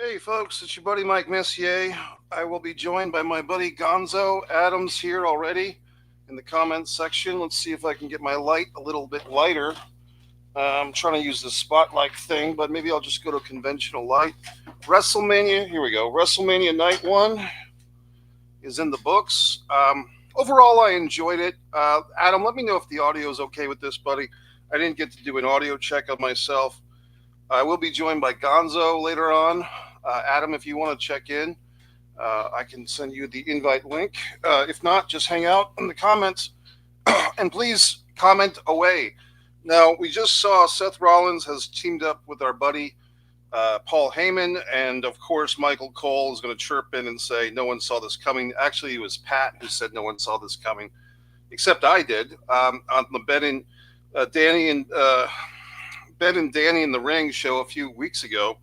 Hey folks, it's your buddy Mike Messier. I will be joined by my buddy Gonzo. Adam's here already in the comments section. Let's see if I can get my light a little bit lighter. I'm trying to use the spotlight thing, but maybe I'll just go to conventional light. WrestleMania, here we go. WrestleMania Night 1 is in the books. Overall, I enjoyed it. Adam, let me know if the audio is okay with this, buddy. I didn't get to do an audio check of myself. I will be joined by Gonzo later on. Adam, if you want to check in, I can send you the invite link. If not, just hang out in the comments and please comment away. Now, we just saw Seth Rollins has teamed up with our buddy Paul Heyman, and of course, Michael Cole is going to chirp in and say, no one saw this coming. Actually, it was Pat who said no one saw this coming, except I did. On the Ben and Danny in the Ring show a few weeks ago,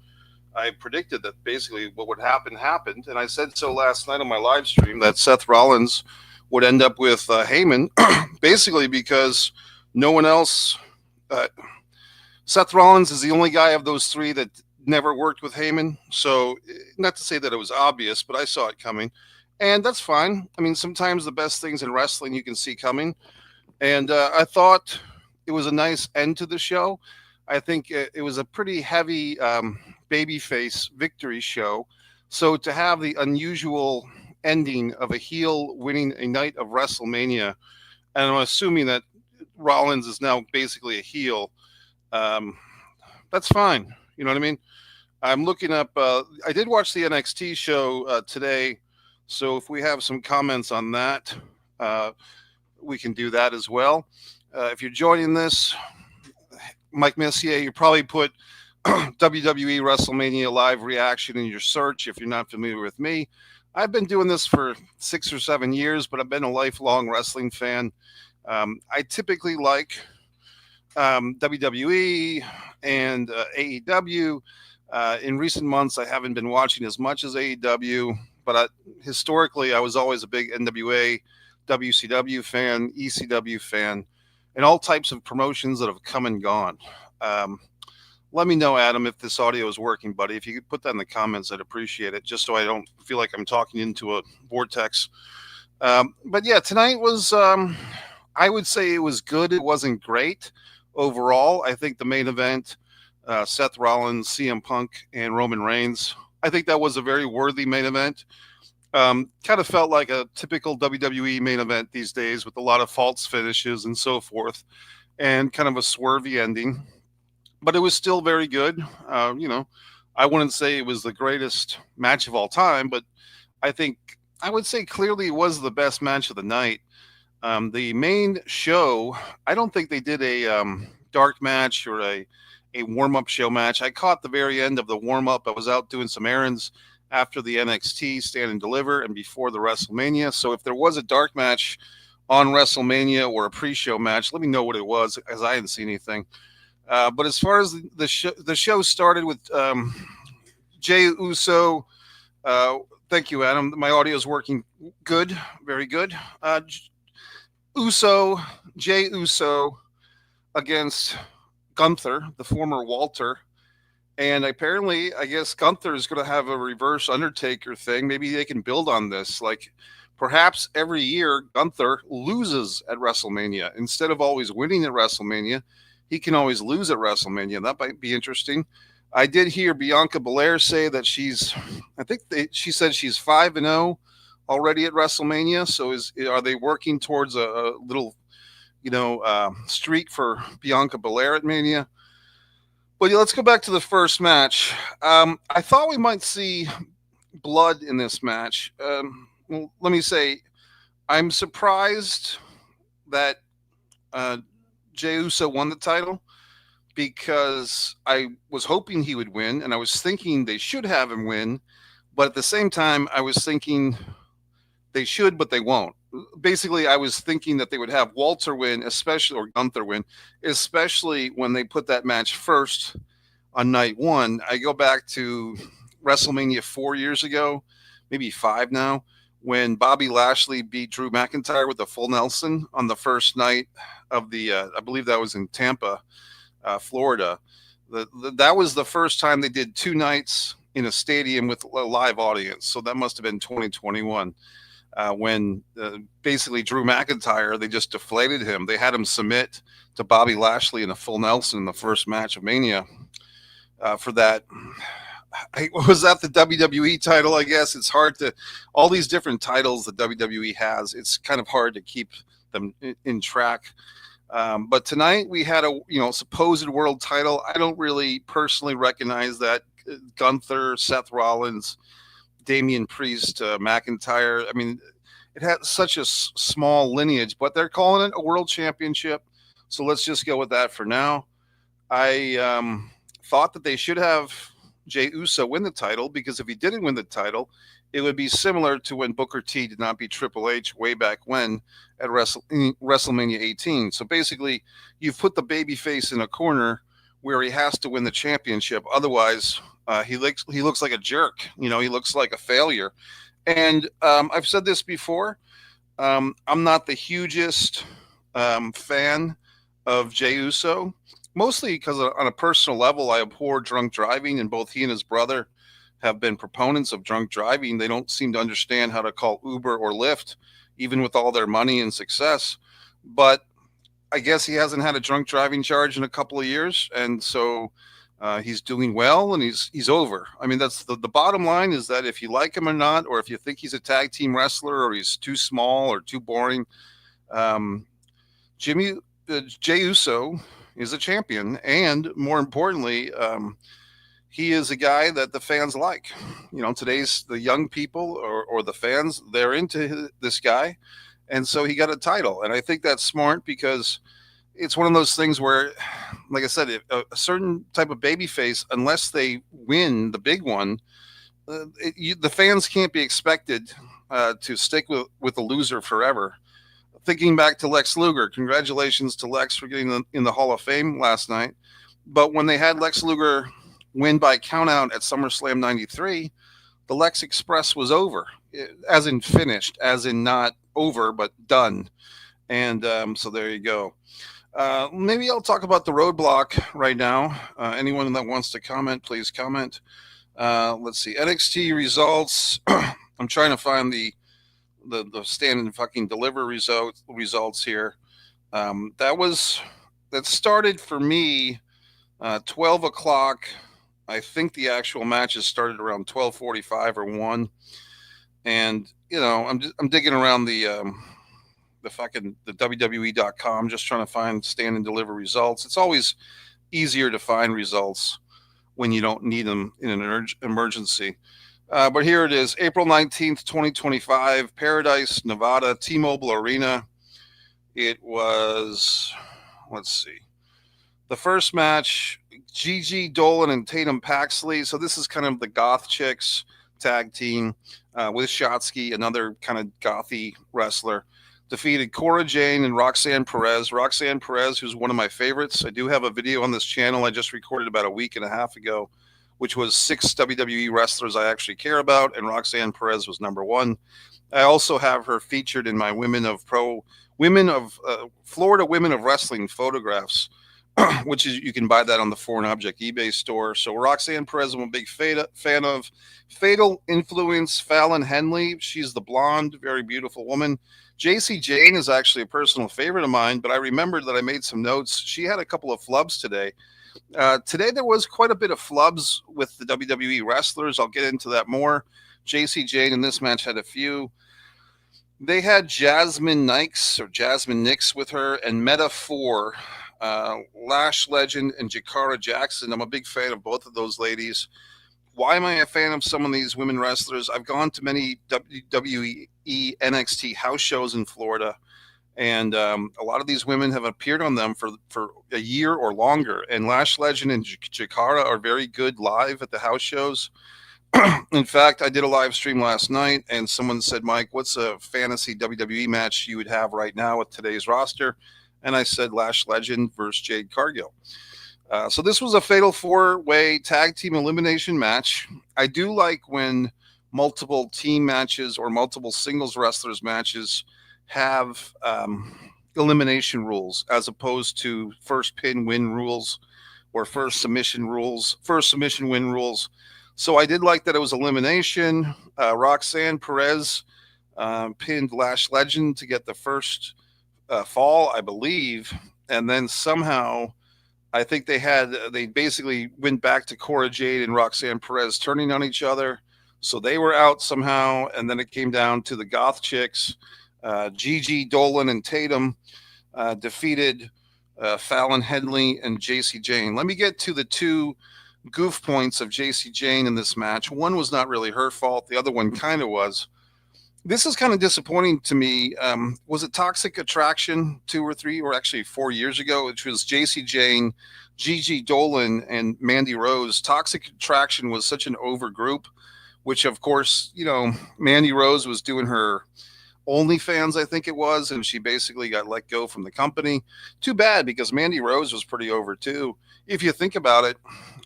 I predicted that basically what would happen happened, and I said so last night on my live stream that Seth Rollins would end up with Heyman, basically because no one else. Seth Rollins is the only guy of those three that never worked with Heyman, so not to say that it was obvious, but I saw it coming, and that's fine. I mean, sometimes the best things in wrestling you can see coming, and I thought it was a nice end to the show. I think it was a pretty heavy babyface victory show. So to have the unusual ending of a heel winning a night of WrestleMania, and I'm assuming that Rollins is now basically a heel, that's fine. You know what I mean? I'm looking up, I did watch the NXT show today. So if we have some comments on that, we can do that as well. If you're joining this, Mike Messier, you probably put WWE WrestleMania live reaction in your search if you're not familiar with me. I've been doing this for 6 or 7 years, but I've been a lifelong wrestling fan. I typically like WWE and AEW. In recent months, I haven't been watching as much as AEW, but historically, I was always a big NWA, WCW fan, ECW fan, and all types of promotions that have come and gone. Let me know, Adam, if this audio is working, buddy. If you could put that in the comments, I'd appreciate it, just so I don't feel like I'm talking into a vortex. But yeah, tonight was, I would say it was good. It wasn't great overall. I think the main event, Seth Rollins, CM Punk, and Roman Reigns, I think that was a very worthy main event. Kind of felt like a typical WWE main event these days with a lot of false finishes and so forth, and kind of a swervy ending. But it was still very good. I wouldn't say it was the greatest match of all time, but I think I would say clearly it was the best match of the night. The main show, I don't think they did a dark match or a warm-up show match. I caught the very end of the warm-up. I was out doing some errands after the NXT Stand and Deliver and before the WrestleMania. So if there was a dark match on WrestleMania or a pre-show match, let me know what it was, as I hadn't seen anything. But as far as the show started with Jey Uso. Thank you, Adam. My audio is working good, very good. Jey Uso against Gunther, the former Walter. And apparently, I guess Gunther is going to have a reverse Undertaker thing. Maybe they can build on this. Like, perhaps every year, Gunther loses at WrestleMania. Instead of always winning at WrestleMania, he can always lose at WrestleMania. That might be interesting. I did hear Bianca Belair say that she said she's 5-0 already at WrestleMania. So are they working towards a little, streak for Bianca Belair at Mania? But yeah, let's go back to the first match. I thought we might see blood in this match. Well, let me say, I'm surprised that Jey Uso won the title because I was hoping he would win, and I was thinking they should have him win. But at the same time, I was thinking they should, but they won't. Basically, I was thinking that they would have Walter win, or Gunther win, especially when they put that match first on night one. I go back to WrestleMania 4 years ago, maybe 5 now, when Bobby Lashley beat Drew McIntyre with the full Nelson on the first night of the, I believe that was in Tampa, Florida. That was the first time they did 2 nights in a stadium with a live audience. So that must have been 2021 when basically Drew McIntyre, they just deflated him. They had him submit to Bobby Lashley in a full Nelson in the first match of Mania for that. Was that the WWE title? I guess it's hard to, all these different titles that WWE has, it's kind of hard to keep them in track. But tonight we had a supposed world title. I don't really personally recognize that. Gunther, Seth Rollins, Damian Priest, McIntyre. I mean, it had such a small lineage, but they're calling it a world championship. So let's just go with that for now. I thought that they should have Jey Uso win the title, because if he didn't win the title, it would be similar to when Booker T did not beat Triple H way back when at WrestleMania 18. So basically, you've put the babyface in a corner where he has to win the championship. Otherwise, he looks like a jerk. He looks like a failure. And I've said this before. I'm not the hugest fan of Jey Uso, mostly because on a personal level, I abhor drunk driving, and both he and his brother have been proponents of drunk driving. They don't seem to understand how to call Uber or Lyft, even with all their money and success. But I guess he hasn't had a drunk driving charge in a couple of years, and so he's doing well, and he's over. I mean, that's the bottom line, is that if you like him or not, or if you think he's a tag team wrestler, or he's too small or too boring, Jey Uso is a champion, and more importantly, he is a guy that the fans like. Today's the young people or the fans, they're into this guy. And so he got a title. And I think that's smart, because it's one of those things where, like I said, a certain type of babyface, unless they win the big one, the fans can't be expected to stick with the loser forever. Thinking back to Lex Luger, congratulations to Lex for getting in the Hall of Fame last night. But when they had Lex Luger win by countout at SummerSlam 93, the Lex Express was over, as in finished, as in not over, but done. And so there you go. Maybe I'll talk about the roadblock right now. Anyone that wants to comment, please comment. Let's see. NXT results. I'm trying to find the stand and fucking deliver results here. That started for me 12 o'clock. I think the actual matches started around 12:45 or 1. And I'm digging around the WWE.com, just trying to find stand and deliver results. It's always easier to find results when you don't need them in an emergency. But here it is, April 19th, 2025, Paradise, Nevada, T-Mobile Arena. It was, let's see, the first match, Gigi Dolan and Tatum Paxley. So this is kind of the goth chicks tag team with Shotzi, another kind of gothy wrestler. Defeated Cora Jane and Roxanne Perez. Roxanne Perez, who's one of my favorites. I do have a video on this channel I just recorded about a week and a half ago, which was 6 WWE wrestlers I actually care about, and Roxanne Perez was number 1. I also have her featured in my Florida Women of Wrestling photographs, which is, you can buy that on the Foreign Object eBay store. So Roxanne Perez, I'm a big fan of. Fatal Influence, Fallon Henley. She's the blonde, very beautiful woman. JC Jane is actually a personal favorite of mine, but I remembered that I made some notes. She had a couple of flubs today. Today there was quite a bit of flubs with the WWE wrestlers. I'll get into that more. JC Jane in this match had a few. They had Jasmine Nix with her, and Meta 4, Lash Legend, and Jakara Jackson. I'm a big fan of both of those ladies. Why am I a fan of some of these women wrestlers? I've gone to many WWE NXT house shows in Florida, and a lot of these women have appeared on them for a year or longer. And Lash Legend and Jakara are very good live at the house shows. In fact, I did a live stream last night, and someone said, Mike, what's a fantasy WWE match you would have right now with today's roster? And I said Lash Legend versus Jade Cargill. So this was a fatal 4-way tag team elimination match. I do like when multiple team matches or multiple singles wrestlers matches have elimination rules, as opposed to first pin win rules or first submission win rules. So I did like that it was elimination. Roxanne Perez pinned Lash Legend to get the first fall, I believe, and then somehow I think they basically went back to Cora Jade and Roxanne Perez turning on each other, so they were out somehow, and then it came down to the Goth chicks, Gigi Dolan and Tatum defeated Fallon Henley and JC Jane. Let me get to the two goof points of JC Jane in this match. One was not really her fault, the other one kind of was. This is kind of disappointing to me. Was it Toxic Attraction 2 or 3 or actually 4 years ago, which was JC Jane, Gigi Dolan, and Mandy Rose? Toxic Attraction was such an over group, which of course, Mandy Rose was doing her OnlyFans, I think it was, and she basically got let go from the company. Too bad, because Mandy Rose was pretty over too. If you think about it,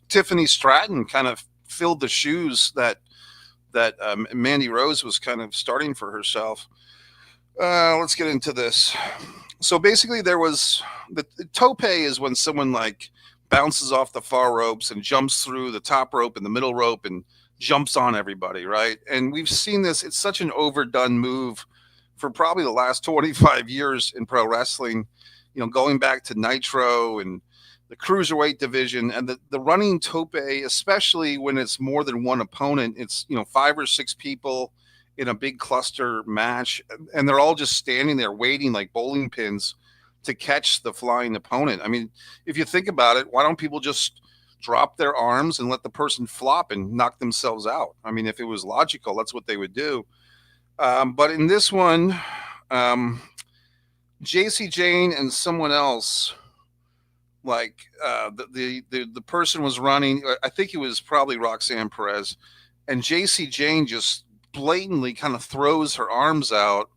Tiffany Stratton kind of filled the shoes that Mandy Rose was kind of starting for herself. Let's get into this. So basically, there was the tope is when someone like bounces off the far ropes and jumps through the top rope and the middle rope and jumps on everybody, right? And we've seen this. It's such an overdone move for probably the last 25 years in pro wrestling, going back to Nitro and the cruiserweight division, and the running tope, especially when it's more than one opponent. It's 5 or 6 people in a big cluster match, and they're all just standing there waiting like bowling pins to catch the flying opponent. I mean, if you think about it, why don't people just drop their arms and let the person flop and knock themselves out? I mean, if it was logical, that's what they would do. But in this one, JC Jane and someone else, like the person was running, I think it was probably Roxanne Perez, and JC Jane just blatantly kind of throws her arms out.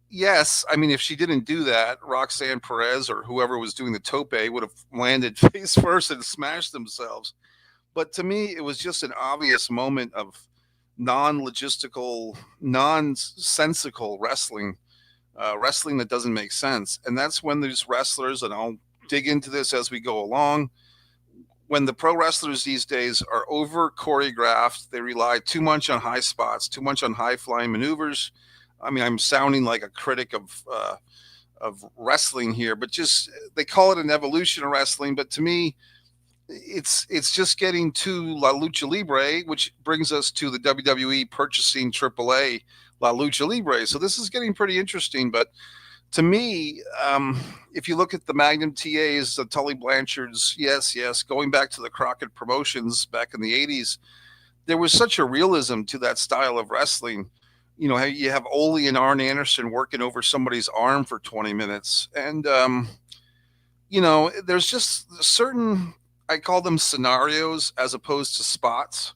Yes, I mean, if she didn't do that, Roxanne Perez or whoever was doing the tope would have landed face first and smashed themselves. But to me, it was just an obvious moment of non-logistical, nonsensical wrestling, wrestling that doesn't make sense. And that's when these wrestlers, and I'll dig into this as we go along, when the pro wrestlers these days are over choreographed, they rely too much on high spots, too much on high flying maneuvers. I mean, I'm sounding like a critic of wrestling here, but just they call it an evolution of wrestling. But to me, it's just getting to La Lucha Libre, which brings us to the WWE purchasing AAA La Lucha Libre. So this is getting pretty interesting. But to me, if you look at the Magnum TAs, the Tully Blanchards, yes, going back to the Crockett Promotions back in the 80s, there was such a realism to that style of wrestling. You have Ole and Arn Anderson working over somebody's arm for 20 minutes. And, there's just certain, I call them scenarios as opposed to spots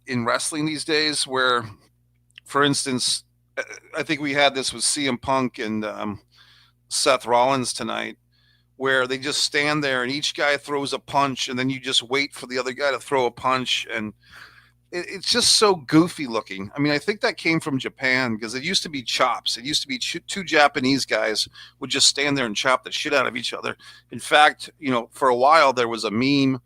in wrestling these days where, for instance, I think we had this with CM Punk and Seth Rollins tonight, where they just stand there and each guy throws a punch and then you just wait for the other guy to throw a punch. And it's just so goofy looking. I mean, I think that came from Japan because it used to be chops. It used to be two Japanese guys would just stand there and chop the shit out of each other. In fact, for a while there was a meme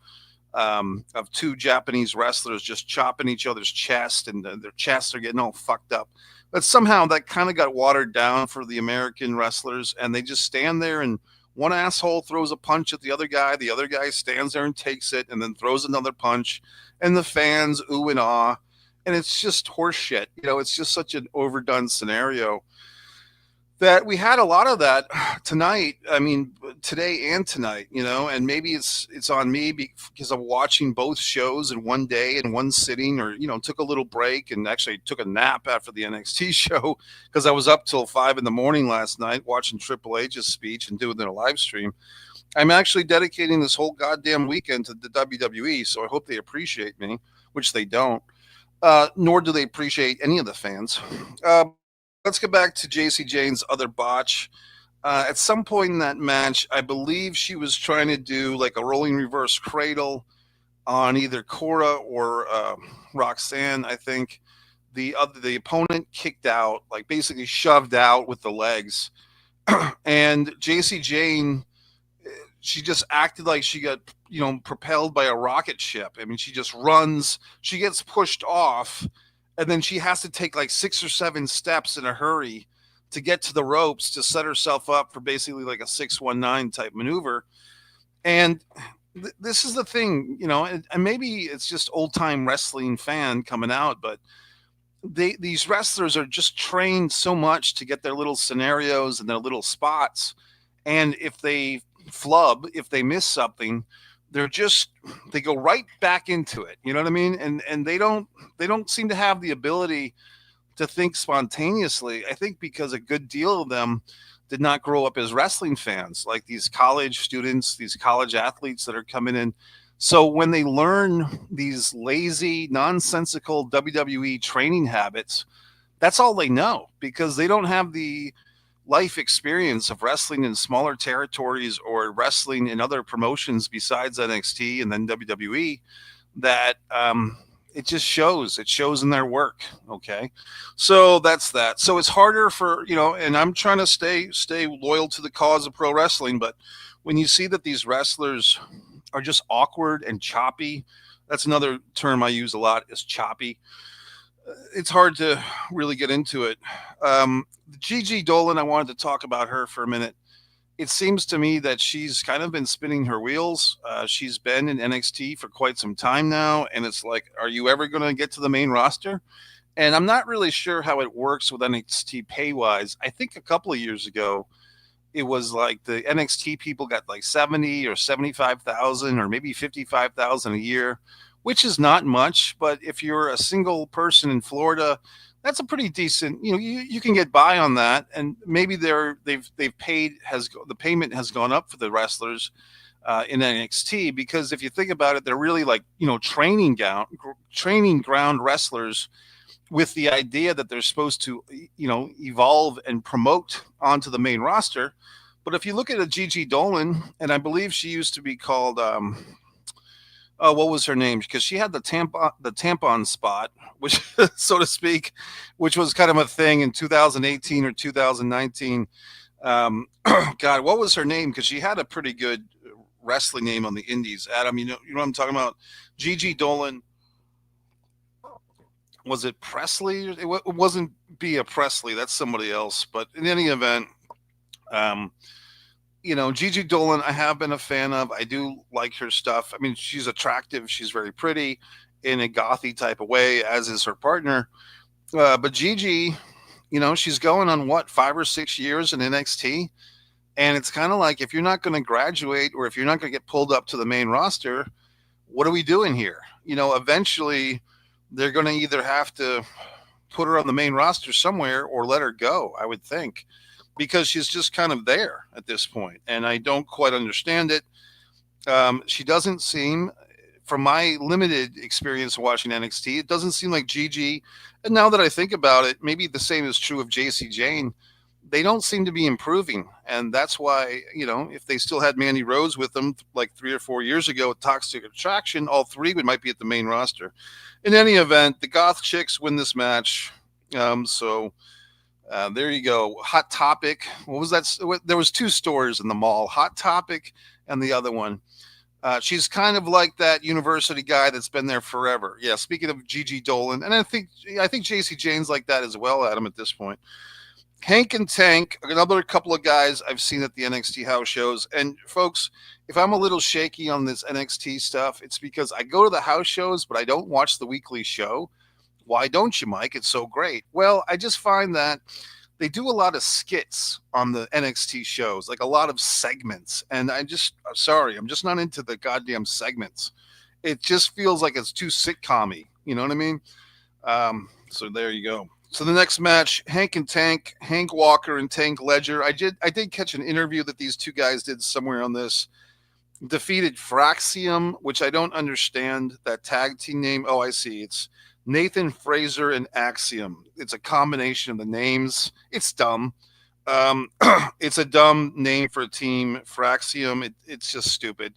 of 2 Japanese wrestlers just chopping each other's chest, and their chests are getting all fucked up. But somehow that kind of got watered down for the American wrestlers, and they just stand there and one asshole throws a punch at the other guy stands there and takes it and then throws another punch, and the fans ooh and ah, and it's just horse shit. It's just such an overdone scenario that we had a lot of that tonight. I mean, today and tonight, and maybe it's on me because I'm watching both shows in one day in one sitting, or, took a little break and actually took a nap after the NXT show because I was up till 5 a.m. last night watching Triple H's speech and doing their live stream. I'm actually dedicating this whole goddamn weekend to the WWE, so I hope they appreciate me, which they don't, nor do they appreciate any of the fans. Let's get back to JC Jane's other botch. At some point in that match, I believe she was trying to do like a rolling reverse cradle on either Cora or Roxanne. I think the opponent kicked out, like basically shoved out with the legs, and JC Jane, she just acted like she got propelled by a rocket ship. I mean, she just runs, she gets pushed off, and then she has to take like 6 or 7 steps in a hurry to get to the ropes to set herself up for basically like a 619 type maneuver. And this is the thing, and maybe it's just old time wrestling fan coming out, but these wrestlers are just trained so much to get their little scenarios and their little spots. And if they flub, if they miss something, they go right back into it. You know what I mean? And they don't seem to have the ability to think spontaneously. I think because a good deal of them did not grow up as wrestling fans, like these college students, these college athletes that are coming in. So when they learn these lazy, nonsensical WWE training habits, that's all they know because they don't have the life experience of wrestling in smaller territories or wrestling in other promotions besides NXT and then WWE. That it just shows. It shows in their work. Okay, so that's that. So it's harder for and I'm trying to stay loyal to the cause of pro wrestling, but when you see that these wrestlers are just awkward and choppy, that's another term I use a lot is choppy. It's hard to really get into it. Gigi Dolan, I wanted to talk about her for a minute. It seems to me that she's kind of been spinning her wheels. She's been in NXT for quite some time now, and it's like, are you ever going to get to the main roster? And I'm not really sure how it works with NXT pay wise. I think a couple of years ago, it was like the NXT people got like 70 or 75,000 or maybe 55,000 a year, which is not much. But if you're a single person in Florida, that's a pretty decent. You can get by on that, and maybe they've paid the payment has gone up for the wrestlers in NXT because if you think about it, they're really like training ground wrestlers with the idea that they're supposed to evolve and promote onto the main roster. But if you look at a Gigi Dolan, and I believe she used to be called what was her name? Because she had the tampon spot, which so to speak, which was kind of a thing in 2018 or 2019. God, what was her name? Because she had a pretty good wrestling name on the indies. Adam, you know what I'm talking about? Gigi Dolan. Was it Presley? It wasn't Bea Presley. That's somebody else. But in any event, Gigi Dolan, I have been a fan of. I do like her stuff. I mean, she's attractive. She's very pretty in a gothy type of way, as is her partner. But Gigi, she's going on 5 or 6 years in NXT. And it's kind of like if you're not going to graduate or if you're not going to get pulled up to the main roster, what are we doing here? Eventually they're going to either have to put her on the main roster somewhere or let her go, I would think, because she's just kind of there at this point. And I don't quite understand it. She doesn't seem, from my limited experience watching NXT, it doesn't seem like Gigi. And now that I think about it, maybe the same is true of JC Jane. They don't seem to be improving. And that's why, if they still had Mandy Rose with them like 3 or 4 years ago with Toxic Attraction, all three might be at the main roster. In any event, the Goth Chicks win this match. So there you go. Hot Topic. What was that? There was 2 stores in the mall, Hot Topic and the other one. She's kind of like that university guy that's been there forever. Yeah, speaking of Gigi Dolan, and I think JC Jane's like that as well, Adam, at this point. Hank and Tank, another couple of guys I've seen at the NXT house shows. And folks, if I'm a little shaky on this NXT stuff, it's because I go to the house shows, but I don't watch the weekly show. Why don't you, Mike? It's so great. Well, I just find that they do a lot of skits on the NXT shows, like a lot of segments. And I'm just not into the goddamn segments. It just feels like it's too sitcom-y. You know what I mean? So there you go. So the next match, Hank and Tank, Hank Walker and Tank Ledger. I did catch an interview that these 2 guys did somewhere on this. Defeated Fraxium, which I don't understand that tag team name. Oh, I see. It's Nathan Fraser and Axiom. It's a combination of the names. It's dumb. It's a dumb name for a team, Fraxium. It's just stupid.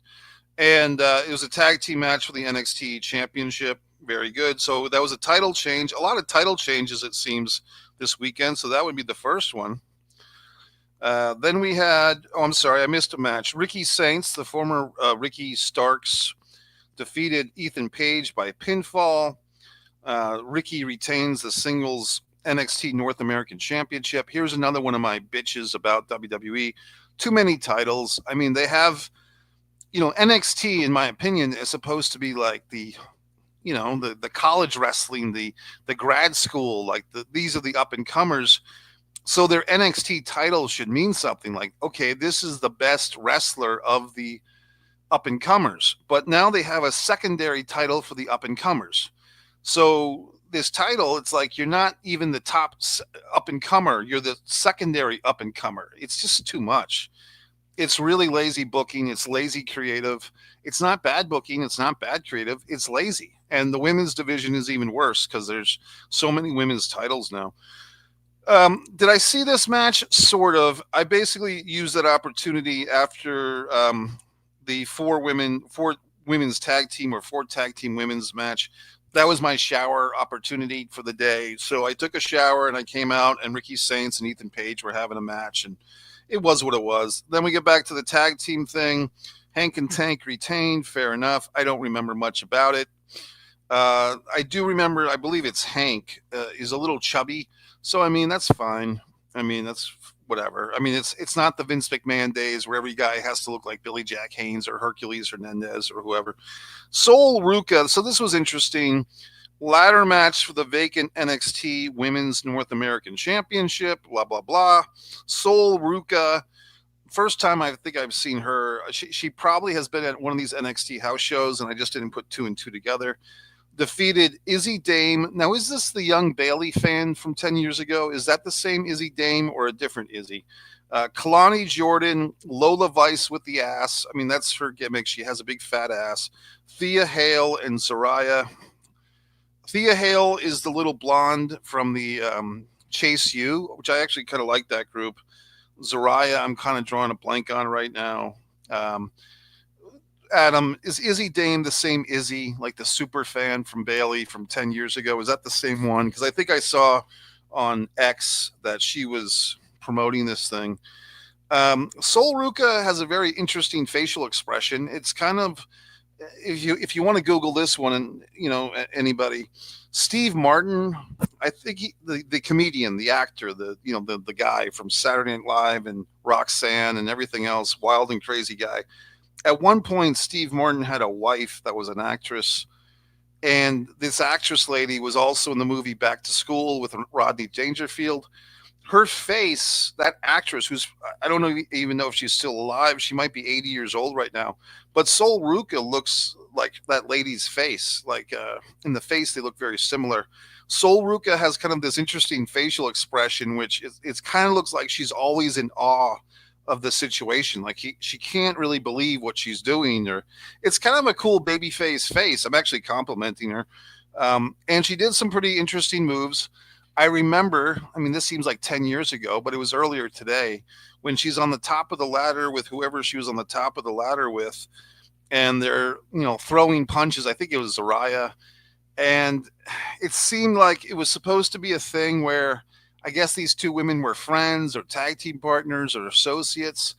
And it was a tag team match for the NXT Championship. Very good. So that was a title change. A lot of title changes, it seems, this weekend. So that would be the first one. Then we had, oh, I'm sorry, I missed a match. Ricky Saints, the former Ricky Starks, defeated Ethan Page by pinfall. Ricky retains the singles NXT North American Championship. Here's another one of my bitches about WWE. Too many titles. I mean, they have, NXT, in my opinion, is supposed to be like the college wrestling, the grad school, like these are the up and comers. So their NXT title should mean something like, okay, this is the best wrestler of the up and comers. But now they have a secondary title for the up and comers. So this title, it's like you're not even the top up and comer, you're the secondary up and comer. It's just too much. It's really lazy booking, it's lazy creative. It's not bad booking, it's not bad creative, it's lazy. And the women's division is even worse because there's so many women's titles now. Did I see this match? Sort of. I basically used that opportunity after the four women's tag team or four tag team women's match. That was my shower opportunity for the day. So I took a shower and I came out, and Ricky Saints and Ethan Page were having a match, and it was what it was. Then we get back to the tag team thing. Hank and Tank retained. Fair enough. I don't remember much about it. I do remember, I believe it's Hank, is a little chubby. So, I mean, that's fine. I mean, that's whatever. I mean, it's not the Vince McMahon days where every guy has to look like Billy Jack Haynes or Hercules Hernandez or whoever. Sol Ruca. So this was interesting. Ladder match for the vacant NXT Women's North American Championship, blah, blah, blah. Sol Ruca. First time I think I've seen her. She probably has been at one of these NXT house shows, and I just didn't put two and two together. Defeated Izzy Dame. Now, is this the young Bailey fan from 10 years ago? Is that the same Izzy Dame or a different Izzy? Kalani Jordan, Lola Vice with the ass. I mean, that's her gimmick. She has a big fat ass. Thea Hale and Saraya. Thea Hale is the little blonde from the Chase U, which I actually kind of like that group. Zaraya, I'm kind of drawing a blank on right now. Adam, is Izzy Dame the same Izzy, like the super fan from Bailey from 10 years ago? Is that the same one? Because I think I saw on X that she was promoting this thing. Sol Ruca has a very interesting facial expression. It's kind of, if you want to Google this one, and anybody, Steve Martin, I think the comedian, the actor, the guy from Saturday Night Live and Roxanne and everything else, wild and crazy guy. At one point, Steve Martin had a wife that was an actress, and this actress lady was also in the movie Back to School with Rodney Dangerfield. Her face, that actress, who's, I don't even know if she's still alive. She might be 80 years old right now. But Sol Ruca looks like that lady's face. Like in the face, they look very similar. Sol Ruca has kind of this interesting facial expression, which it kind of looks like she's always in awe of the situation. Like she can't really believe what she's doing, or it's kind of a cool baby face. I'm actually complimenting her. And she did some pretty interesting moves. I remember, I mean, this seems like 10 years ago, but it was earlier today when she's on the top of the ladder with whoever she was on the top of the ladder with, and they're, throwing punches. I think it was Zaraya. And it seemed like it was supposed to be a thing where I guess these two women were friends or tag team partners or associates.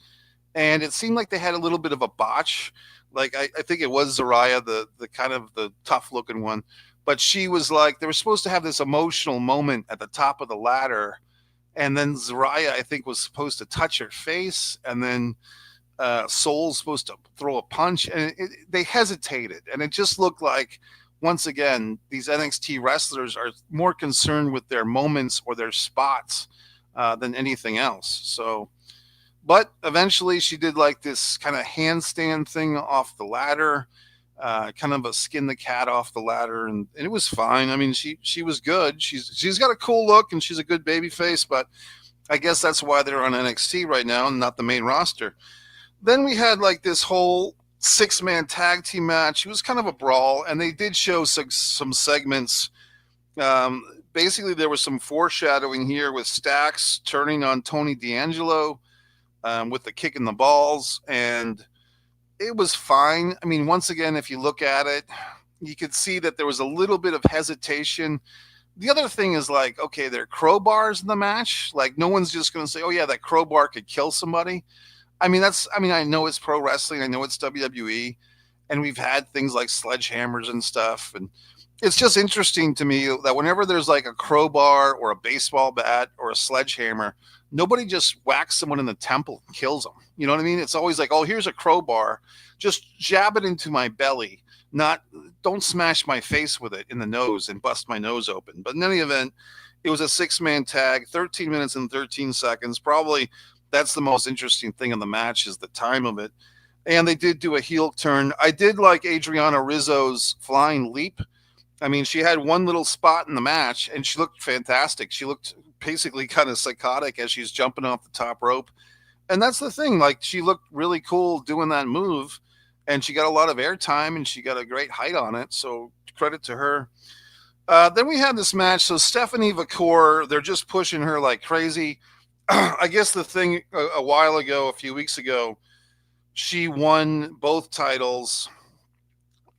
And it seemed like they had a little bit of a botch. Like, I think it was Zaraya, the kind of the tough looking one. But she was like, they were supposed to have this emotional moment at the top of the ladder. And then Zaraya, I think, was supposed to touch her face. And then Sol's supposed to throw a punch. And they hesitated. And it just looked like, once again, these NXT wrestlers are more concerned with their moments or their spots than anything else. So, but eventually she did like this kind of handstand thing off the ladder. Kind of a skin the cat off the ladder, and it was fine. I mean, she was good. She's got a cool look, and she's a good baby face, but I guess that's why they're on NXT right now and not the main roster. Then we had like this whole 6-man tag team match. It was kind of a brawl, and they did show some segments. Basically, there was some foreshadowing here with Stax turning on Tony D'Angelo with the kick in the balls, and it was fine. I mean, once again, if you look at it, you could see that there was a little bit of hesitation The other thing is like, okay, there are crowbars in the match. Like, no one's just going to say, oh, yeah, that crowbar could kill somebody. I know it's pro wrestling. I know it's WWE. And we've had things like sledgehammers and stuff. And it's just interesting to me that whenever there's like a crowbar or a baseball bat or a sledgehammer, nobody just whacks someone in the temple and kills them. You know what I mean? It's always like, oh, here's a crowbar, just jab it into my belly, not don't smash my face with it in the nose and bust my nose open. But in any event, it was a 6-man tag, 13 minutes and 13 seconds. Probably that's the most interesting thing in the match is the time of it. And they did do a heel turn. I did like Adriana Rizzo's flying leap. I mean, she had one little spot in the match and she looked fantastic. She looked basically kind of psychotic as she's jumping off the top rope. And that's the thing. Like, she looked really cool doing that move and she got a lot of airtime and she got a great height on it. So credit to her. Then we had this match. So Stephanie Vakor, they're just pushing her like crazy. I guess the thing a while ago, a few weeks ago, she won both titles.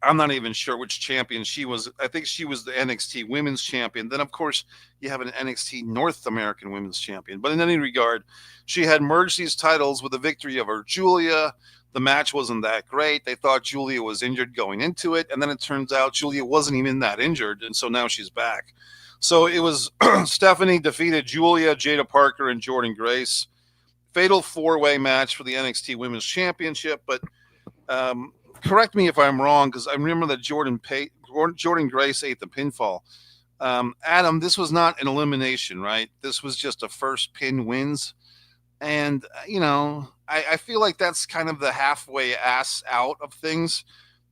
I'm not even sure which champion she was. I think she was the NXT Women's Champion. Then, of course, you have an NXT North American Women's Champion. But in any regard, she had merged these titles with the victory of her Julia. The match wasn't that great. They thought Julia was injured going into it. And then it turns out Julia wasn't even that injured. And so now she's back. So it was Stephanie defeated Julia, Jada Parker, and Jordan Grace. Fatal 4-way match for the NXT Women's Championship. But correct me if I'm wrong, because I remember that Jordan Grace ate the pinfall. Adam, this was not an elimination, right? This was just a first pin wins. And, I feel like that's kind of the halfway ass out of things.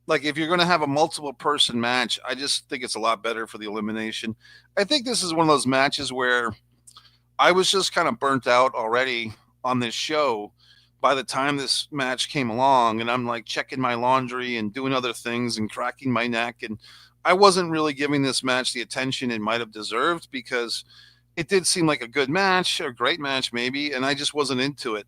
Like, if you're going to have a multiple person match, I just think it's a lot better for the elimination. I think this is one of those matches where I was just kind of burnt out already on this show by the time this match came along, and I'm like checking my laundry and doing other things and cracking my neck. And I wasn't really giving this match the attention it might have deserved because it did seem like a good match, a great match maybe, and I just wasn't into it.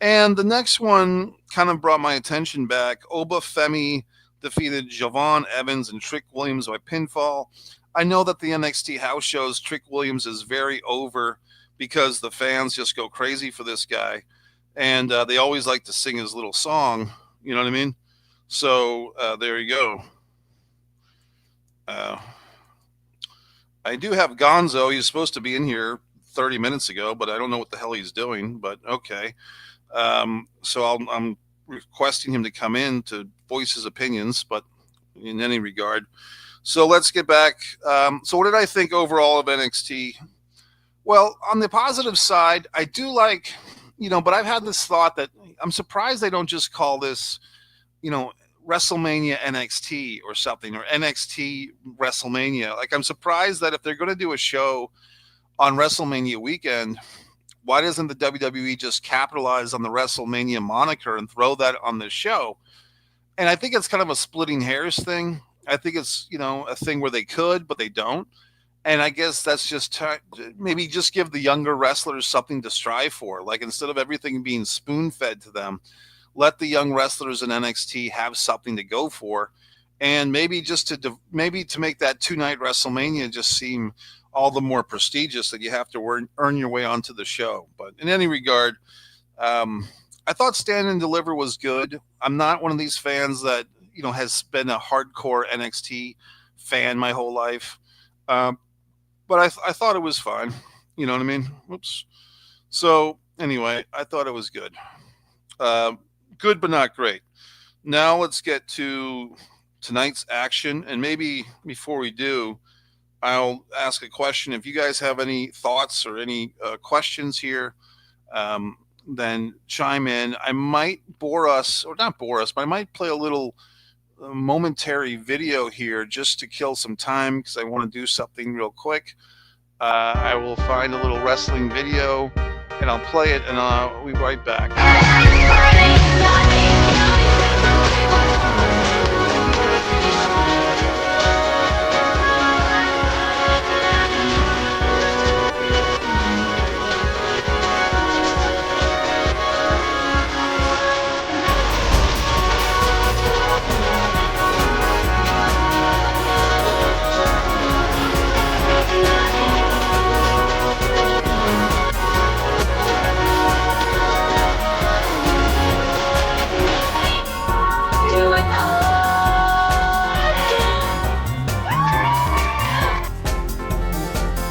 And the next one kind of brought my attention back. Oba Femi defeated Javon Evans and Trick Williams by pinfall. I know that the NXT house shows Trick Williams is very over because the fans just go crazy for this guy. And they always like to sing his little song. You know what I mean? So there you go. I do have Gonzo. He's supposed to be in here 30 minutes ago, but I don't know what the hell he's doing. But okay. So I'm requesting him to come in to voice his opinions, but in any regard. So let's get back. So what did I think overall of NXT? Well, on the positive side, I do like, but I've had this thought that I'm surprised they don't just call this, WrestleMania NXT or something, or NXT WrestleMania. Like, I'm surprised that if they're going to do a show on WrestleMania weekend, why doesn't the WWE just capitalize on the WrestleMania moniker and throw that on the show? And I think it's kind of a splitting hairs thing. I think it's, a thing where they could, but they don't. And I guess that's just maybe just give the younger wrestlers something to strive for. Like, instead of everything being spoon-fed to them, let the young wrestlers in NXT have something to go for. And maybe just to make that 2-night WrestleMania just seem all the more prestigious that you have to earn your way onto the show. But in any regard, I thought Stand and Deliver was good. I'm not one of these fans that, has been a hardcore NXT fan my whole life. But I thought it was fine. You know what I mean? Oops. So anyway, I thought it was good. Good, but not great. Now let's get to tonight's action. And maybe before we do, I'll ask a question. If you guys have any thoughts or any questions here, then chime in. I might bore us, or not bore us, but I might play a little momentary video here just to kill some time because I want to do something real quick. I will find a little wrestling video and I'll play it and I'll be right back.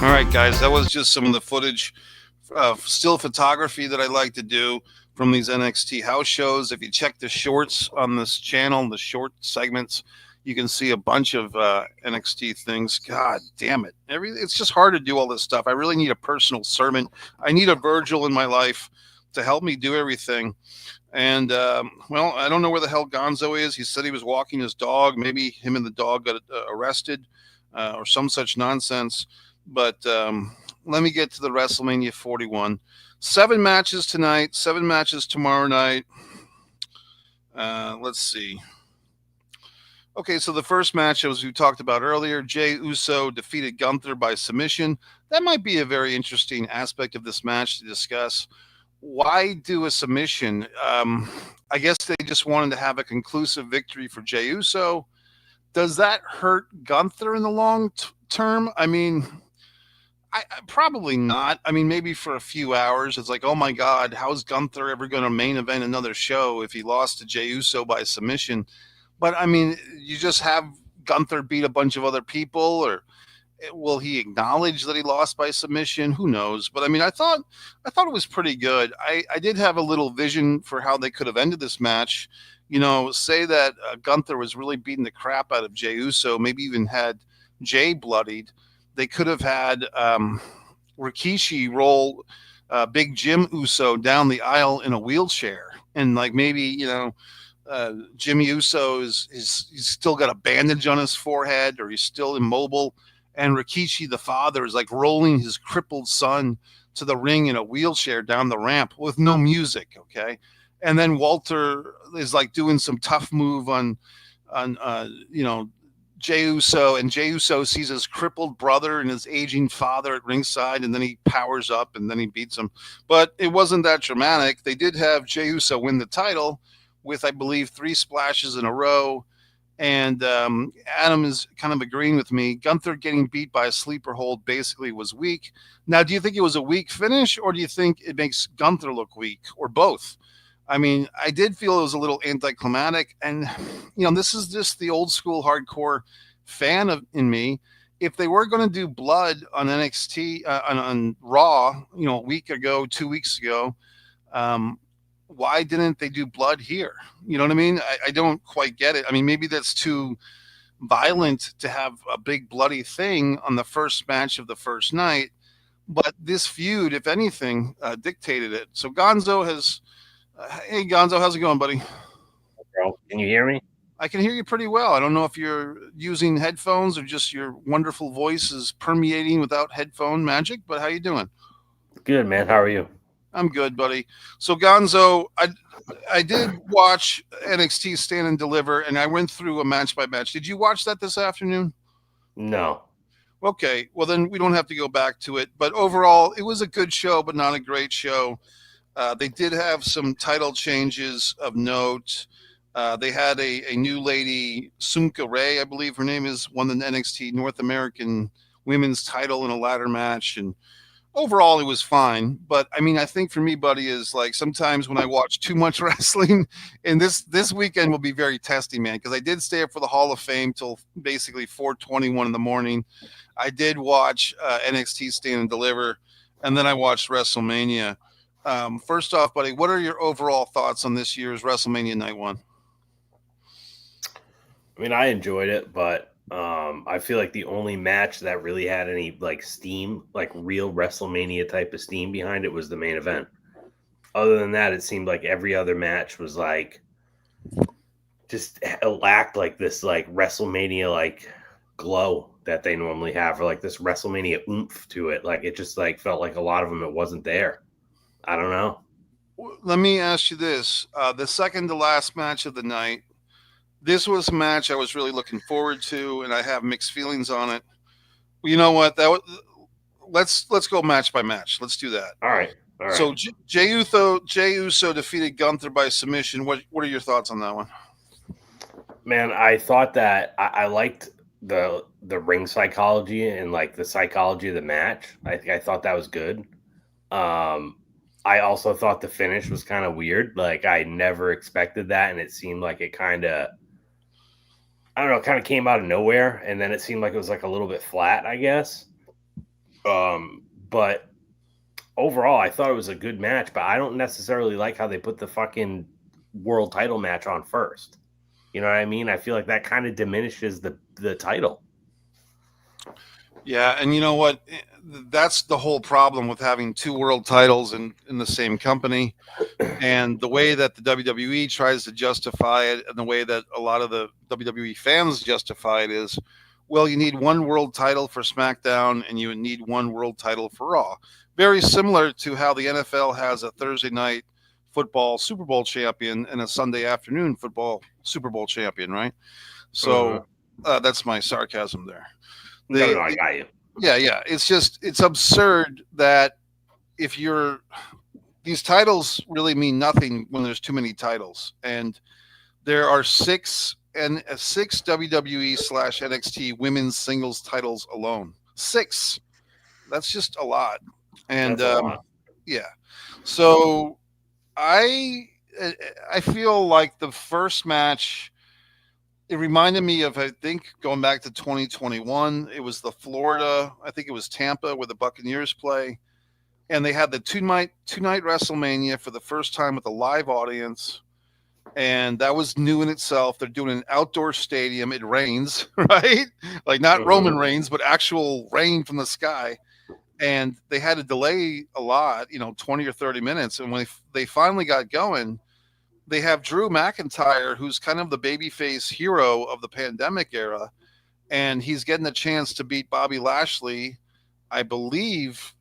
All right, guys, that was just some of the footage, still photography that I like to do from these NXT house shows. If you check the shorts on this channel, the short segments, you can see a bunch of NXT things. God damn it. It's just hard to do all this stuff. I really need a personal servant. I need a Virgil in my life to help me do everything. And, well, I don't know where the hell Gonzo is. He said he was walking his dog. Maybe him and the dog got arrested or some such nonsense. But let me get to the WrestleMania 41. 7 matches tonight, 7 matches tomorrow night. Let's see. Okay, so the first match, as we talked about earlier, Jey Uso defeated Gunther by submission. That might be a very interesting aspect of this match to discuss. Why do a submission? I guess they just wanted to have a conclusive victory for Jey Uso. Does that hurt Gunther in the long term? I mean, I probably not. I mean, maybe for a few hours. It's like, oh my God, how's Gunther ever going to main event another show if he lost to Jey Uso by submission? But I mean, you just have Gunther beat a bunch of other people, or will he acknowledge that he lost by submission? Who knows? But I mean, I thought it was pretty good. I did have a little vision for how they could have ended this match. You know, say that Gunther was really beating the crap out of Jey Uso, maybe even had Jey bloodied. They could have had Rikishi roll Big Jim Uso down the aisle in a wheelchair, and like maybe Jimmy Uso he's still got a bandage on his forehead, or he's still immobile, and Rikishi the father is like rolling his crippled son to the ring in a wheelchair down the ramp with no music. Okay, and then Walter is like doing some tough move on Jey Uso, and Jey Uso sees his crippled brother and his aging father at ringside, and then he powers up and then he beats him. But it wasn't that dramatic. They did have Jey Uso win the title with, I believe, 3 splashes in a row. And Adam is kind of agreeing with me. Gunther getting beat by a sleeper hold basically was weak. Now, do you think it was a weak finish, or do you think it makes Gunther look weak, or both? I mean, I did feel it was a little anticlimactic, and this is just the old school hardcore fan in me. If they were going to do blood on NXT on Raw, a week ago, 2 weeks ago, why didn't they do blood here? You know what I mean? I don't quite get it. I mean, maybe that's too violent to have a big bloody thing on the first match of the first night, but this feud, if anything, dictated it. So Gonzo has. Hey, Gonzo, how's it going, buddy? Bro, can you hear me? I can hear you pretty well. I don't know if you're using headphones or just your wonderful voice is permeating without headphone magic, but how you doing? Good, man. How are you? I'm good, buddy. So, Gonzo, I did watch NXT Stand and Deliver, and I went through a match by match. Did you watch that this afternoon? No. Okay, well, then we don't have to go back to it. But overall, it was a good show, but not a great show. They did have some title changes of note. They had a new lady, Sumka Rae, I believe her name is, won the NXT North American Women's title in a ladder match. And overall, it was fine. But I mean, I think for me, buddy, is like sometimes when I watch too much wrestling, and this weekend will be very testing, man, because I did stay up for the Hall of Fame till basically 4:21 in the morning. I did watch NXT Stand and Deliver, and then I watched WrestleMania. First off, buddy, what are your overall thoughts on this year's WrestleMania Night 1? I mean, I enjoyed it, but I feel like the only match that really had any like steam, like real WrestleMania type of steam behind it was the main event. Other than that, it seemed like every other match was like just lacked like this like WrestleMania like glow that they normally have, or like this WrestleMania oomph to it. Like it just like felt like a lot of them it wasn't there. I don't know. Let me ask you this: the second to last match of the night. This was a match I was really looking forward to, and I have mixed feelings on it. Well, you know what? Let's go match by match. Let's do that. All right. All right. So Jey Uso defeated Gunther by submission. What are your thoughts on that one? Man, I thought that I liked the ring psychology and like the psychology of the match. I thought that was good. I also thought the finish was kind of weird. Like I never expected that, and it seemed like it kind of, I don't know, kind of came out of nowhere, and then it seemed like it was like a little bit flat, I guess. But overall, I thought it was a good match, but I don't necessarily like how they put the fucking world title match on first. You know what I mean? I feel like that kind of diminishes the title. Yeah, and you know what? That's the whole problem with having two world titles in the same company. And the way that the WWE tries to justify it, and the way that a lot of the WWE fans justify it is, well, you need one world title for SmackDown and you need one world title for Raw. Very similar to how the NFL has a Thursday night football Super Bowl champion and a Sunday afternoon football Super Bowl champion, right? So that's my sarcasm there. No, The, no, I the got you. yeah, it's absurd that if you're these titles really mean nothing when there's too many titles, and there are six WWE slash NXT women's singles titles alone. Six. That's just a lot. And That's a lot. yeah, so I I feel like the first match. It reminded me of, I think, going back to 2021. It was the Florida, I think it was Tampa, where the Buccaneers play, and they had the two night WrestleMania for the first time with a live audience, and that was new in itself. They're doing an outdoor stadium. It rains, right? Like not Roman rains, but actual rain from the sky. And they had to delay a lot, 20 or 30 minutes. And when they finally got going, they have Drew McIntyre, who's kind of the babyface hero of the pandemic era, and he's getting a chance to beat Bobby Lashley, I believe.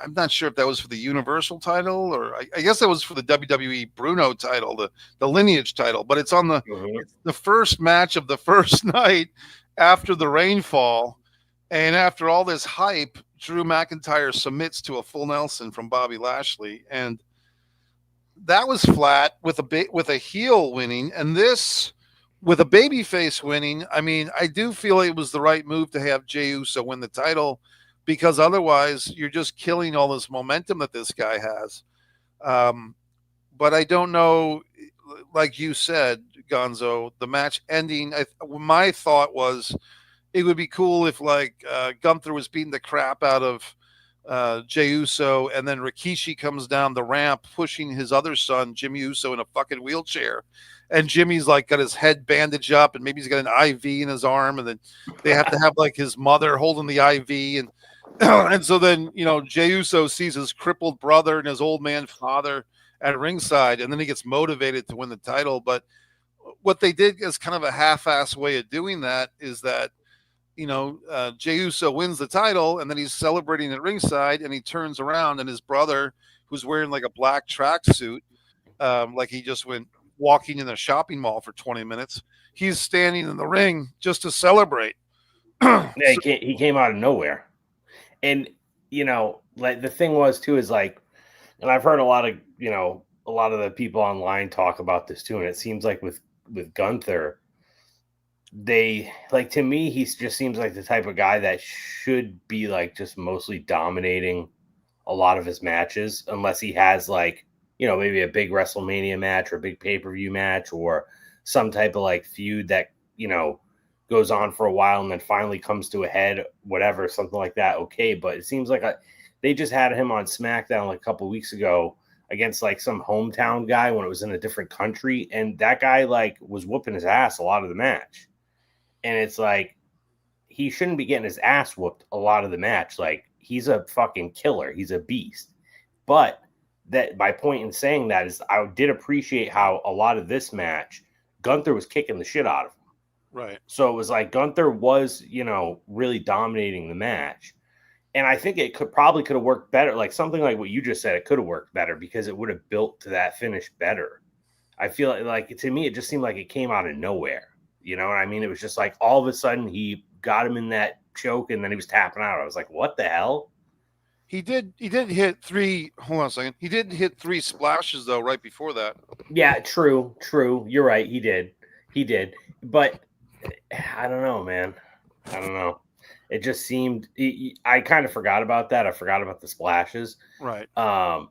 I'm not sure if that was for the Universal title, or I guess that was for the WWE Bruno title, the lineage title. But it's on it's the first match of the first night after the rainfall, and after all this hype, Drew McIntyre submits to a full Nelson from Bobby Lashley, and that was flat with a heel winning, and this with a baby face winning. I mean, I do feel it was the right move to have Jey Uso win the title, because otherwise you're just killing all this momentum that this guy has. But I don't know, like you said, Gonzo, the match ending. My thought was it would be cool if like Gunther was beating the crap out of Jey Uso, and then Rikishi comes down the ramp pushing his other son, Jimmy Uso, in a fucking wheelchair. And Jimmy's like got his head bandaged up, and maybe he's got an IV in his arm, and then they have to have like his mother holding the IV, and and so then Jey Uso sees his crippled brother and his old man father at ringside, and then he gets motivated to win the title. But what they did as kind of a half-ass way of doing that is that Jey Uso wins the title, and then he's celebrating at ringside, and he turns around, and his brother, who's wearing like a black tracksuit, like he just went walking in a shopping mall for 20 minutes, he's standing in the ring just to celebrate. Yeah, he came out of nowhere. And, like the thing was too, is like, and I've heard a lot of the people online talk about this too. And it seems like with Gunther, they like, to me, he just seems like the type of guy that should be like just mostly dominating a lot of his matches, unless he has like, maybe a big WrestleMania match or a big pay-per-view match or some type of like feud that, goes on for a while and then finally comes to a head, whatever, something like that. Okay. But it seems like they just had him on SmackDown like a couple of weeks ago against like some hometown guy when it was in a different country. And that guy like was whooping his ass a lot of the match. And it's like, he shouldn't be getting his ass whooped a lot of the match. Like, he's a fucking killer. He's a beast. But that my point in saying that is I did appreciate how a lot of this match, Gunther was kicking the shit out of him. Right. So it was like Gunther was, really dominating the match. And I think it could have worked better. Like something like what you just said, it could have worked better because it would have built to that finish better. I feel like to me, it just seemed like it came out of nowhere. You know what I mean? It was just like all of a sudden he got him in that choke and then he was tapping out. I was like, what the hell? He did hit three. Hold on a second. He did hit three splashes though right before that. Yeah, true. You're right. He did. But I don't know, man. I don't know. It just seemed I kind of forgot about that. I forgot about the splashes. Right. But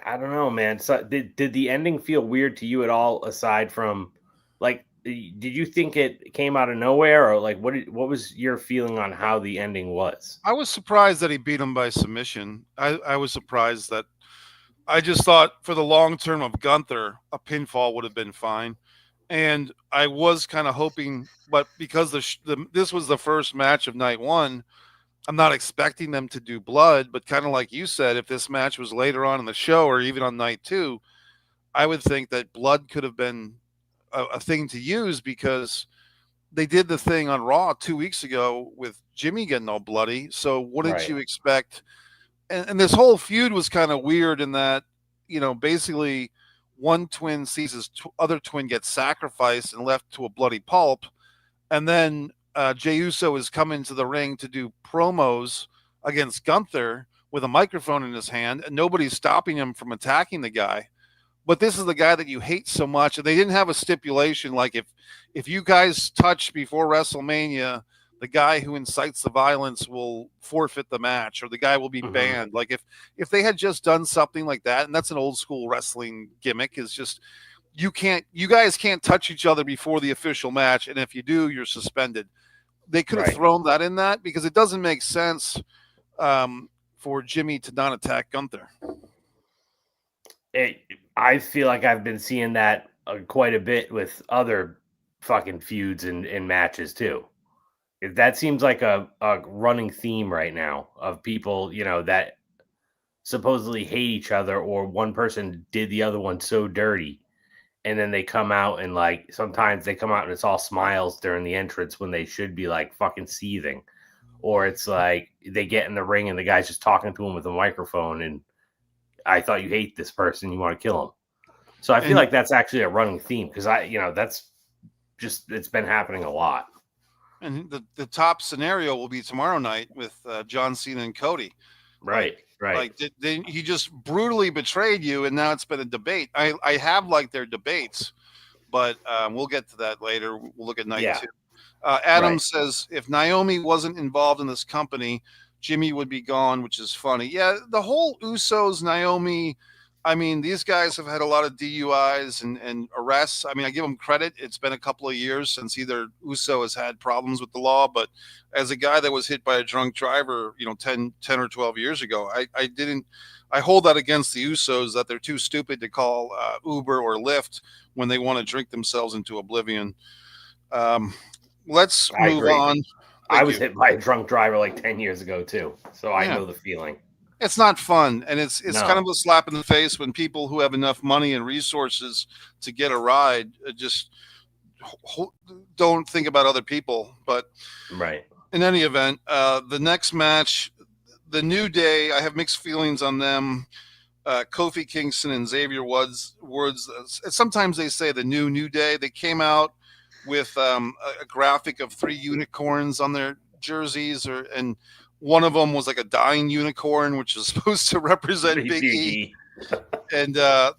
I don't know, man. So did the ending feel weird to you at all? Aside from like Did you think it came out of nowhere, or like what was your feeling on how the ending was? I was surprised that he beat him by submission. I was surprised that I just thought for the long term of Gunther, a pinfall would have been fine. And I was kind of hoping, but because this was the first match of night one, I'm not expecting them to do blood. But kind of like you said, if this match was later on in the show or even on night two, I would think that blood could have been a thing to use because they did the thing on Raw 2 weeks ago with Jimmy getting all bloody. So wouldn't Right. you expect? And this whole feud was kind of weird in that, basically one twin sees his other twin get sacrificed and left to a bloody pulp. And then Jey Uso is coming to the ring to do promos against Gunther with a microphone in his hand, and nobody's stopping him from attacking the guy. But this is the guy that you hate so much, and they didn't have a stipulation like if you guys touch before WrestleMania, the guy who incites the violence will forfeit the match, or the guy will be Hmm. banned. Like if they had just done something like that, and that's an old school wrestling gimmick, is just you guys can't touch each other before the official match, and if you do, you're suspended. They could have Right. thrown that in that because it doesn't make sense for Jimmy to not attack Gunther. It, I feel like I've been seeing that quite a bit with other fucking feuds and matches too. That seems like a running theme right now of people, that supposedly hate each other, or one person did the other one so dirty, and then they come out and like sometimes they come out and it's all smiles during the entrance when they should be like fucking seething, or it's like they get in the ring and the guy's just talking to him with a microphone, and I thought you hate this person, you want to kill him. So I feel And like that's actually a running theme because that's just it's been happening a lot. and the top scenario will be tomorrow night with John Cena and Cody. Like Right, right. he just brutally betrayed you, and now it's been a debate. I have liked their debates, but we'll get to that later. We'll look at night Yeah, two. Adam right. says if Naomi wasn't involved in this company, Jimmy would be gone, which is funny. Yeah, the whole Usos, Naomi. I mean, these guys have had a lot of DUIs and arrests. I mean, I give them credit. It's been a couple of years since either Uso has had problems with the law, but as a guy that was hit by a drunk driver, 10 or 12 years ago, I didn't. I hold that against the Usos that they're too stupid to call Uber or Lyft when they want to drink themselves into oblivion. Um, let's I move agree. on. I Thank was you. hit by a drunk driver like 10 years ago too, so I Yeah, know the feeling. it's not fun, and it's kind of No, a slap in the face when people who have enough money and resources to get a ride just don't think about other people. But right. in any event, the next match, the New Day, I have mixed feelings on them. Kofi Kingston and Xavier Woods. Sometimes they say the New Day. They came out with a graphic of three unicorns on their jerseys, and one of them was like a dying unicorn, which is supposed to represent Big Big E. E. And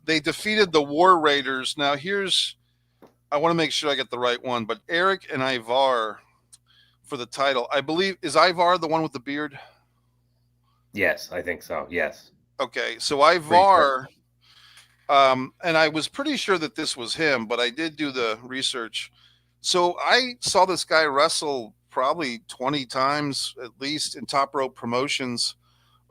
they defeated the War Raiders. Now I want to make sure I get the right one, but Eric and Ivar for the title. I believe is Ivar the one with the beard? Yes, I think so. Yes, Okay, so pretty sure. Ivar. And I was pretty sure that this was him, but I did do the research. So I saw this guy wrestle probably 20 times at least in Top Rope Promotions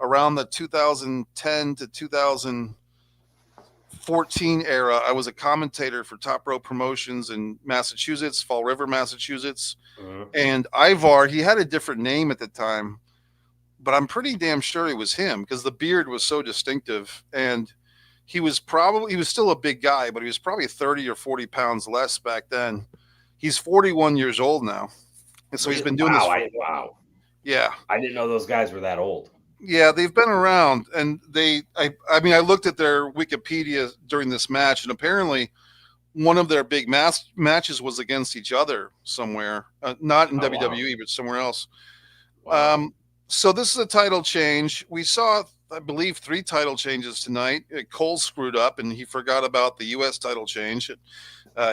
around the 2010 to 2014 era. I was a commentator for Top Rope Promotions in Massachusetts, Fall River, Massachusetts. Mhm. And Ivar, he had a different name at the time, but I'm pretty damn sure it was him because the beard was so distinctive. And he was still a big guy, but he was probably 30 or 40 pounds less back then. He's 41 years old now. And so he's Really? been doing this Wow, for, wow. yeah. I didn't know those guys were that old. Yeah, they've been around, and I mean, I looked at their Wikipedia during this match, and apparently one of their big matches was against each other somewhere, not in Oh wow, WWE, but somewhere else. wow. Um, so this is a title change. We saw, I believe, 3 title changes tonight. Cole screwed up, and he forgot about the U.S. title change.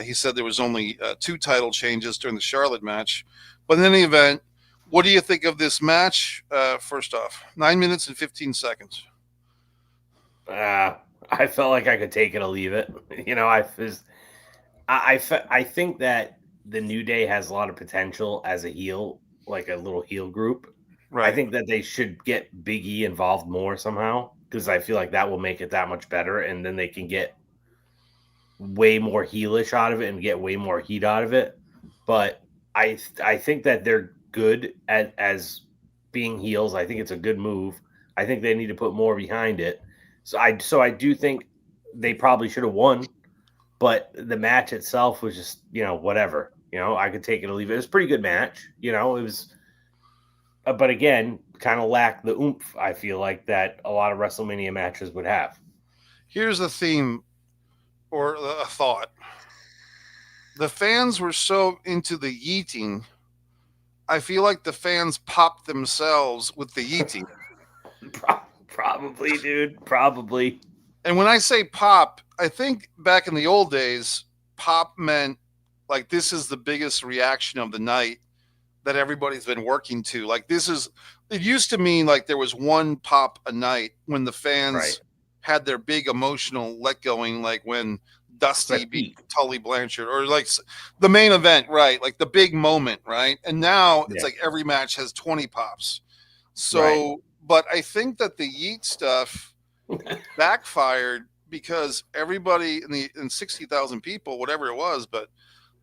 He said there was only 2 title changes during the Charlotte match. But in any event, what do you think of this match? First off, 9 minutes and 15 seconds. I felt like I could take it or leave it. I was. I think that the New Day has a lot of potential as a heel, like a little heel group. I Right. think that they should get Big E involved more somehow because I feel like that will make it that much better, and then they can get way more heelish out of it and get way more heat out of it. But I think that they're good at as being heels. I think it's a good move. I think they need to put more behind it. So I do think they probably should have won, but the match itself was just, whatever. I could take it or leave it. It was a pretty good match. It was, but again, kind of lacked the oomph. I feel like that a lot of WrestleMania matches would have. Here's a theme or a thought. The fans were so into the yeeting. I feel like the fans popped themselves with the yeeting. Probably, dude. Probably. And when I say pop, I think back in the old days, pop meant like this is the biggest reaction of the night that everybody's been working to. Like this is, it used to mean like there was one pop a night when the Right. fans had their big emotional let going, like when Dusty But beat peak. Tully Blanchard, or like the main event, right? Like the big moment, right? And now it's Yeah. like every match has 20 pops. Right. So, but I think that the Yeet stuff backfired because everybody in 60,000 people, whatever it was, but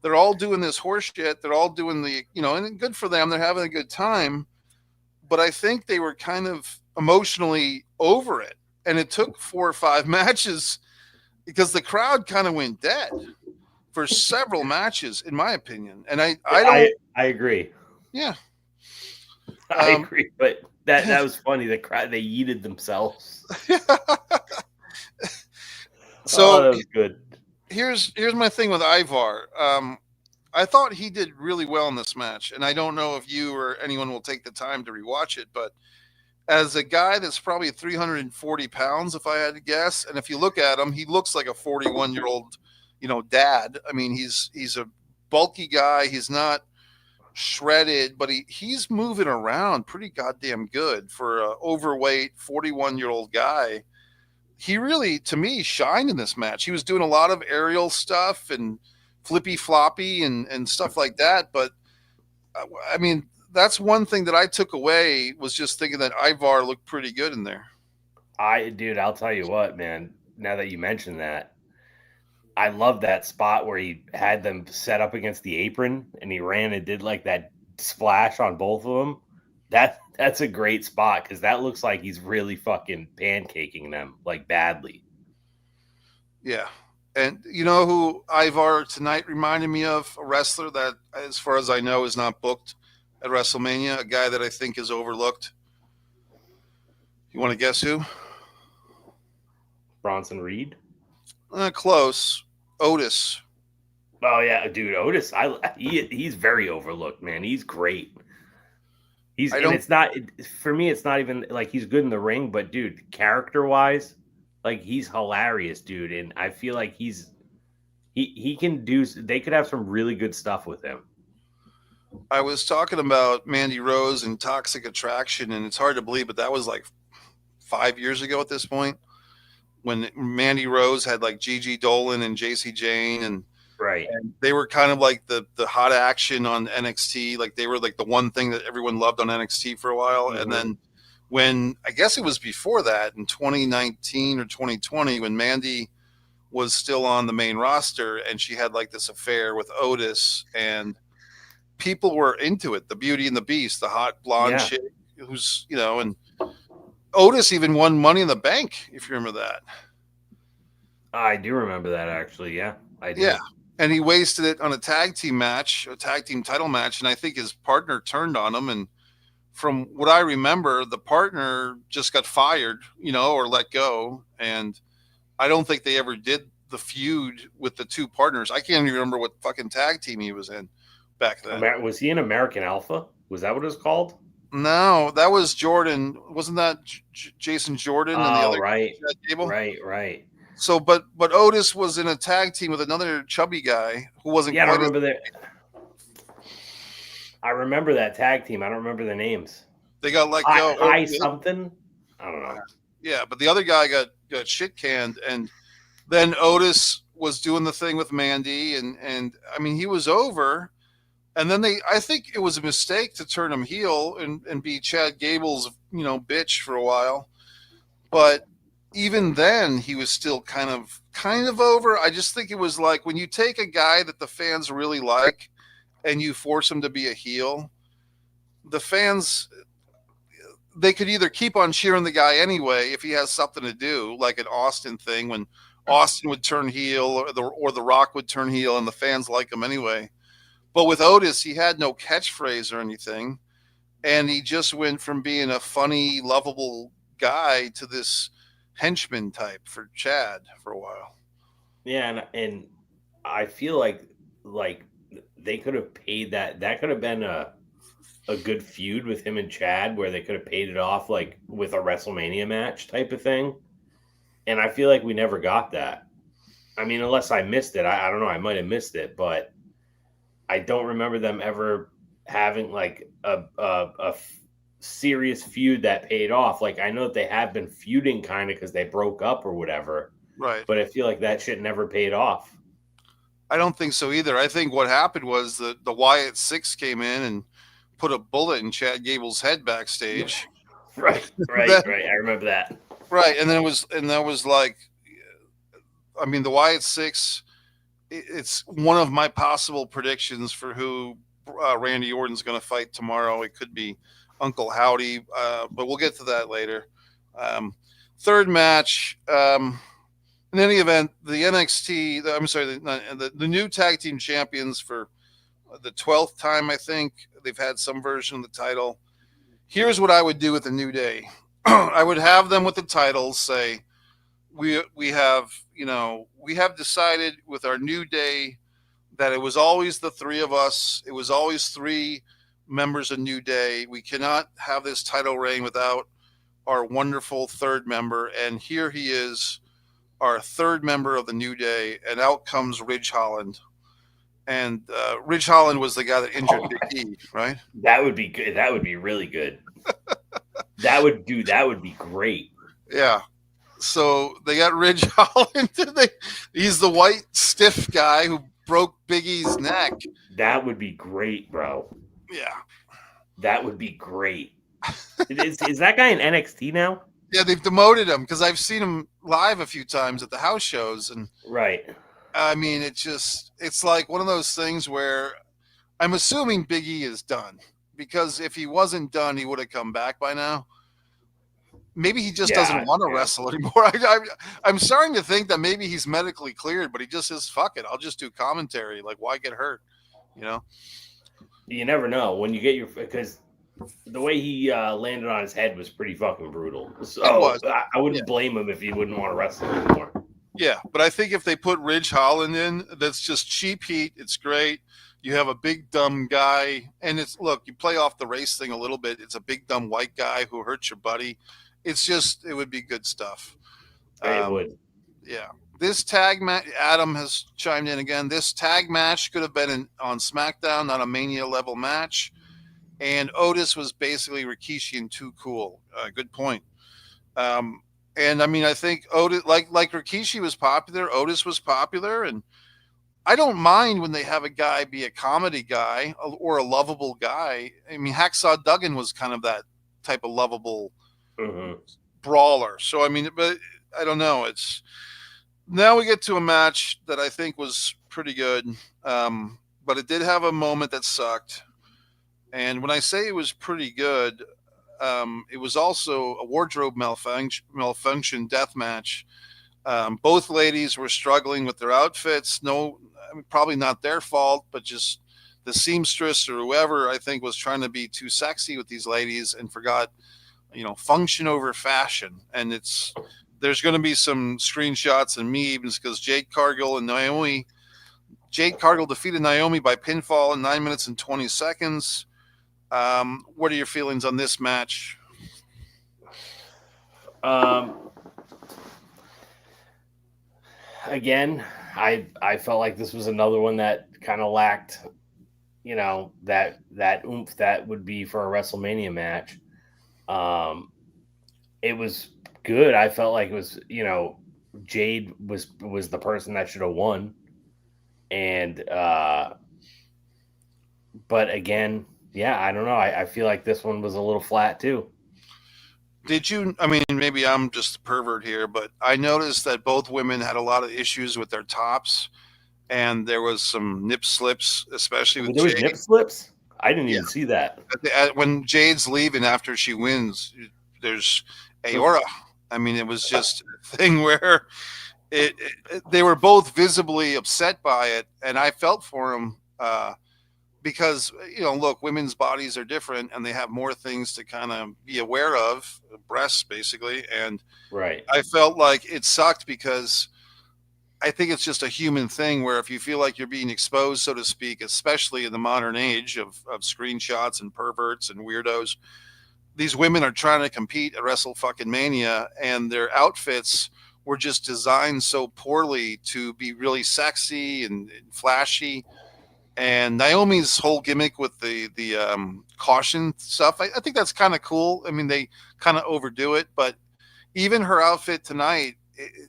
they're all doing this horse shit. They're all doing and good for them. They're having a good time. But I think they were kind of emotionally over it. And it took 4 or 5 matches because the crowd kind of went dead for several matches, in my opinion. And I don't, I agree. yeah. I Um, agree. But that was funny. The crowd they yeeted themselves. Oh, so that was good. here's my thing with Ivar. I thought he did really well in this match, and I don't know if you or anyone will take the time to rewatch it, but as a guy that's probably 340 pounds, if I had to guess, and if you look at him, he looks like a 41-year-old, dad. I mean, he's a bulky guy. He's not shredded, but he's moving around pretty goddamn good for a overweight 41-year-old guy. He really, to me, shined in this match. He was doing a lot of aerial stuff and flippy floppy and stuff like that. But I mean, that's one thing that I took away was just thinking that Ivar looked pretty good in there. Dude, I'll tell you what, man. Now that you mention that, I love that spot where he had them set up against the apron and he ran and did like that splash on both of them. That's a great spot because that looks like he's really fucking pancaking them like badly. Yeah. And you know who Ivar tonight reminded me of? A wrestler that, as far as I know, is not booked at WrestleMania. A guy that I think is overlooked. You want to guess who? Bronson Reed. Close. Otis. Oh yeah, dude, Otis. He's very overlooked, man. He's great. I And don't. it's not for me. It's not even like he's good in the ring, but dude, character wise, like he's hilarious, dude. And I feel like he can do. They could have some really good stuff with him. I was talking about Mandy Rose and Toxic Attraction, and it's hard to believe, but that was like 5 years ago at this point when Mandy Rose had like Gigi Dolan and JC Jane, Right. and they were kind of like the hot action on NXT. Like they were like the one thing that everyone loved on NXT for a while. And Mm-hmm. then when I guess it was before that in 2019 or 2020 when Mandy was still on the main roster and she had like this affair with Otis and people were into it. The Beauty and the Beast, the hot blonde Yeah, chick who's, and Otis even won Money in the Bank, if you remember that. I do remember that actually. Yeah, I Yeah. do. And he wasted it on a tag team match, a tag team title match. And I think his partner turned on him. And from what I remember, the partner just got fired, or let go. And I don't think they ever did the feud with the two partners. I can't even remember what fucking tag team he was in back then. Was he an American Alpha? Was that what it was called? No, that was Jordan. Wasn't that Jason Jordan and the Oh, other guy right, at that table? right. So, but Otis was in a tag team with another chubby guy who wasn't Yeah, I don't quite as. remember that. I remember that tag team. I don't remember the names. They got let High, go. high something. I don't know. Yeah, but the other guy got shit canned, and then Otis was doing the thing with Mandy, and I mean he was over, and then I think it was a mistake to turn him heel and be Chad Gable's bitch for a while, but even then he was still kind of over. I just think it was like when you take a guy that the fans really like and you force him to be a heel, the fans, they could either keep on cheering the guy anyway if he has something to do, like an Austin thing when Austin would turn heel or the Rock would turn heel and the fans like him anyway. But with Otis, he had no catchphrase or anything, and he just went from being a funny, lovable guy to this henchman type for Chad for a while. Yeah, and I feel like they could have paid that. That could have been a good feud with him and Chad, where they could have paid it off like with a WrestleMania match type of thing. And I feel like we never got that. I mean, unless I missed it, I don't know. I might have missed it, but I don't remember them ever having like a serious feud that paid off. Like I know that they have been feuding kind of because they broke up or whatever, Right. but I feel like that shit never paid off. I don't think so either. I think what happened was the Wyatt Six came in and put a bullet in Chad Gable's head backstage. Right, Then, right. I remember that. right, and that was like, I mean, the Wyatt Six. It's one of my possible predictions for who Randy Orton's going to fight tomorrow. It could be Uncle Howdy, but we'll get to that later. Um, Third match. In any event, the NXT, I'm sorry, the new tag team champions for the 12th time, I think. They've had some version of the title. Here's what I would do with the New Day. I would have them with the titles say, we have decided with our New Day that it was always the three of us. It was always three members of New Day. We cannot have this title reign without our wonderful third member. And here he is, our third member of the New Day. And out comes Ridge Holland. And Ridge Holland was the guy that injured Big E, right? That would be good. That would be really good. That would be great. Yeah. So they got Ridge Holland. He's the white stiff guy who broke Big E's neck. That would be great, bro. Yeah. That would be great. Is that guy in NXT now? Yeah, they've demoted him because I've seen him live a few times at the house shows, and Right. I mean, it's like one of those things where I'm assuming Big E is done, because if he wasn't done, he would have come back by now. Maybe he just doesn't want to wrestle anymore. I'm starting to think that maybe he's medically cleared, but he just says, fuck it, I'll just do commentary. Like, why get hurt? You know? You never know when you get because the way he landed on his head was pretty fucking brutal. So I wouldn't blame him if he wouldn't want to wrestle anymore. Yeah, but I think if they put Ridge Holland in, that's just cheap heat. It's great. You have a big dumb guy, and you play off the race thing a little bit. It's a big dumb white guy who hurts your buddy. It would be good stuff. It would. Yeah. This tag match, Adam has chimed in again. This tag match could have been on SmackDown, not a Mania level match. And Otis was basically Rikishi and Too Cool. Good point. And I mean, I think Otis, like Rikishi was popular, Otis was popular, and I don't mind when they have a guy be a comedy guy or a lovable guy. I mean, Hacksaw Duggan was kind of that type of lovable brawler. So I mean, but I don't know. Now we get to a match that I think was pretty good, but it did have a moment that sucked. And when I say it was pretty good, it was also a wardrobe malfunction death match. Both ladies were struggling with their outfits. Probably not their fault, but just the seamstress or whoever, I think, was trying to be too sexy with these ladies and forgot, function over fashion. And there's going to be some screenshots and memes because Jade Cargill defeated Naomi by pinfall in 9 minutes and 20 seconds. What are your feelings on this match? Again, I felt like this was another one that kind of lacked, that oomph that would be for a WrestleMania match. It was good. I felt like it was, Jade was the person that should have won, and but again, yeah, I don't know. I feel like this one was a little flat too. Did you? I mean, maybe I'm just a pervert here, but I noticed that both women had a lot of issues with their tops, and there was some nip slips, especially with There was Jade. nip slips. I didn't Yeah, even see that. when Jade's leaving after she wins, there's aora. I mean, it was just a thing where they were both visibly upset by it, and I felt for them. Because look, women's bodies are different and they have more things to kind of be aware of, breasts basically, and Right. I felt like it sucked because I think it's just a human thing where if you feel like you're being exposed, so to speak, especially in the modern age of screenshots and perverts and weirdos, these women are trying to compete at Wrestle fucking Mania, and their outfits were just designed so poorly to be really sexy and flashy. And Naomi's whole gimmick with the caution stuff, I think that's kind of cool. I mean, they kind of overdo it, but even her outfit tonight,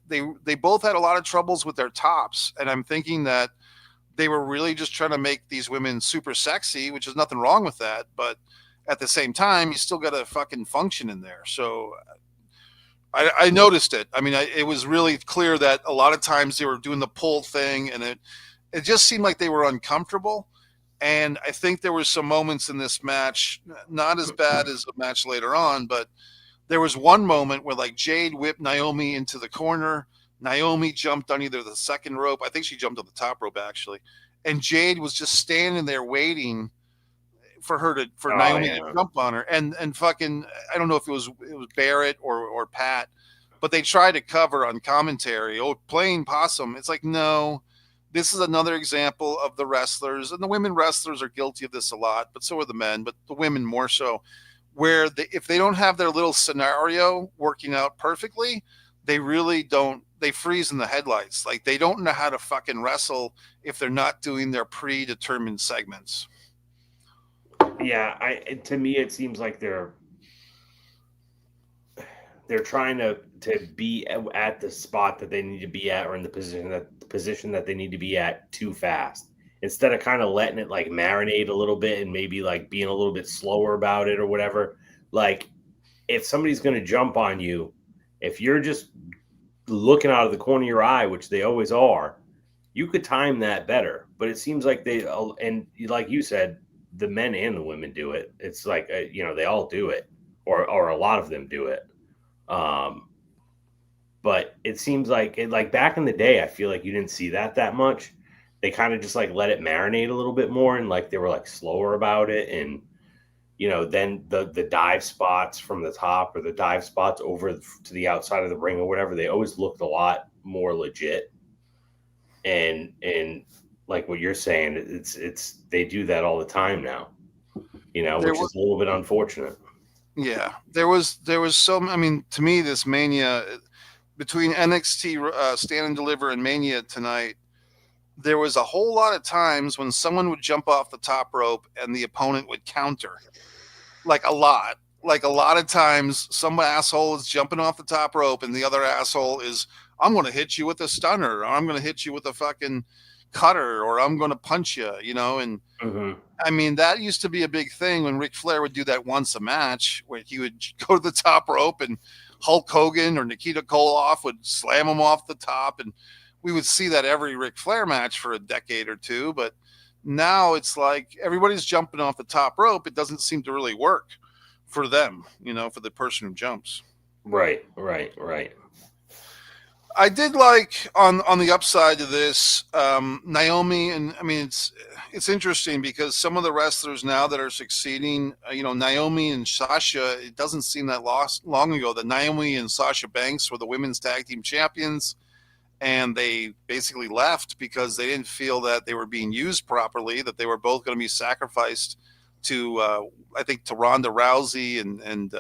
they both had a lot of troubles with their tops, and I'm thinking that they were really just trying to make these women super sexy, which is nothing wrong with that, but at the same time, you still got to fucking function in there. So I noticed it. I mean, it was really clear that a lot of times they were doing the pull thing, and it just seemed like they were uncomfortable. And I think there were some moments in this match, not as bad as a match later on, but there was one moment where like Jade whipped Naomi into the corner. Naomi jumped on either the second rope. I think she jumped on the top rope actually. And Jade was just standing there waiting for Oh Naomi to yeah. jump on her. And fucking I don't know if it was Barrett or Pat, but they tried to cover on commentary. Oh, playing possum. It's like, no, this is another example of the wrestlers, and the women wrestlers are guilty of this a lot, but so are the men, but the women more so, where if they don't have their little scenario working out perfectly, they really don't. They freeze in the headlights. Like they don't know how to fucking wrestle if they're not doing their predetermined segments. Yeah, I to me it seems like they're trying to be at the spot that they need to be at or in the position that they need to be at too fast instead of kind of letting it like marinate a little bit and maybe like being a little bit slower about it or whatever. Like if somebody's going to jump on you, if you're just looking out of the corner of your eye, which they always are, you could time that better. But it seems like and like you said, the men and the women do it. It's like they all do it, or a lot of them do it. Um, but it seems like like back in the day, I feel like you didn't see that much. They kind of just like let it marinate a little bit more, and like they were like slower about it, and then the dive spots from the top or the dive spots over to the outside of the ring or whatever, they always looked a lot more legit. And like what you're saying, it's they do that all the time now, There which was, is a little bit unfortunate. yeah, there was some. I mean, to me, this Mania between NXT Stand and Deliver and Mania tonight, there was a whole lot of times when someone would jump off the top rope and the opponent would counter. Like a lot. Like a lot of times, some asshole is jumping off the top rope, and the other asshole is, I'm going to hit you with a stunner, or I'm going to hit you with a fucking cutter, or I'm going to punch you, And Hmm. I mean, that used to be a big thing when Ric Flair would do that once a match, where he would go to the top rope and Hulk Hogan or Nikita Koloff would slam him off the top. And we would see that every Ric Flair match for a decade or two. But now it's like everybody's jumping off the top rope. It doesn't seem to really work for them, for the person who jumps. Right, right, right. I did like on the upside of this, Naomi, and I mean it's interesting because some of the wrestlers now that are succeeding, Naomi and Sasha. It doesn't seem that long ago that Naomi and Sasha Banks were the women's tag team champions, and they basically left because they didn't feel that they were being used properly. That they were both going to be sacrificed to, I think, to Ronda Rousey and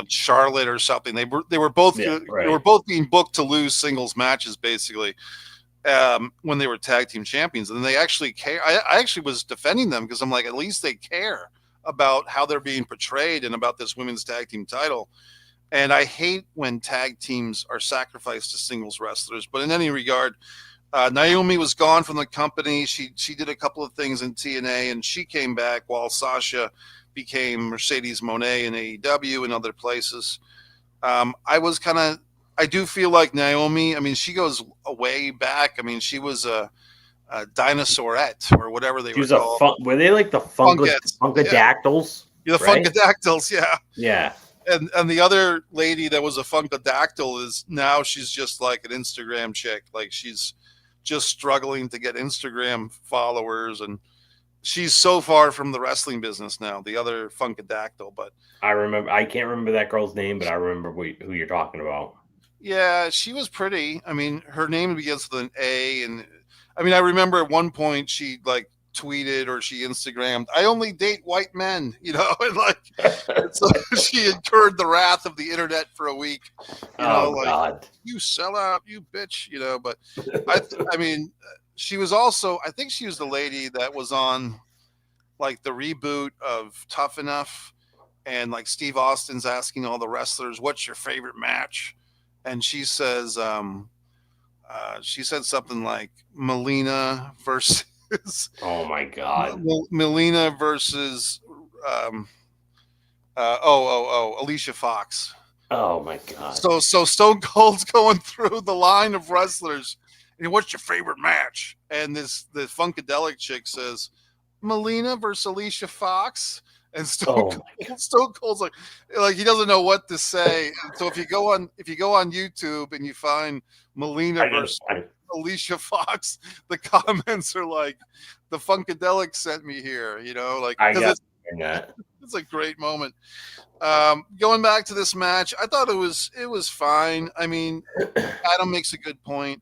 Charlotte or something. They were both Yeah, they were right. both being booked to lose singles matches basically, when they were tag team champions, and they actually care. I actually was defending them because I'm like, at least they care about how they're being portrayed and about this women's tag team title. And I hate when tag teams are sacrificed to singles wrestlers. But in any regard, Naomi was gone from the company. She did a couple of things in TNA, and she came back while Sasha became Mercedes Moné in AEW and other places. I was kind of, I do feel like Naomi. I mean, she goes way back. I mean, she was a dinosaurette or whatever they She were was a called. were they like the Funkettes, yeah, Funkadactyls, the right? Funkadactyls, yeah. Yeah. And the other lady that was a Funkadactyl is now she's just like an Instagram chick. Like she's just struggling to get Instagram followers, and she's so far from the wrestling business now. The other Funkadactyl, but I remember. I can't remember that girl's name, but I remember who you're talking about. yeah, she was pretty. I mean, her name begins with an A, and I mean, I remember at one point she like tweeted or she Instagrammed, "I only date white men," and like so she incurred the wrath of the internet for a week, Oh like God. you sell out, you bitch, But I mean, she was also, I think she was the lady that was on like the reboot of Tough Enough, and like Steve Austin's asking all the wrestlers, "What's your favorite match?" And she says, she said something like Melina versus Oh my God. Melina versus um, Alicia Fox. Oh my God. So Stone Cold's going through the line of wrestlers, and what's your favorite match? And the Funkadelic chick says Melina versus Alicia Fox, and Oh my God. Stone Cold's like he doesn't know what to say. And so if you go on YouTube and you find Melina I gotta versus find. Alicia Fox, the comments are like, the Funkadelic sent me here, like I because got that. it's a great moment. Going back to this match, I thought it was fine. I mean, Adam makes a good point.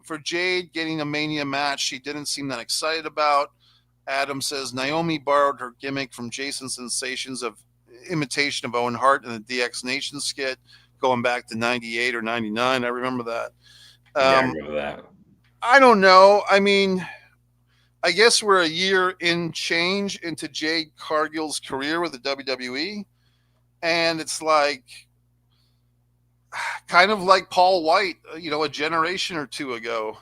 For Jade getting a Mania match, she didn't seem that excited about. Adam says Naomi borrowed her gimmick from Jason Sensations of imitation of Owen Hart in the DX Nation skit, going back to '98 or '99. I remember that. Yeah, I Um, remember that. I don't know. I mean, I guess we're a year in change into Jade Cargill's career with the WWE, and it's like kind of like Paul White, a generation or two ago.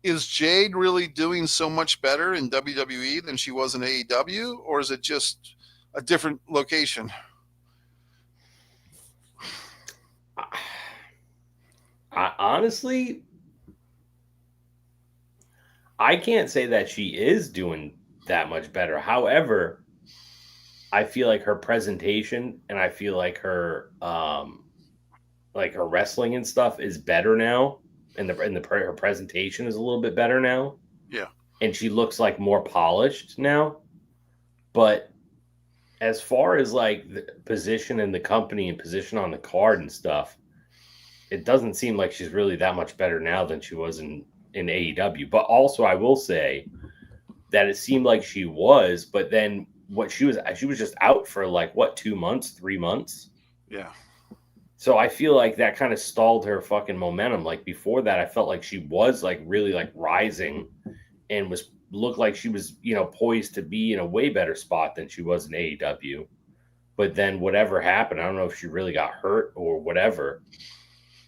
Is Jade really doing so much better in WWE than she was in AEW, or is it just a different location? Honestly, I can't say that she is doing that much better. However, I feel like her presentation and I feel like her wrestling and stuff is better now, and her presentation is a little bit better now, Yeah. and she looks like more polished now. But as far as like the position in the company and position on the card and stuff, it doesn't seem like she's really that much better now than she was in AEW. But also, I will say that it seemed like she was, but then she was just out for like what 2 months, 3 months. Yeah. So I feel like that kind of stalled her fucking momentum. Like before that, I felt like she was like really like rising and looked like she was, poised to be in a way better spot than she was in AEW. But then whatever happened, I don't know if she really got hurt or whatever.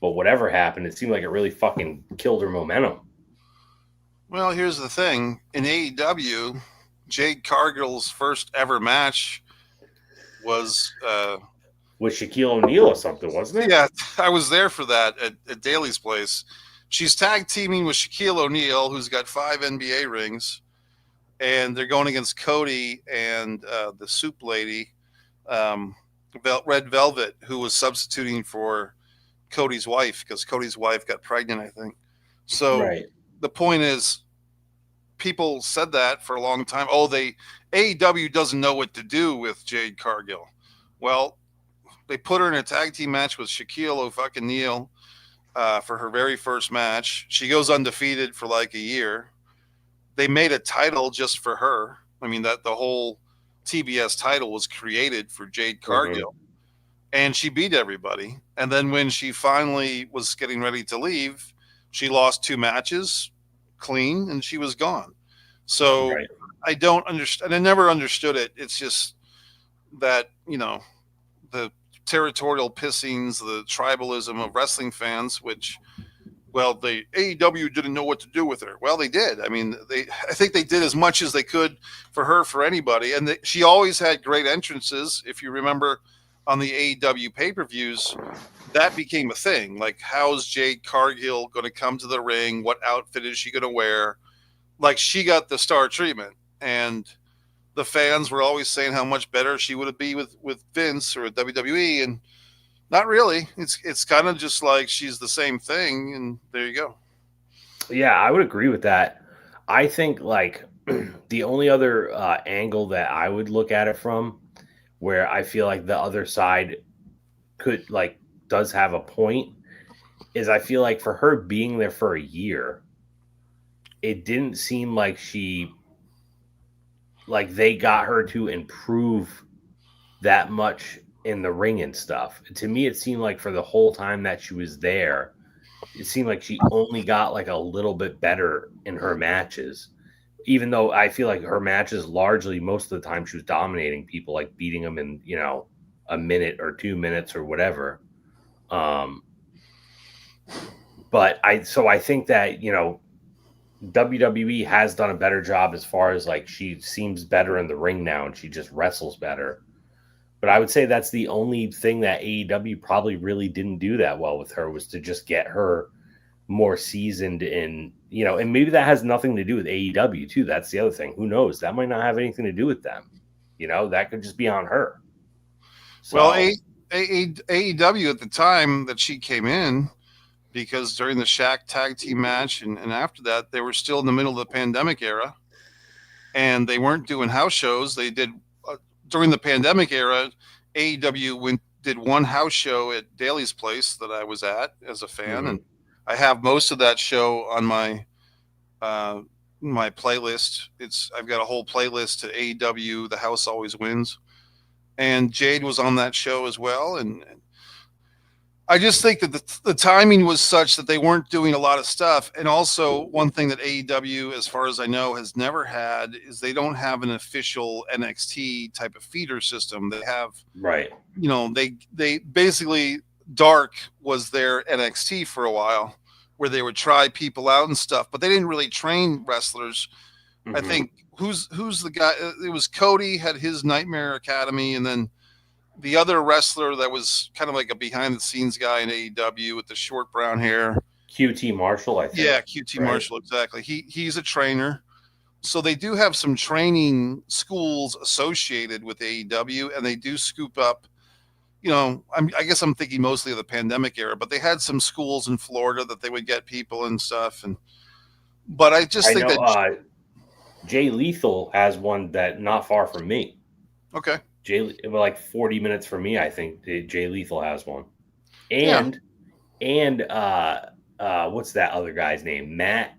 But whatever happened, it seemed like it really fucking killed her momentum. Well, here's the thing: in AEW, Jade Cargill's first ever match was, With Shaquille O'Neal or something, wasn't it? yeah, I was there for that at Daly's place. She's tag teaming with Shaquille O'Neal, who's got 5 NBA rings, and they're going against Cody and the Soup Lady, um, Red Velvet, who was substituting for Cody's wife because Cody's wife got pregnant, I think. So Right. the point is, people said that for a long time. Oh, AEW doesn't know what to do with Jade Cargill. Well, they put her in a tag team match with Shaquille O'Neal for her very first match. She goes undefeated for like a year. They made a title just for her. I mean, that the whole TBS title was created for Jade Cargill. Mm-hmm. And she beat everybody. And then when she finally was getting ready to leave, she lost 2 matches clean and she was gone. So Right. I don't understand. I never understood it. It's just that, the territorial pissings, the tribalism of wrestling fans, which, well, the AEW didn't know what to do with her. Well, they did. I mean, I think they did as much as they could for her, for anybody. And she always had great entrances. If you remember on the AEW pay-per-views, that became a thing. Like, how's Jade Cargill going to come to the ring? What outfit is she going to wear? Like, she got the star treatment. And the fans were always saying how much better she would be with Vince or WWE. And not really. It's kind of just like she's the same thing, and there you go. Yeah, I would agree with that. I think like the only other angle that I would look at it from, where I feel like the other side could like does have a point, is I feel like for her being there for a year, it didn't seem like they got her to improve that much in the ring and stuff. To me, it seemed like for the whole time that she was there, it seemed like she only got like a little bit better in her matches. Even though I feel like her matches largely most of the time she was dominating people, like beating them in, a minute or 2 minutes or whatever. But I think that, WWE has done a better job as far as like she seems better in the ring now and she just wrestles better. But I would say that's the only thing that AEW probably really didn't do that well with her, was to just get her more seasoned in, and maybe that has nothing to do with AEW too. That's the other thing. Who knows? That might not have anything to do with them. That could just be on her. So, well, AEW at the time that she came in, because during the Shaq tag team match and after that, they were still in the middle of the pandemic era, and they weren't doing house shows. They did during the pandemic era. AEW did one house show at Daly's Place that I was at as a fan, and I have most of that show on my my playlist. I've got a whole playlist to AEW. The House Always Wins, and Jade was on that show as well, and I just think that the timing was such that they weren't doing a lot of stuff. And also, one thing that AEW, as far as I know, has never had is they don't have an official NXT type of feeder system. They have, right. They basically, Dark was their NXT for a while, where they would try people out and stuff, but they didn't really train wrestlers. I think who's the guy? It was Cody had his Nightmare Academy, and then the other wrestler that was kind of like a behind the scenes guy in AEW with the short brown hair. QT Marshall, I think. Yeah, QT right? Marshall, exactly. He's a trainer. So they do have some training schools associated with AEW, and they do scoop up, I guess I'm thinking mostly of the pandemic era, but they had some schools in Florida that they would get people and stuff. But I just think that Jay Lethal has one that not far from me. Okay. Like 40 minutes from me, I think Jay Lethal has one. And what's that other guy's name? Matt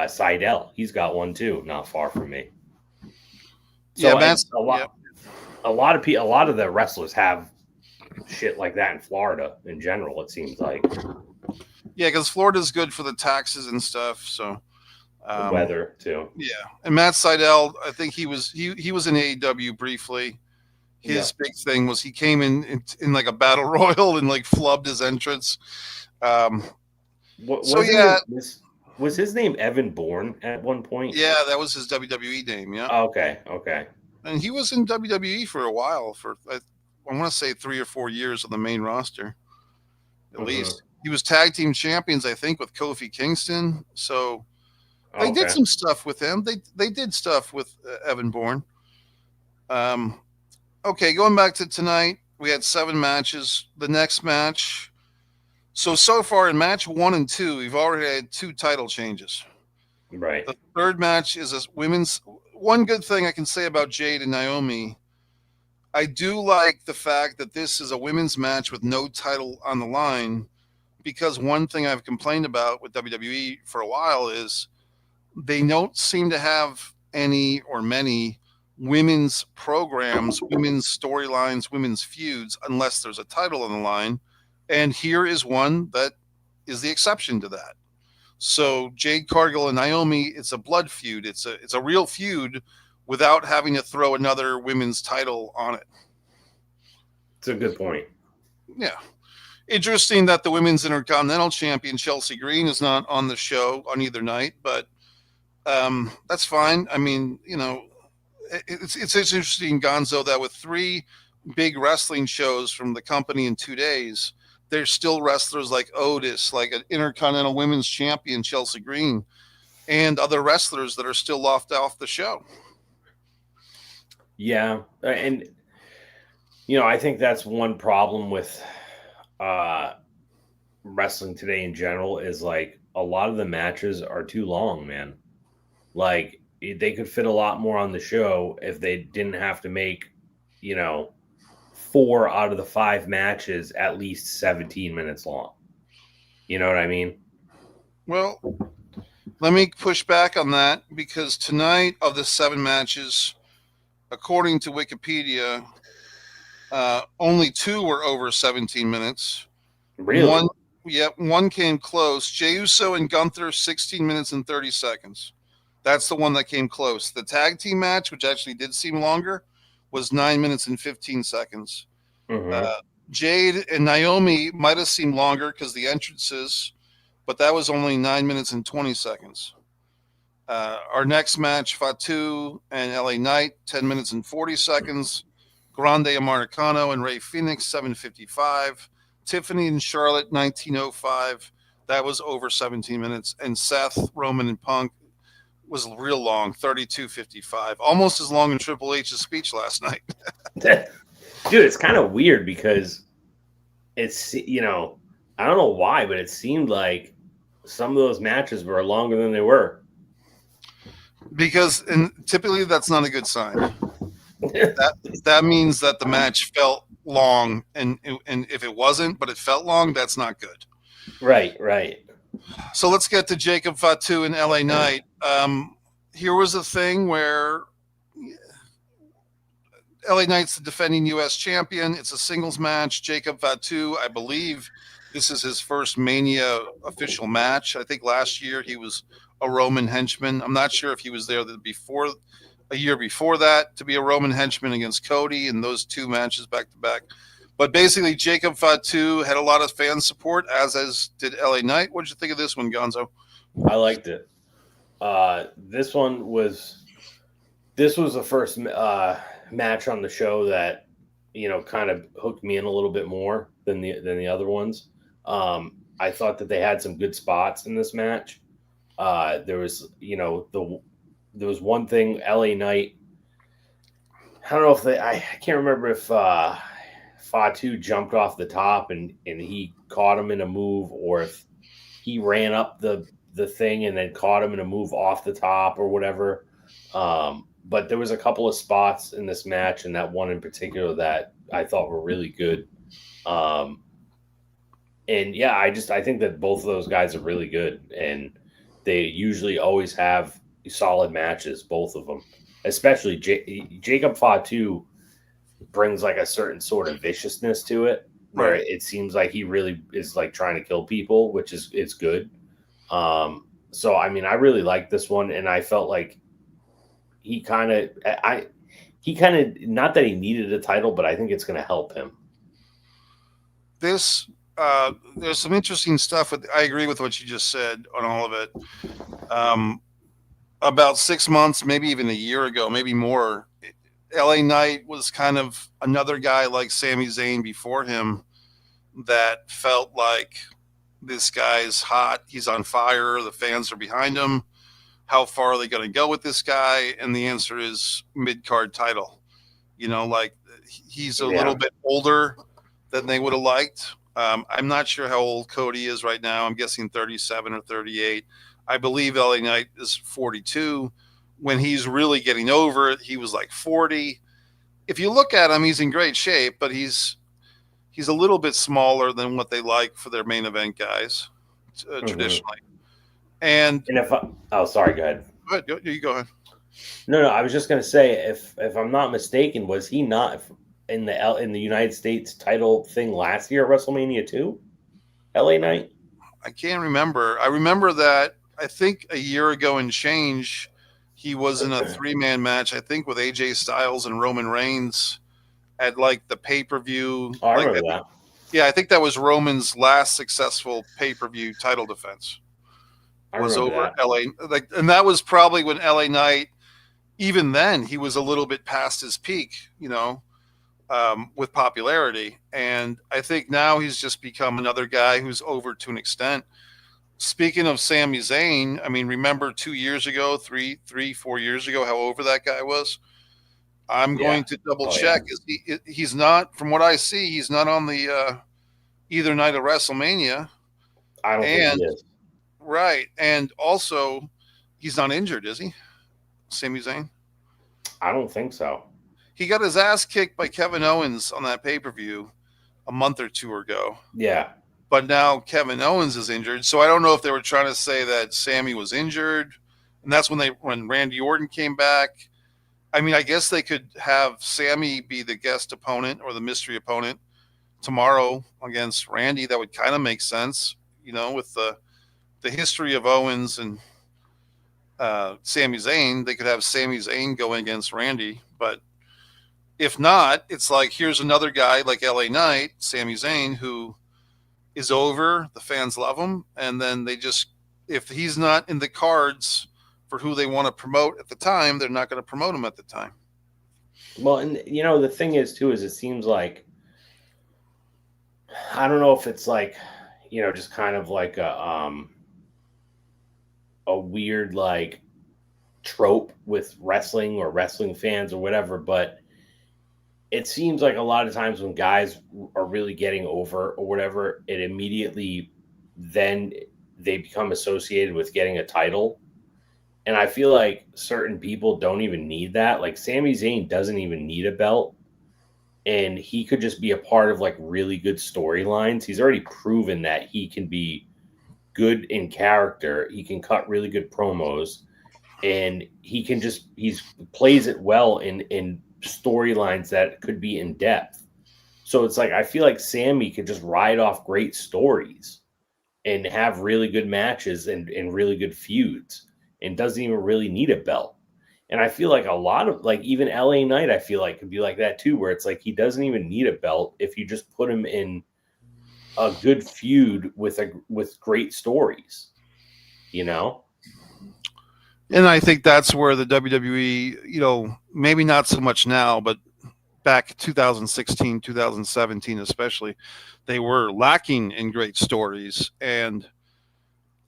Seidel. He's got one too, not far from me. So Matt's a lot of the wrestlers have shit like that in Florida in general, it seems like. Yeah, because Florida's good for the taxes and stuff, so the weather too. Yeah. And Matt Seidel, I think he was in AEW briefly. His big thing was he came in like a battle royal and like flubbed his entrance. Was his name Evan Bourne at one point? Yeah, that was his WWE name. Yeah. Okay. And he was in WWE for a while, for I want to say 3 or 4 years on the main roster, at least. He was tag team champions, I think, with Kofi Kingston. So they did some stuff with him. They did stuff with Evan Bourne. Okay, going back to tonight, we had 7 matches. The next match, so far in match 1 and 2, we've already had 2 title changes. Right. The third match is a women's. One good thing I can say about Jade and Naomi, I do like the fact that this is a women's match with no title on the line, because one thing I've complained about with WWE for a while is they don't seem to have any or many women's programs, women's storylines, women's feuds, unless there's a title on the line. And here is one that is the exception to that. So Jade Cargill and Naomi, it's a blood feud. It's a real feud without having to throw another women's title on it. It's a good point. Yeah. Interesting that the women's intercontinental champion Chelsea Green is not on the show on either night, but that's fine. I mean, it's interesting, Gonzo, that with three big wrestling shows from the company in 2 days, there's still wrestlers like Otis, like an intercontinental women's champion Chelsea Green, and other wrestlers that are still left off the show. Yeah, and I think that's one problem with uh, wrestling today in general is like a lot of the matches are too long, man. Like they could fit a lot more on the show if they didn't have to make, you know, 4 out of the 5 matches at least 17 minutes long. You know what I mean? Well, let me push back on that because tonight, of the 7 matches, according to Wikipedia, only 2 were over 17 minutes. Really? One, yeah, one came close. Jey Uso and Gunther, 16 minutes and 30 seconds. That's the one that came close. The tag team match, which actually did seem longer, was 9 minutes and 15 seconds. Mm-hmm. Uh, Jade and Naomi might have seemed longer because the entrances, but that was only 9 minutes and 20 seconds. Our next match, Fatu and LA Knight, 10 minutes and 40 seconds. Grande Amaricano and Ray Phoenix, 7:55. Tiffany and Charlotte, 19:05. That was over 17 minutes. And Seth, Roman, and Punk was real long, 32:55. Almost as long as Triple H's speech last night. Dude, it's kind of weird because it's, I don't know why, but it seemed like some of those matches were longer than they were. Because and typically that's not a good sign. That means that the match felt long, and if it wasn't, but it felt long, that's not good. Right, right. So let's get to Jacob Fatu and LA Knight. Here was a thing where LA Knight's the defending U.S. champion. It's a singles match. Jacob Fatu, I believe this is his first Mania official match. I think last year he was a Roman henchman. I'm not sure if he was there a year before that to be a Roman henchman against Cody in those 2 matches back to back. But basically, Jacob Fatu had a lot of fan support, as did LA Knight. What did you think of this one, Gonzo? I liked it. This was the first match on the show that kind of hooked me in a little bit more than the other ones. I thought that they had some good spots in this match. There was there was one thing, LA Knight. I don't know if I can't remember if Fatu jumped off the top and he caught him in a move, or if he ran up the thing and then caught him in a move off the top or whatever. But there was a couple of spots in this match, and that one in particular that I thought were really good. And yeah, I think that both of those guys are really good, and they usually always have solid matches, both of them. Especially Jacob Fatu brings like a certain sort of viciousness to it, where Right. it seems like he really is like trying to kill people, which is it's good. So I mean, I really liked this one, and I felt like he kind of not that he needed a title, but I think it's going to help him. This there's some interesting stuff. I agree with what you just said on all of it. About 6 months, maybe even a year ago, maybe more, LA Knight was kind of another guy like Sami Zayn before him that felt like this guy's hot. He's on fire. The fans are behind him. How far are they going to go with this guy? And the answer is mid-card title. Like he's a little bit older than they would have liked. I'm not sure how old Cody is right now. I'm guessing 37 or 38. I believe LA Knight is 42. When he's really getting over it, he was like 40. If you look at him, he's in great shape, but he's a little bit smaller than what they like for their main event guys traditionally. And if sorry, go ahead. You go ahead. No, I was just gonna say, if I'm not mistaken, was he not in the United States title thing last year at WrestleMania 2? LA Knight? I can't remember. I remember that I think a year ago and change, he was in a 3-man match, I think with AJ Styles and Roman Reigns at like the pay-per-view. Oh, I like remember that. Yeah, I think that was Roman's last successful pay-per-view title defense. I Was remember over that. LA, like, and that was probably when LA Knight. Even then, he was a little bit past his peak, with popularity. And I think now he's just become another guy who's over to an extent. Speaking of Sami Zayn, I mean, remember 2 years ago, 4 years ago, how over that guy was? I'm Yeah. going to double Oh yeah. check. He's not, from what I see, he's not on the either night of WrestleMania. I don't think he And is. right, and also, he's not injured, is he? Sami Zayn. I don't think so. He got his ass kicked by Kevin Owens on that pay per view a month or two ago. Yeah. But now Kevin Owens is injured, so I don't know if they were trying to say that Sammy was injured, and that's when Randy Orton came back. I mean, I guess they could have Sammy be the guest opponent or the mystery opponent tomorrow against Randy. That would kind of make sense, with the history of Owens and Sami Zayn. They could have Sami Zayn going against Randy, but if not, it's like here's another guy like LA Knight, Sami Zayn, who is over. The fans love him, and then if he's not in the cards for who they want to promote at the time, they're not going to promote him at the time. Well, and the thing is too is it seems like I don't know if it's like just kind of like a weird like trope with wrestling or wrestling fans or whatever, but it seems like a lot of times when guys are really getting over or whatever, it immediately then they become associated with getting a title. And I feel like certain people don't even need that. Like Sami Zayn doesn't even need a belt. And he could just be a part of like really good storylines. He's already proven that he can be good in character. He can cut really good promos. And he's plays it well in storylines that could be in depth. So it's like I feel like Sammy could just ride off great stories and have really good matches and really good feuds and doesn't even really need a belt. And I feel like a lot of like even LA Knight, I feel like could be like that too, where it's like he doesn't even need a belt if you just put him in a good feud with great stories, you know? And I think that's where the WWE, maybe not so much now, but back 2016, 2017, especially, they were lacking in great stories. And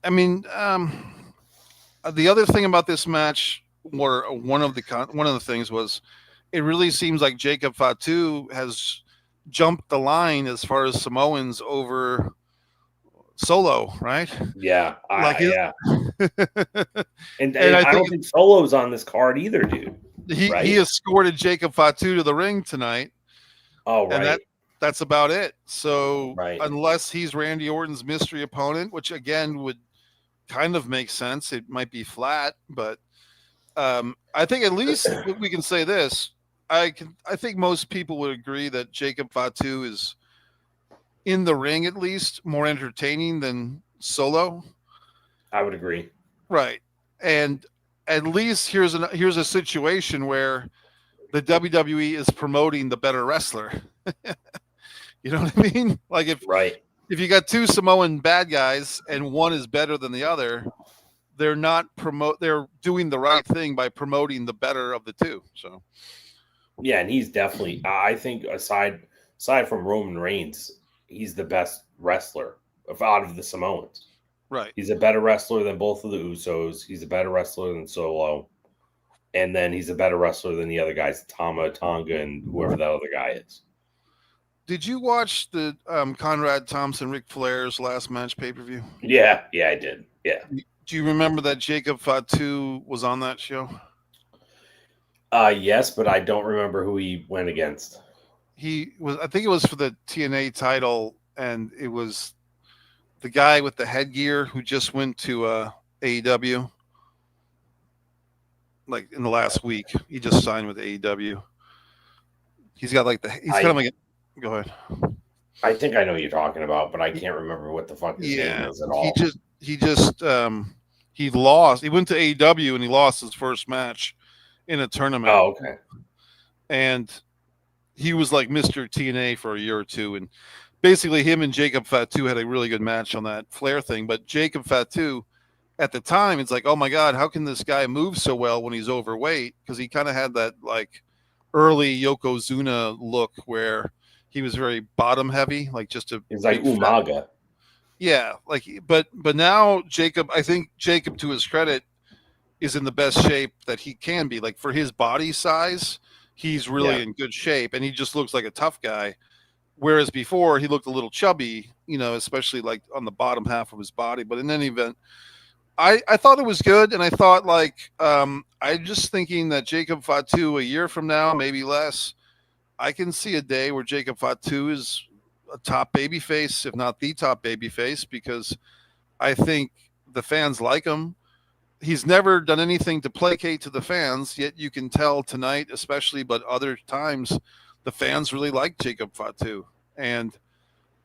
I mean, the other thing about this match, or one of the things was, it really seems like Jacob Fatu has jumped the line as far as Samoans over Solo, right? Yeah, Like his, yeah. And and I I think don't think Solo's on this card either, dude. he Right? escorted Jacob Fatu to the ring tonight, Oh, and right. that's about it. So Right. unless he's Randy Orton's mystery opponent, which again would kind of make sense, it might be flat, but I think at least we can say this. I think most people would agree that Jacob Fatu is in the ring at least more entertaining than Solo. I would agree. Right. And at least here's a situation where the WWE is promoting the better wrestler. You know what I mean? Like Right. if you got two Samoan bad guys and one is better than the other, they're doing the right thing by promoting the better of the two. So Yeah, and he's definitely I think aside from Roman Reigns, he's the best wrestler out of the Samoans. right. He's a better wrestler than both of the Usos. He's a better wrestler than Solo. And then he's a better wrestler than the other guys, Tama, Tonga, and whoever that other guy is. Did you watch the Conrad Thompson Ric Flair's last match pay per view? Yeah, I did. Yeah. Do you remember that Jacob Fatu was on that show? Yes, but I don't remember who he went against. He was, I think it was for the TNA title, and it was the guy with the headgear who just went to AEW. Like in the last week, he just signed with AEW. He's got he's kind of like. Go ahead. I think I know what you're talking about, but I can't remember what the fuck his name is at all. He lost. He went to AEW and he lost his first match in a tournament. Oh, okay. And he was like Mr. TNA for a year or two, and basically him and Jacob Fatu had a really good match on that Flair thing. But Jacob Fatu at the time, it's like, oh my god, how can this guy move so well when he's overweight? Because he kind of had that like early Yokozuna look where he was very bottom heavy, like just a It's like big fat. Umaga. Yeah, like but now Jacob, I think Jacob, to his credit, is in the best shape that he can be. Like for his body size, he's really Yeah. in good shape, and he just looks like a tough guy. Whereas before he looked a little chubby, especially like on the bottom half of his body. But in any event, I thought it was good, and I thought like I just thinking that Jacob Fatu a year from now, maybe less, I can see a day where Jacob Fatu is a top baby face, if not the top baby face, because I think the fans like him. He's never done anything to placate to the fans, yet you can tell tonight, especially, but other times, the fans really like Jacob Fatu. And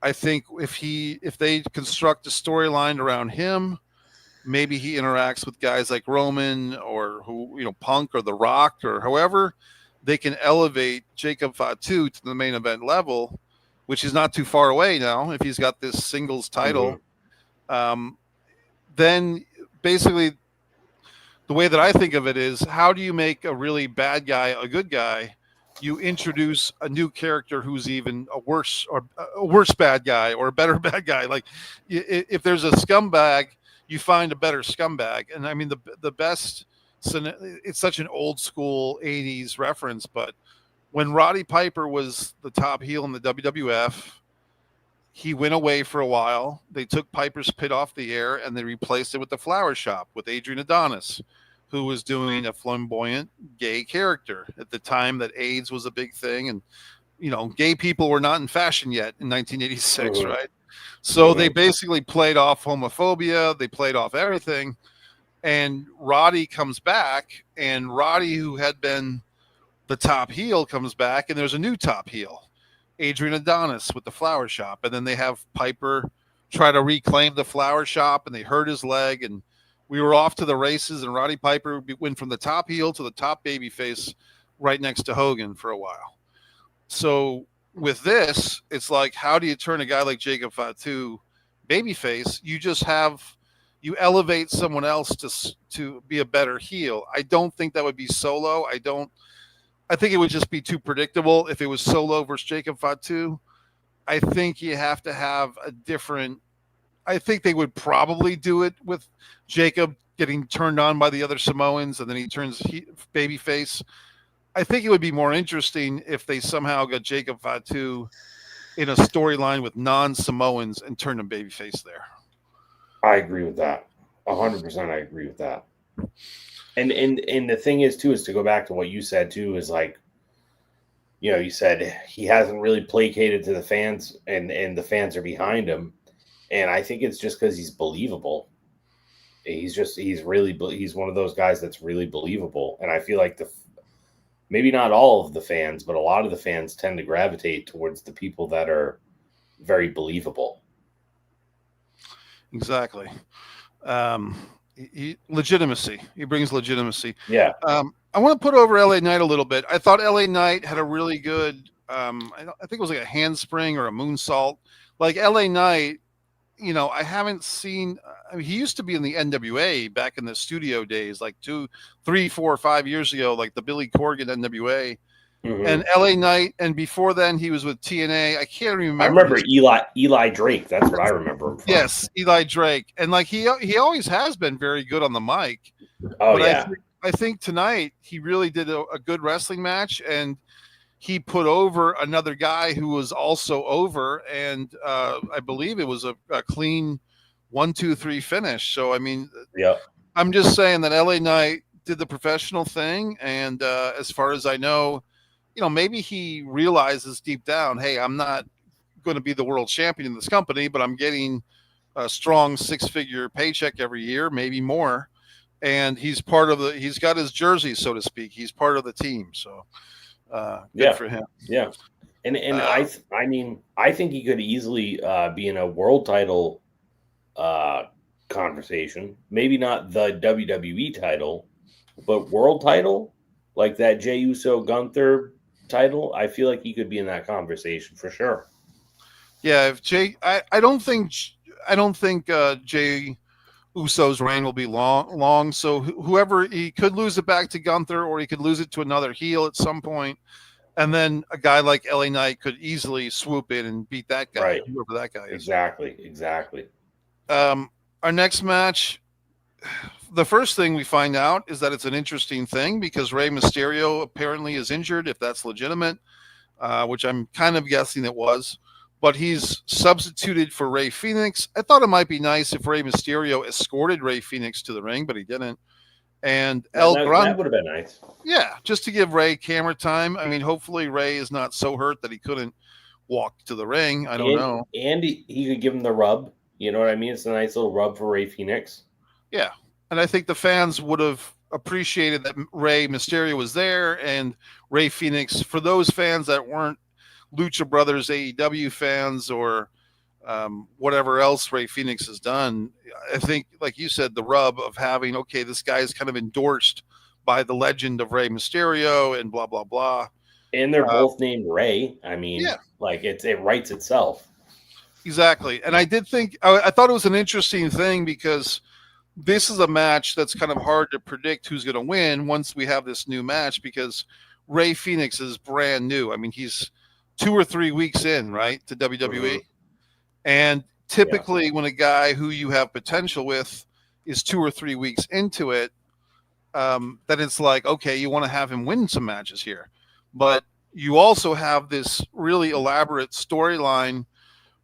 I think if they construct a storyline around him, maybe he interacts with guys like Roman or Punk or The Rock or however they can elevate Jacob Fatu to the main event level, which is not too far away now. If he's got this singles Mm-hmm. title, then basically the way that I think of it is, how do you make a really bad guy a good guy? You introduce a new character who's even a worse bad guy or a better bad guy. Like if there's a scumbag, you find a better scumbag. And I mean the best. It's such an old school '80s reference, but when Roddy Piper was the top heel in the WWF, he went away for a while. They took Piper's Pit off the air and they replaced it with the Flower Shop with Adrian Adonis, who was doing a flamboyant gay character at the time that AIDS was a big thing. And, gay people were not in fashion yet in 1986, Mm-hmm. right? So they Mm-hmm. basically played off homophobia. They played off everything. And Roddy comes back, and Roddy, who had been the top heel, comes back, and there's a new top heel, Adrian Adonis with the Flower Shop. And then they have Piper try to reclaim the Flower Shop, and they hurt his leg. And we were off to the races, and Roddy Piper went from the top heel to the top babyface right next to Hogan for a while. So with this, it's like, how do you turn a guy like Jacob Fatu babyface? You elevate someone else to be a better heel. I don't think that would be Solo. I think it would just be too predictable if it was Solo versus Jacob Fatu. I think you have to have a different. I think they would probably do it with Jacob getting turned on by the other Samoans, and then he turns babyface. I think it would be more interesting if they somehow got Jacob Fatu in a storyline with non-Samoans and turned him babyface there. I agree with that. 100%. I agree with that. And the thing is too, is to go back to what you said too, is like, you said he hasn't really placated to the fans, and the fans are behind him, and I think it's just because he's believable. He's one of those guys that's really believable, and I feel like maybe not all of the fans, but a lot of the fans tend to gravitate towards the people that are very believable. Exactly. Legitimacy. He brings legitimacy. Yeah. I want to put over LA Knight a little bit. I thought LA Knight had a really good, I think it was like a handspring or a moonsault. Like LA Knight, I haven't seen. I mean, he used to be in the NWA back in the studio days, like 2, 3, 4, 5 years ago, like the Billy Corgan NWA. Mm-hmm. And LA Knight, and before then he was with TNA. I can't remember. I remember Eli Drake. That's what I remember him from. Yes, Eli Drake, and like he always has been very good on the mic. Oh but yeah. I think tonight he really did a good wrestling match, and he put over another guy who was also over, and I believe it was a clean 1-2-3 finish. So I mean, yeah, I'm just saying that LA Knight did the professional thing, and as far as I know, maybe he realizes deep down, hey, I'm not going to be the world champion in this company, but I'm getting a strong 6-figure paycheck every year, maybe more. And he's got his jersey, so to speak. He's part of the team. So good for him. Yeah. And I mean, I think he could easily be in a world title conversation. Maybe not the WWE title, but world title, like that Jey Uso Gunther title, I feel like he could be in that conversation for sure. Yeah, if Jay, I don't think Jay Uso's reign will be long. So whoever, he could lose it back to Gunther, or he could lose it to another heel at some point, and then a guy like LA Knight could easily swoop in and beat that guy, Right. whoever that guy is. Exactly. Our next match, the first thing we find out is that it's an interesting thing because Rey Mysterio apparently is injured, if that's legitimate, which I'm kind of guessing it was. But he's substituted for Rey Fenix. I thought it might be nice if Rey Mysterio escorted Rey Fenix to the ring, but he didn't. And That El that, Grande, that would have been nice. yeah, just to give Rey camera time. I mean, hopefully Rey is not so hurt that he couldn't walk to the ring. I don't And know. he could give him the rub. You know what I mean? It's a nice little rub for Rey Fenix. Yeah. And I think the fans would have appreciated that Rey Mysterio was there and Rey Fenix. For those fans that weren't Lucha Brothers AEW fans or whatever else Rey Fenix has done, I think, like you said, the rub of having, okay, this guy is kind of endorsed by the legend of Rey Mysterio and blah, blah, blah. And they're both named Rey. I mean, Yeah, like it writes itself. exactly. And I did think, I thought it was an interesting thing because this is a match that's kind of hard to predict who's going to win once we have this new match because Rey Fenix is brand new. I mean, he's 2 or 3 weeks in, right, to WWE. Mm-hmm. And typically when a guy who you have potential with is 2 or 3 weeks into it, then it's like, okay, you want to have him win some matches here. But you also have this really elaborate storyline,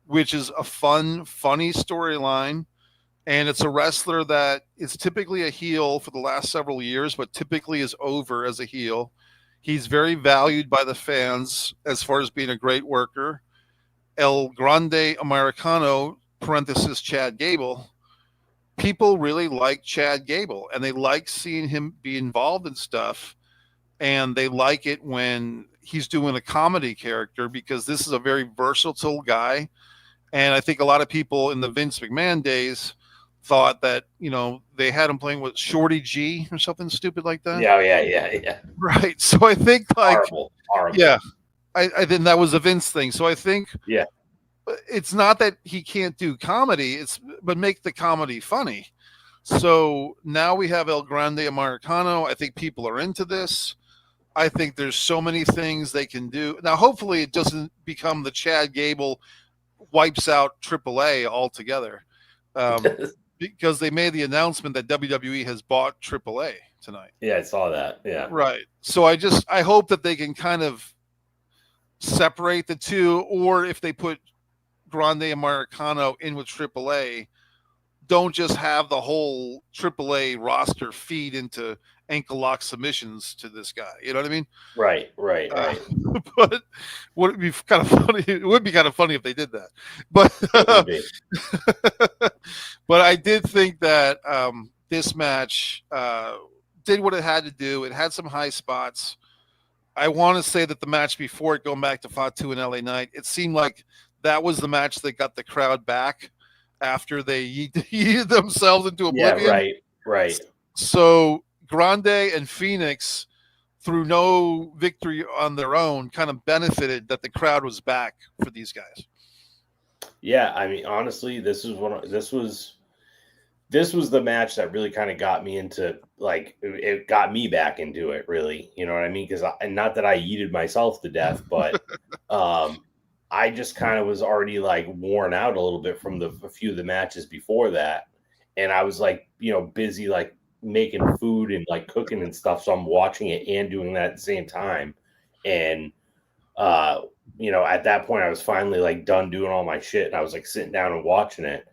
which is a funny storyline. And it's a wrestler that is typically a heel for the last several years, but typically is over as a heel. He's very valued by the fans as far as being a great worker. El Grande Americano, parenthesis Chad Gable. People really like Chad Gable, and they like seeing him be involved in stuff. And they like it when he's doing a comedy character because this is a very versatile guy. And I think a lot of people in the Vince McMahon days thought that, you know, they had him playing with Shorty G or something stupid like that. Yeah. Right. So I think like, horrible. Yeah, I think that was a Vince thing. So I think it's not that he can't do comedy, but make the comedy funny. So now we have El Grande Americano. I think people are into this. I think there's so many things they can do. Now, hopefully it doesn't become the Chad Gable wipes out AAA altogether. Because they made the announcement that WWE has bought AAA tonight. Yeah, I saw that. Yeah. Right. So I hope that they can kind of separate the two, or if they put Grande Americano in with AAA, don't just have the whole AAA roster feed into ankle lock submissions to this guy. You know what I mean? Right. But would it be kind of funny? It would be kind of funny if they did that. But but I did think that this match did what it had to do. It had some high spots. I want to say that the match before it, going back to Fatu and LA Knight, it seemed like that was the match that got the crowd back after they yeeted themselves into oblivion. Yeah, right. So Grande and Phoenix, through no victory on their own, kind of benefited that the crowd was back for these guys. Yeah, I mean, honestly, this was the match that really kind of got me into, like, it got me back into it, really. You know what I mean? Because not that I yeeted myself to death, but I just kind of was already like worn out a little bit from a few of the matches before that, and I was like, you know, busy like making food and like cooking and stuff, so I'm watching it and doing that at the same time. And you know, at that point I was finally like done doing all my shit, and I was like sitting down and watching it,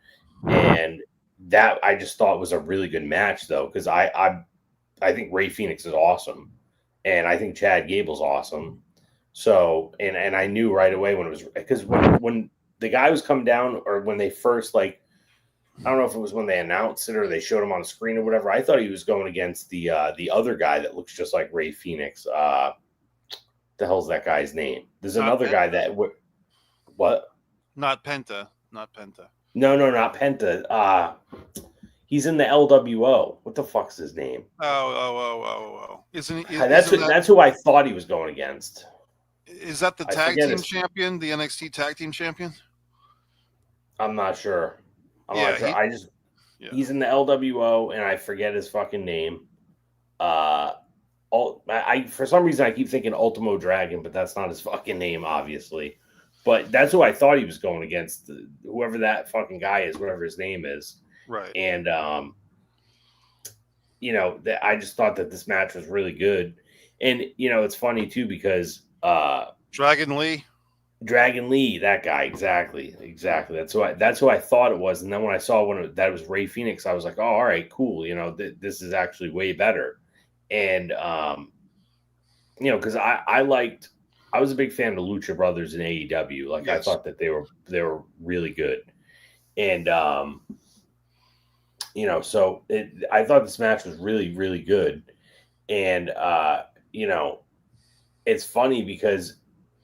and that I just thought was a really good match though, because I think Rey Fenix is awesome, and I think Chad Gable's awesome. So and I knew right away when it was, because when the guy was coming down, or when they first, like, I don't know if it was when they announced it or they showed him on the screen or whatever, I thought he was going against the other guy that looks just like Rey Fenix. The hell's that guy's name? There's another guy that what? Not Penta. No, not Penta. He's in the LWO. What the fuck's his name? Oh. Isn't he? That's who I thought he was going against. Is that the I tag forget team his. champion, the NXT tag team champion? I'm not sure. I'm not Yeah, sure. yeah, He's in the LWO, and I forget his fucking name. Uh, I for some reason I keep thinking Ultimo Dragon, but that's not his fucking name, obviously. But that's who I thought he was going against, whoever that fucking guy is, whatever his name is. right. And I just thought that this match was really good. And it's funny too because Dragon Lee. Dragon Lee, that guy, exactly. That's who I thought it was. And then when I saw that it was Ray Phoenix, I was like, oh, all right, cool. This is actually way better. And because I was a big fan of Lucha Brothers in AEW. Like I Yes, thought that they were really good. And so I thought this match was really, really good. And it's funny because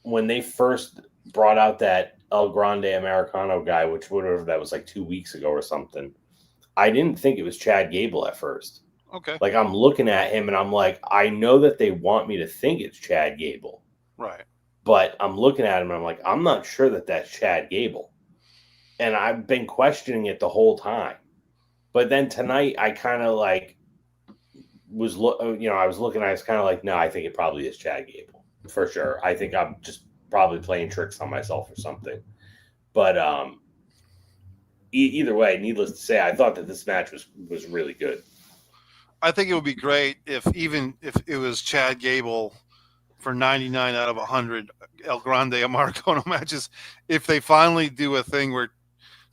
when they first brought out that El Grande Americano guy, that was like 2 weeks ago or something, I didn't think it was Chad Gable at first. okay, Like I'm looking at him and I'm like, I know that they want me to think it's Chad Gable, right. but I'm looking at him and I'm like, I'm not sure that that's Chad Gable. And I've been questioning it the whole time. But then tonight I kind of like I was looking, I was kind of like, no, I think it probably is Chad Gable for sure. I think I'm just probably playing tricks on myself or something. But either way, needless to say, I thought that this match was really good. I think it would be great even if it was Chad Gable for 99 out of 100 El Grande Amargono matches. If they finally do a thing where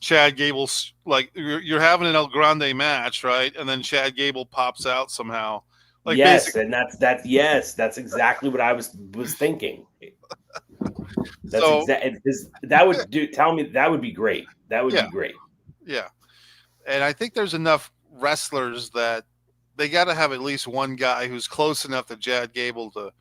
Chad Gable's like you're having an El Grande match, right? And then Chad Gable pops out somehow. Like Yes, basically, and that's exactly what I was thinking. That's so exactly that would do. Tell me that would be great. That would yeah, be great. yeah. And I think there's enough wrestlers that they got to have at least one guy who's close enough to Chad Gable to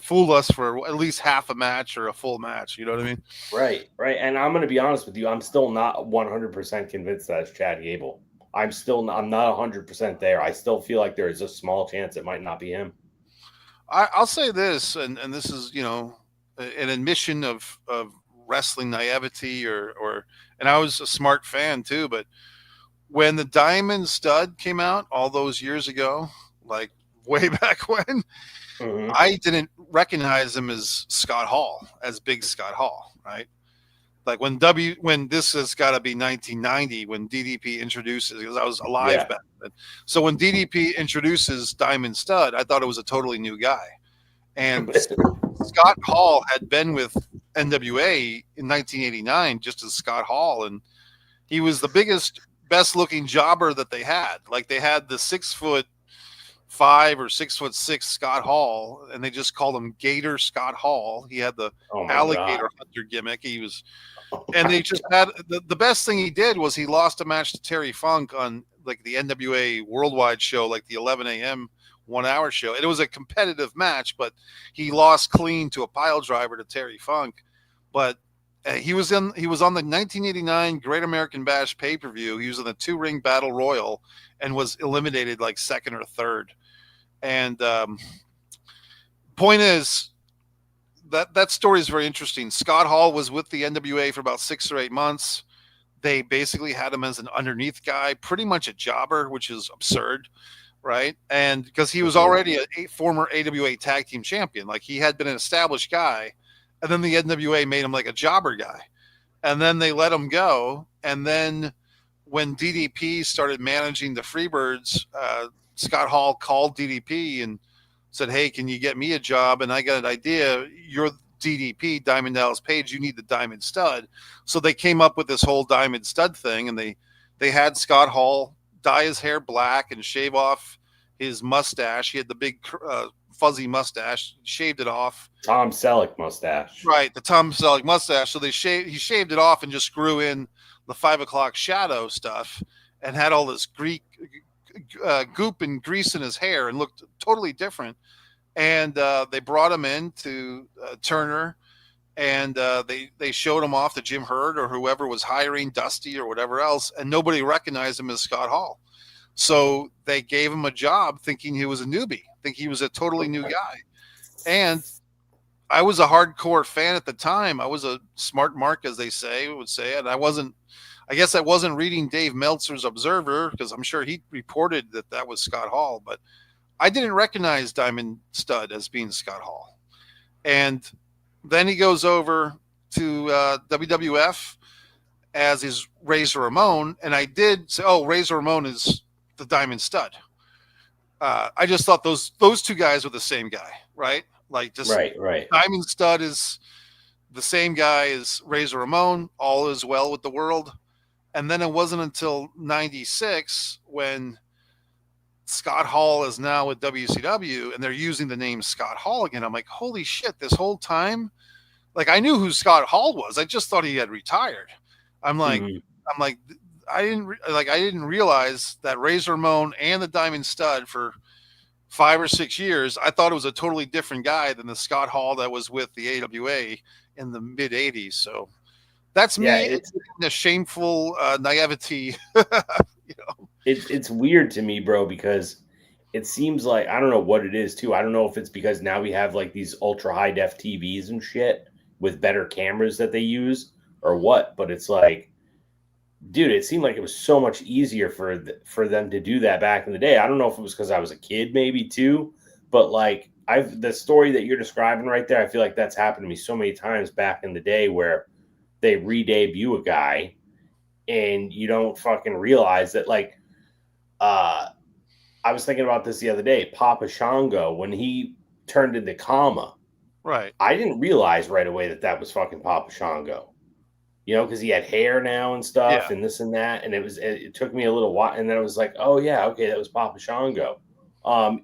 fool us for at least half a match or a full match. You know what I mean? Right, right. And I'm going to be honest with you. I'm still not 100% convinced that it's Chad Gable. I'm not 100% there. I still feel like there is a small chance it might not be him. I'll say this, and this is an admission of wrestling naivety or and I was a smart fan too, but when the Diamond Stud came out all those years ago, like way back when, Hmm. I didn't recognize him as Scott Hall, as Big Scott Hall, right? Like when this has got to be 1990 when DDP introduces, because I was alive Yeah. back then. So when DDP introduces Diamond Stud, I thought it was a totally new guy. And Scott Hall had been with NWA in 1989 just as Scott Hall, and he was the biggest, best looking jobber that they had. Like they had the 6'5" or 6'6" Scott Hall, and they just called him Gator Scott Hall. He had the Oh my god. alligator hunter gimmick. He was, and they just had the best thing he did was he lost a match to Terry Funk on like the NWA Worldwide show, like the 11 a.m. 1 hour show. And it was a competitive match, but he lost clean to a pile driver to Terry Funk. But he was on the 1989 Great American Bash pay per view. He was in the 2 ring battle royal and was eliminated like second or third. And point is, that story is very interesting. Scott Hall was with the NWA for about 6 or 8 months. They basically had him as an underneath guy, pretty much a jobber, which is absurd, right? And because he was Mhm. already a former AWA tag team champion, like he had been an established guy, and then the NWA made him like a jobber guy, and then they let him go. And then when DDP started managing the Freebirds, Scott Hall called DDP and said, "Hey, can you get me a job?" And I got an idea. You're DDP, Diamond Dallas Page. You need the Diamond Stud. So they came up with this whole Diamond Stud thing, and they had Scott Hall dye his hair black and shave off his mustache. He had the big fuzzy mustache, shaved it off. Tom Selleck mustache. Right, the Tom Selleck mustache. So he shaved it off and just grew in the 5 o'clock shadow stuff, and had all this Greek goop and grease in his hair, and looked totally different. And they brought him in to Turner, and they showed him off to Jim Hurd or whoever was hiring, Dusty or whatever else, and nobody recognized him as Scott Hall. So they gave him a job thinking he was a newbie, think he was a totally new guy. And I was a hardcore fan at the time. I was a smart mark, as they would say, and I guess I wasn't reading Dave Meltzer's Observer because I'm sure he reported that that was Scott Hall, but I didn't recognize Diamond Stud as being Scott Hall. And then he goes over to WWF as his Razor Ramon, and I did say, "Oh, Razor Ramon is the Diamond Stud." I just thought those two guys were the same guy, right? Like just Right. Diamond Stud is the same guy as Razor Ramon. All is well with the world. And then it wasn't until '96 when Scott Hall is now with WCW and they're using the name Scott Hall again. I'm like, holy shit, this whole time, like I knew who Scott Hall was. I just thought he had retired. I'm like, Mhm. I'm like, I didn't realize that Razor Ramon and the Diamond Stud for 5 or 6 years. I thought it was a totally different guy than the Scott Hall that was with the AWA in the mid '80s. So that's Yeah, me in a shameful naivety. it's weird to me, bro, because it seems like I don't know what it is too. I don't know if it's because now we have like these ultra high def TVs and shit with better cameras that they use or what, but it's like, dude, it seemed like it was so much easier for them to do that back in the day. I don't know if it was because I was a kid, maybe too, but like the story that you're describing right there, I feel like that's happened to me so many times back in the day where they re-debut a guy and you don't fucking realize that like I was thinking about this the other day. Papa Shango, when he turned into Kama, Right. I didn't realize right away that that was fucking Papa Shango. You know, because he had hair now and stuff Yeah. and this and that, and it took me a little while, and then I was like, oh yeah, okay, that was Papa Shango.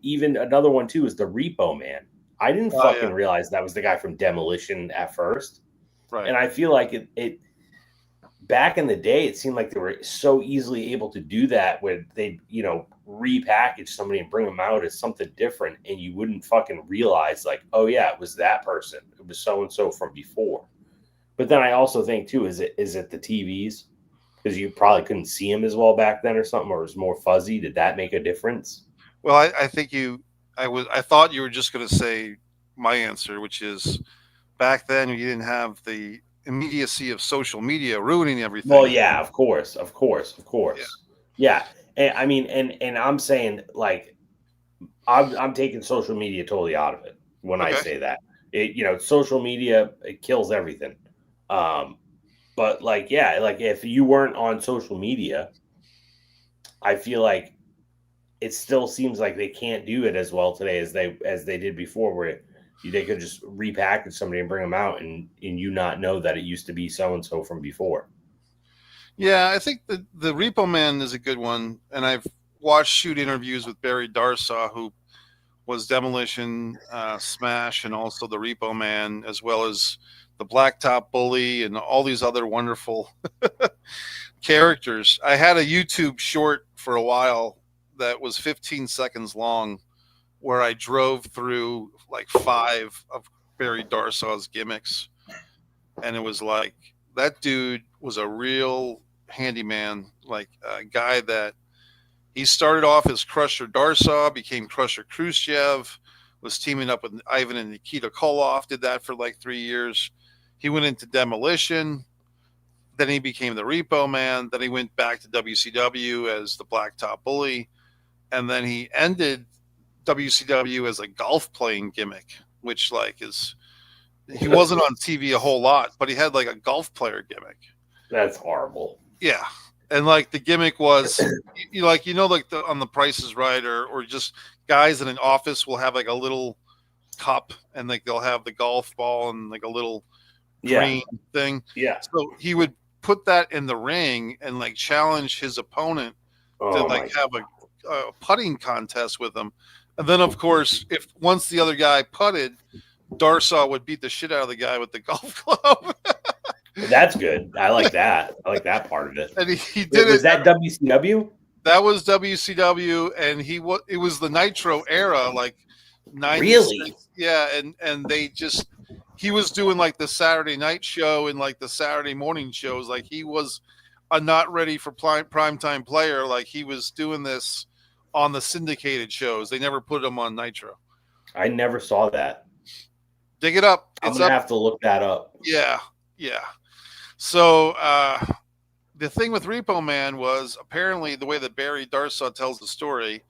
Even another one too is the Repo Man. I didn't Oh yeah. fucking realize that was the guy from Demolition at first, Right. and I feel like it back in the day, it seemed like they were so easily able to do that where they, repackage somebody and bring them out as something different. And you wouldn't fucking realize like, oh yeah, it was that person. It was so-and-so from before. But then I also think too, is it the TVs? Because you probably couldn't see them as well back then or something, or it was more fuzzy. Did that make a difference? Well, I think I thought you were just going to say my answer, which is back then you didn't have the immediacy of social media ruining Well, everything. yeah, of course, of course, of Yeah. course. Yeah. And I mean, and I'm saying like I'm taking social media totally out of it when I Okay. say that. Social media it kills everything. Um, but like, yeah, like if you weren't on social media, I feel like it still seems like they can't do it as well today as they did before, where they could just repackage somebody and bring them out, and you not know that it used to be so and so from before. Yeah, I think the Repo Man is a good one, and I've watched shoot interviews with Barry Darsaw, who was Demolition, Smash, and also the Repo Man, as well as the Blacktop Bully, and all these other wonderful characters. I had a YouTube short for a while that was 15 seconds long, where I drove through like 5 of Barry Darsaw's gimmicks, and it was like that dude was a real handyman, like a guy that he started off as Crusher Darsaw, became Crusher Khrushchev, was teaming up with Ivan and Nikita Koloff, did that for like 3 years. He went into Demolition, then he became the Repo Man, then he went back to WCW as the Blacktop Bully, and then he ended WCW as a golf playing gimmick, which like is he wasn't on TV a whole lot, but he had like a golf player gimmick. That's horrible. Yeah. And like the gimmick was like like on the Price is Right, or just guys in an office will have like a little cup, and like they'll have the golf ball and like a little Yeah, green thing. yeah. So he would put that in the ring and like challenge his opponent to Oh like my. have a putting contest with him. And then of course, if once the other guy putted, Darsaw would beat the shit out of the guy with the golf club. That's good. I like that. I like that part of it. And he did Wait, it. was that WCW? That was WCW, and it was the Nitro era, like Really? '96. Yeah, and they just he was doing like the Saturday night show and like the Saturday morning shows. Like he was a not ready for prime time player. Like he was doing this on the syndicated shows. They never put him on Nitro. I never saw that. Dig it up. I'm It's gonna up. have to look that up. Yeah, yeah. So the thing with Repo Man was apparently the way that Barry Darsaw tells the story.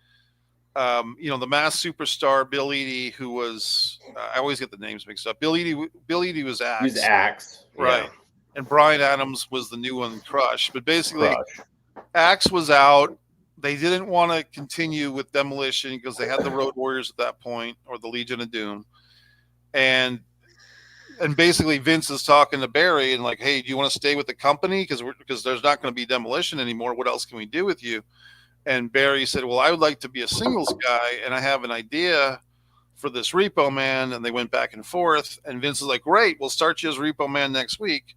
The mass superstar Bill Eadie, who was I always get the names mixed up. Bill Eadie was Use Axe, Axe, right? yeah, And Brian Adams was the new one, Crush. But basically, Crush, Axe was out. They didn't want to continue with Demolition because they had the Road Warriors at that point, or the Legion of Doom, and basically Vince is talking to Barry and like, hey, do you want to stay with the company because there's not going to be Demolition anymore? What else can we do with you? And Barry said, well, I would like to be a singles guy, and I have an idea for this Repo Man. And they went back and forth. And Vince is like, great, we'll start you as Repo Man next week.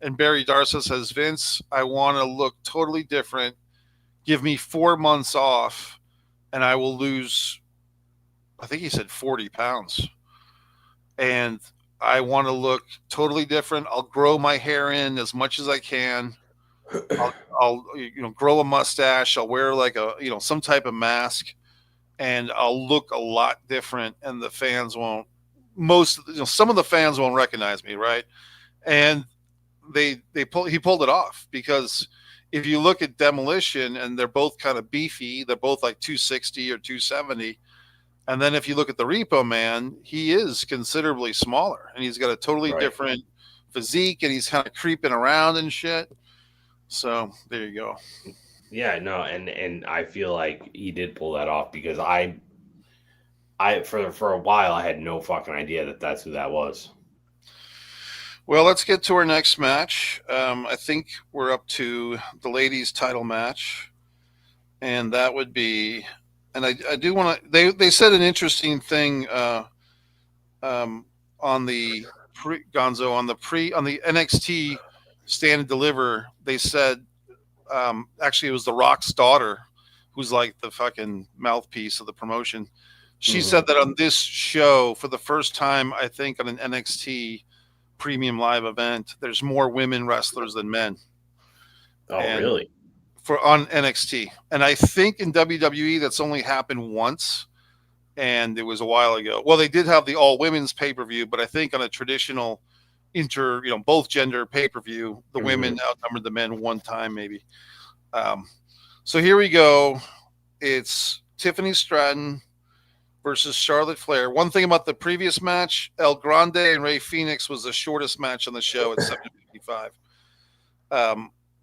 And Barry Darsa says, Vince, I want to look totally different. Give me 4 months off, and I will lose, I think he said 40 pounds. And I want to look totally different. I'll grow my hair in as much as I can. I'll grow a mustache. I'll wear like some type of mask, and I'll look a lot different. And the fans won't. Some of the fans won't recognize me, right? And he pulled it off because if you look at Demolition and they're both kind of beefy, they're both like 260 or 270. And then if you look at the Repo Man, he is considerably smaller and he's got a totally right? different physique and he's kind of creeping around and shit. So there you go. Yeah, no, and I feel like he did pull that off because I for a while I had no fucking idea that that's who that was. Well, let's get to our next match. I think we're up to the ladies' title match, and that would be. And I do want to. They said an interesting thing on the Gonzo on the NXT Stand and Deliver. They said actually it was the Rock's daughter, who's like the fucking mouthpiece of the promotion. She said that on this show for the first time, I think on an NXT premium live event, there's more women wrestlers than men. Oh, And really? for on NXT. And I think in WWE that's only happened once and it was a while ago. Well, they did have the all women's pay-per-view, but I think on a traditional both gender pay-per-view, the women outnumbered the men one time maybe. So here we go. It's Tiffany Stratton versus Charlotte Flair. One thing about the previous match, El Grande and Rey Fenix was the shortest match on the show at 7:55.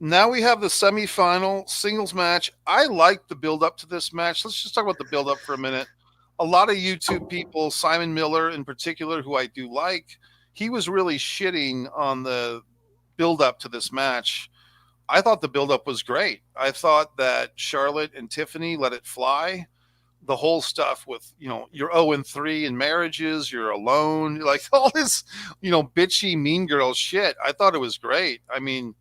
Now we have the semifinal singles match. I like the build up to this match. Let's just talk about the build up for a minute. A lot of YouTube people, Simon Miller in particular, who I do like, he was really shitting on the build up to this match. I thought the build up was great. I thought that Charlotte and Tiffany let it fly. The whole stuff with, you're 0-3 in marriages, you're alone, like all this, bitchy mean girl shit. I thought it was great. I mean,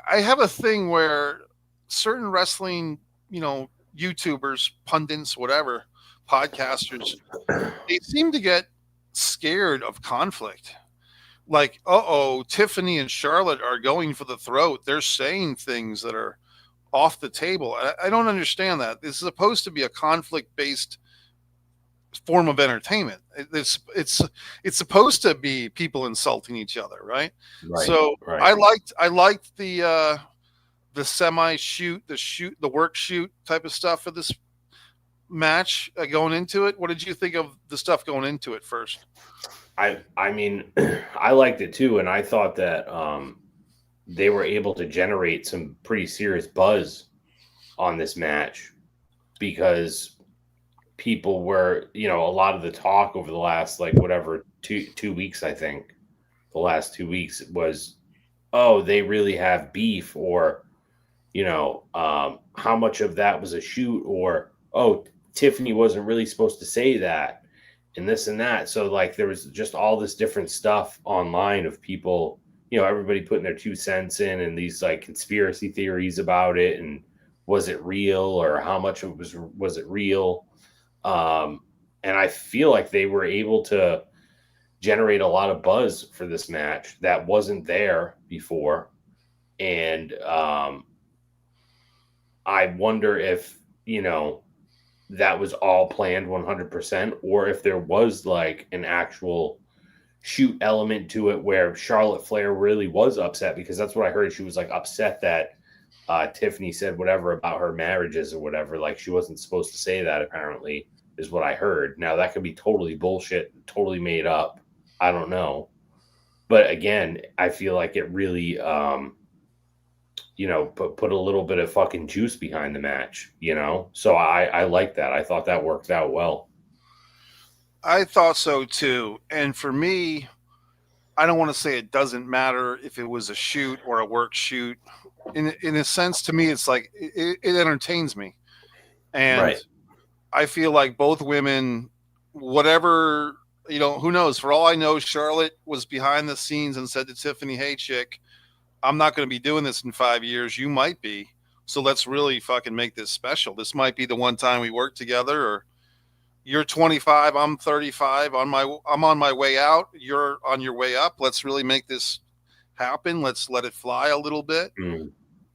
I have a thing where certain wrestling, YouTubers, pundits, whatever, podcasters, they seem to get scared of conflict. Like, Tiffany and Charlotte are going for the throat. They're saying things that are off the table. I don't understand that. This is supposed to be a conflict-based form of entertainment. It's supposed to be people insulting each other, right? Right. So Right. I liked the semi shoot, the work shoot type of stuff for this match going into it. What did you think of the stuff going into it first? I mean, I liked it too, and I thought that they were able to generate some pretty serious buzz on this match because people were, a lot of the talk over the last two weeks, I think the last 2 weeks was, oh, they really have beef, or how much of that was a shoot, or oh, Tiffany wasn't really supposed to say that, and this and that. So like there was just all this different stuff online of people, everybody putting their 2 cents in and these like conspiracy theories about it, and was it real, or how much of it was it real? And I feel like they were able to generate a lot of buzz for this match that wasn't there before. And I wonder if, that was all planned 100%, or if there was like an actual shoot element to it where Charlotte Flair really was upset, because that's what I heard. She was like upset that Tiffany said whatever about her marriages or whatever. Like she wasn't supposed to say that, apparently, is what I heard. Now that could be totally bullshit, totally made up. I don't know. But again, I feel like it really, put a little bit of fucking juice behind the match, So I like that. I thought that worked out well. I thought so too. And for me, I don't want to say it doesn't matter if it was a shoot or a work shoot. In a sense, to me, it's like it entertains me, and Right. I feel like both women, whatever, who knows? For all I know, Charlotte was behind the scenes and said to Tiffany, "Hey, chick, I'm not going to be doing this in 5 years. You might be. So let's really fucking make this special. This might be the one time we work together, or you're 25, I'm 35, I'm on my way out, you're on your way up. Let's really make this happen. Let's let it fly a little bit." Mm.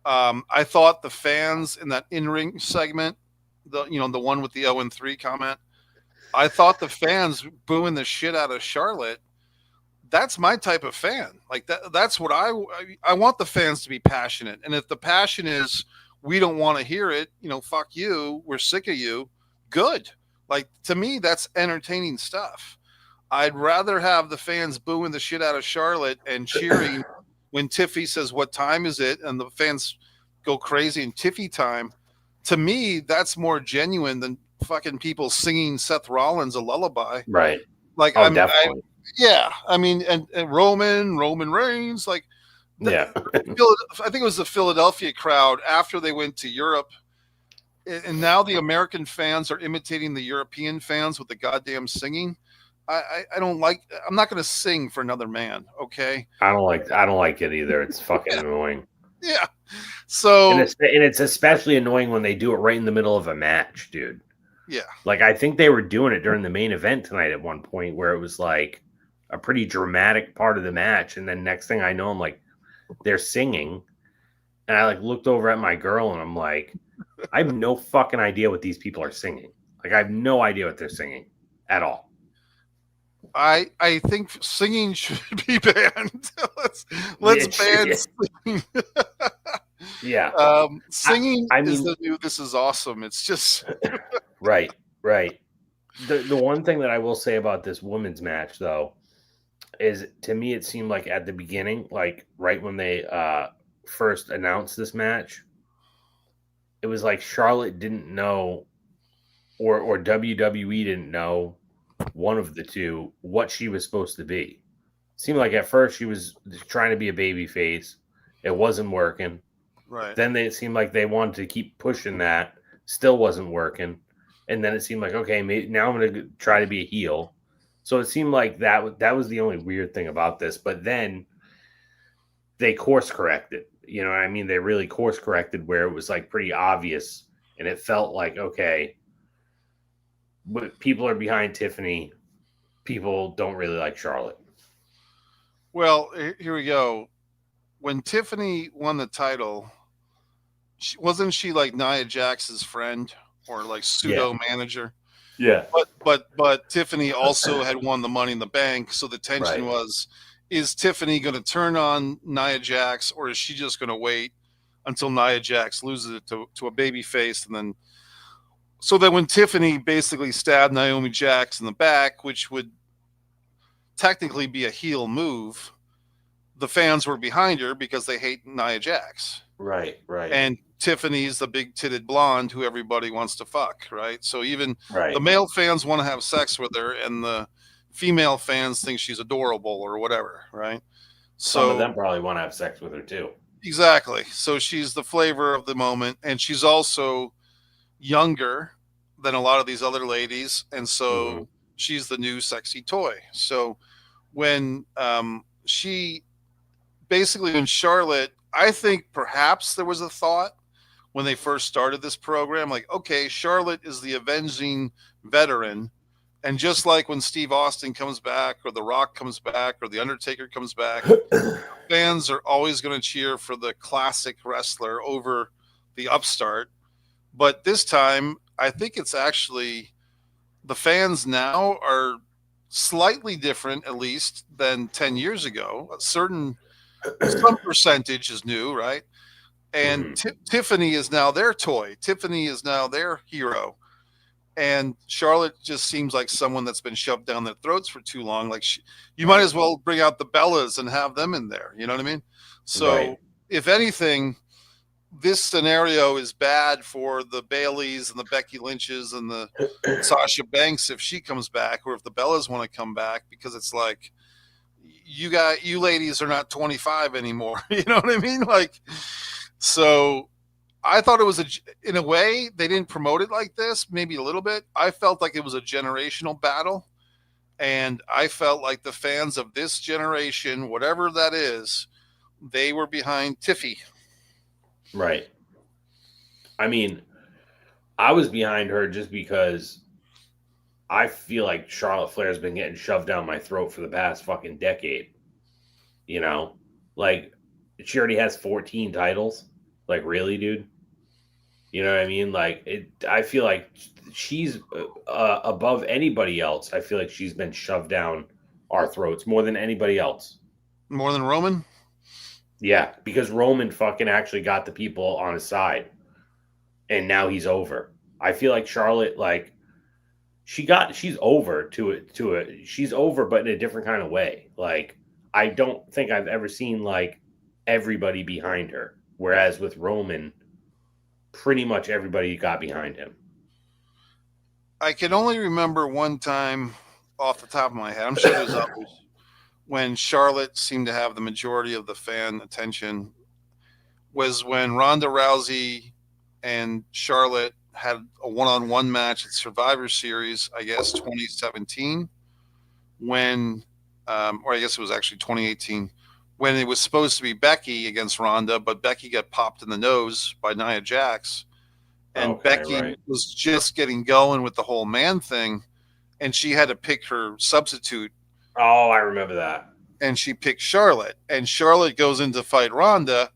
I thought the fans in that in-ring segment, the one with the 0-3 comment, I thought the fans booing the shit out of Charlotte, that's my type of fan. Like that's what I want the fans to be passionate. And if the passion is we don't want to hear it, fuck you, we're sick of you, good. Like to me, that's entertaining stuff. I'd rather have the fans booing the shit out of Charlotte and cheering when Tiffy says, "What time is it?" and the fans go crazy in Tiffy time. To me, that's more genuine than fucking people singing Seth Rollins a lullaby. Right. Like Oh, definitely. yeah, I mean, and Roman Reigns, like, Yeah. I think it was the Philadelphia crowd after they went to Europe, and now the American fans are imitating the European fans with the goddamn singing. I don't like. I'm not going to sing for another man. Okay. I don't like it either. It's fucking annoying. Yeah. So And it's especially annoying when they do it right in the middle of a match, dude. yeah. Like I think they were doing it during the main event tonight at one point where it was like a pretty dramatic part of the match, and then next thing I know, I'm like, they're singing, and I like looked over at my girl and I'm like, I have no fucking idea what these people are singing. Like I have no idea what they're singing at all. I think singing should be banned. let's ban singing. Yeah. Singing I mean, is the new. This is awesome. It's just right. The one thing that I will say about this women's match though is, to me, it seemed like at the beginning, like right when they first announced this match, it was like Charlotte didn't know, or WWE didn't know, one of the two, what she was supposed to be. Seemed like at first she was trying to be a baby face. It wasn't working. right. Then it seemed like they wanted to keep pushing that. Still wasn't working. And then it seemed like, okay, maybe now I'm going to try to be a heel. So it seemed like that was the only weird thing about this. But then they course corrected. You know what I mean? They really course corrected where it was like pretty obvious. And it felt like, okay, but people are behind Tiffany. People don't really like Charlotte. Well, here we go. When Tiffany won the title, wasn't she like Nia Jax's friend or like pseudo manager? Yeah. But Tiffany also had won the Money in the Bank, so the tension was: is Tiffany going to turn on Nia Jax, or is she just going to wait until Nia Jax loses it to a baby face, and then so that when Tiffany basically stabbed Naomi Jax in the back, which would technically be a heel move, the fans were behind her because they hate Nia Jax. Right. And Tiffany's the big titted blonde who everybody wants to fuck, right? So even Right. the male fans want to have sex with her, and the female fans think she's adorable or whatever, right? So some of them probably want to have sex with her too. Exactly. So she's the flavor of the moment, and she's also younger than a lot of these other ladies, and so she's the new sexy toy. So when she basically, when Charlotte, I think perhaps there was a thought when they first started this program, like, okay, Charlotte is the avenging veteran. And just like when Steve Austin comes back, or The Rock comes back, or The Undertaker comes back, fans are always going to cheer for the classic wrestler over the upstart. But this time, I think it's actually the fans now are slightly different, at least, than 10 years ago. Some percentage is new, right? And Hmm. Tiffany is now their toy. Tiffany is now their hero. And Charlotte just seems like someone that's been shoved down their throats for too long. Like you might as well bring out the Bellas and have them in there. You know what I mean? So Right. if anything, this scenario is bad for the Baileys and the Becky Lynches and the Sasha Banks if she comes back, or if the Bellas want to come back, because it's like you ladies are not 25 anymore. You know what I mean? Like, so I thought it was in a way they didn't promote it like this, maybe a little bit. I felt like it was a generational battle, and I felt like the fans of this generation, whatever that is, they were behind Tiffy. Right. I mean, I was behind her just because I feel like Charlotte Flair's been getting shoved down my throat for the past fucking decade. You know, like she already has 14 titles. Like, really, dude? You know what I mean? Like, I feel like she's above anybody else. I feel like she's been shoved down our throats more than anybody else. More than Roman? Yeah, because Roman fucking actually got the people on his side, and now he's over. I feel like Charlotte, like, she's over to it. She's over, but in a different kind of way. Like, I don't think I've ever seen like everybody behind her. Whereas with Roman, pretty much everybody got behind him. I can only remember one time off the top of my head. I'm sure there's others when Charlotte seemed to have the majority of the fan attention was when Ronda Rousey and Charlotte had a one-on-one match at Survivor Series, I guess 2017, when, or I guess it was actually 2018, when it was supposed to be Becky against Ronda, but Becky got popped in the nose by Nia Jax, and Okay, Becky right. was just getting going with the whole man thing, and she had to pick her substitute, Oh, I remember that. and she picked Charlotte, and Charlotte goes in to fight Ronda,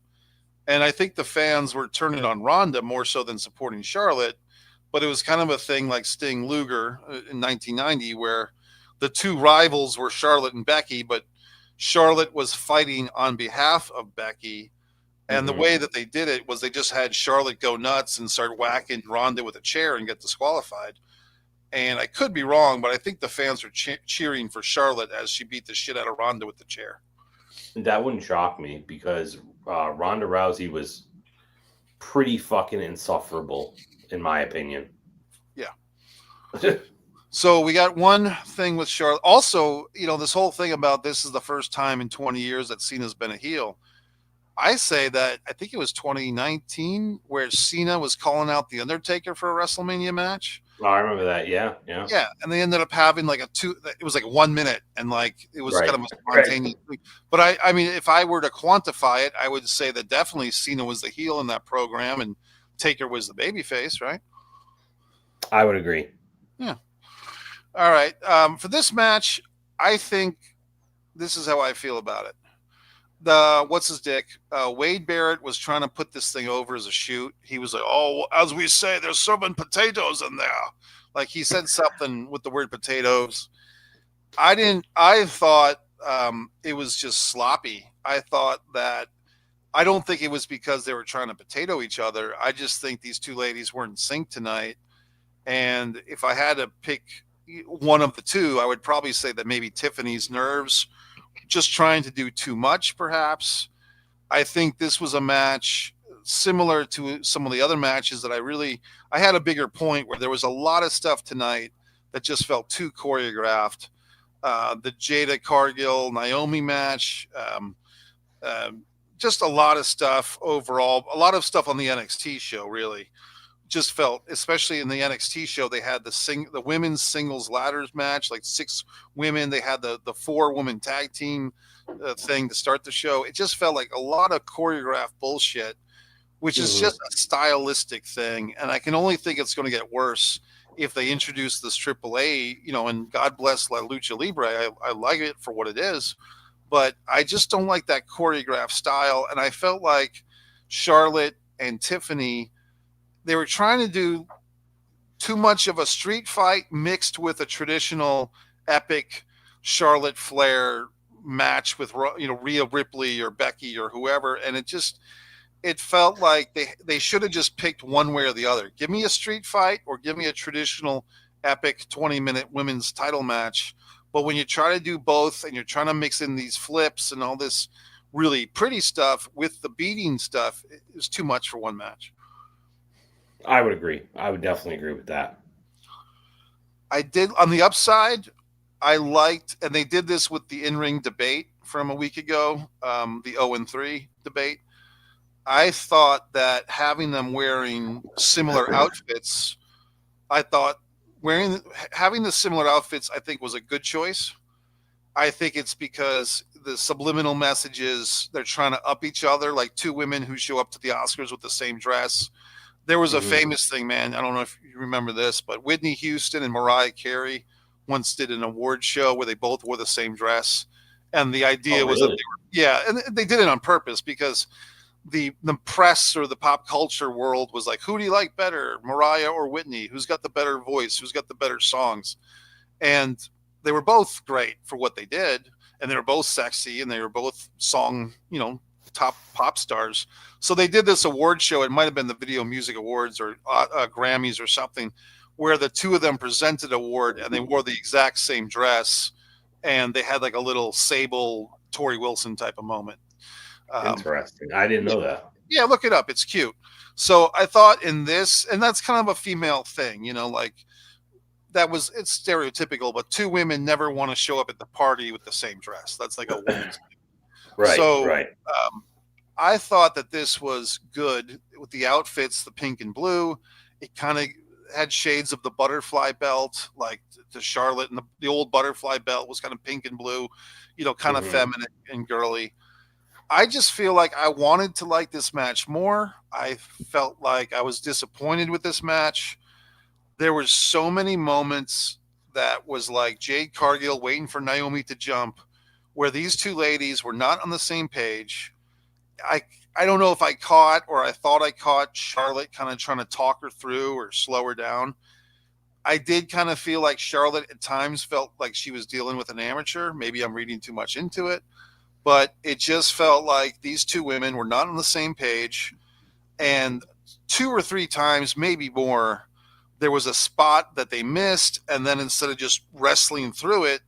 and I think the fans were turning on Ronda more so than supporting Charlotte. But it was kind of a thing like Sting Luger in 1990, where the two rivals were Charlotte and Becky, but Charlotte was fighting on behalf of Becky. And the Hmm. way that they did it was they just had Charlotte go nuts and start whacking Ronda with a chair and get disqualified. And I could be wrong, but I think the fans were cheering for Charlotte as she beat the shit out of Ronda with the chair. That wouldn't shock me because Ronda Rousey was pretty fucking insufferable, in my opinion. Yeah. So we got one thing with Charlotte. Also, this whole thing about this is the first time in 20 years that Cena's been a heel. I say that I think it was 2019 where Cena was calling out the Undertaker for a WrestleMania match. Oh, I remember that. Yeah, yeah. Yeah, and they ended up having like it was like 1 minute, and like it was kind Right. of a Right. spontaneous thing. But I mean, if I were to quantify it, I would say that definitely Cena was the heel in that program, and Taker was the babyface, right? I would agree. Yeah. All right. For this match, I think this is how I feel about it. The what's his dick? Wade Barrett was trying to put this thing over as a shoot. He was like, "Oh, as we say, there's serving potatoes in there." Like he said something with the word potatoes. I didn't. I thought it was just sloppy. I thought that. I don't think it was because they were trying to potato each other. I just think these two ladies weren't in sync tonight. And if I had to pick one of the two, I would probably say that maybe Tiffany's nerves, just trying to do too much, perhaps. I think this was a match similar to some of the other matches that I had a bigger point where there was a lot of stuff tonight that just felt too choreographed. The Jada Cargill Naomi match, just a lot of stuff overall, a lot of stuff on the NXT show really just felt, especially in the NXT show, they had the women's singles ladders match, like 6 women. They had the 4-woman tag team thing to start the show. It just felt like a lot of choreographed bullshit, which is Hmm. just a stylistic thing. And I can only think it's going to get worse if they introduce this AAA, and God bless La Lucha Libre. I like it for what it is, but I just don't like that choreographed style. And I felt like Charlotte and Tiffany, they were trying to do too much of a street fight mixed with a traditional epic Charlotte Flair match with Rhea Ripley or Becky or whoever, and it felt like they should have just picked one way or the other. Give me a street fight or give me a traditional epic 20-minute women's title match. But when you try to do both and you're trying to mix in these flips and all this really pretty stuff with the beating stuff, it's too much for one match. I would agree. I would definitely agree with that. I did on the upside. I liked, and they did this with the in-ring debate from a week ago, the 0-3 debate. I thought that having them wearing similar outfits, I thought having the similar outfits, I think was a good choice. I think it's because the subliminal messages they're trying to up each other, like two women who show up to the Oscars with the same dress. There was a famous thing, man. I don't know if you remember this, but Whitney Houston and Mariah Carey once did an award show where they both wore the same dress, and the idea was that and they did it on purpose because the press or the pop culture world was like, who do you like better, Mariah or Whitney? Who's got the better voice? Who's got the better songs? And they were both great for what they did, and they were both sexy, and they were both song, top pop stars. So they did this award show. It might have been the Video Music Awards or Grammys or something, where the two of them presented award, and they wore the exact same dress, and they had like a little Sable Tori Wilson type of moment. Interesting. I didn't know that. Yeah, look it up. It's cute. So I thought in this, and that's kind of a female thing, like it's stereotypical, but two women never want to show up at the party with the same dress. That's like a woman's thing. Right. So right. I thought that this was good with the outfits, the pink and blue. It kind of had shades of the butterfly belt, like to Charlotte, and the old butterfly belt was kind of pink and blue, kind of feminine and girly. I just feel like I wanted to like this match more. I felt like I was disappointed with this match. There were so many moments that was like Jade Cargill waiting for Naomi to jump, where these two ladies were not on the same page. I don't know if I caught or I thought I caught Charlotte kind of trying to talk her through or slow her down. I did kind of feel like Charlotte at times felt like she was dealing with an amateur. Maybe I'm reading too much into it, but it just felt like these two women were not on the same page. And 2 or 3 times, maybe more, there was a spot that they missed. And then instead of just wrestling through it,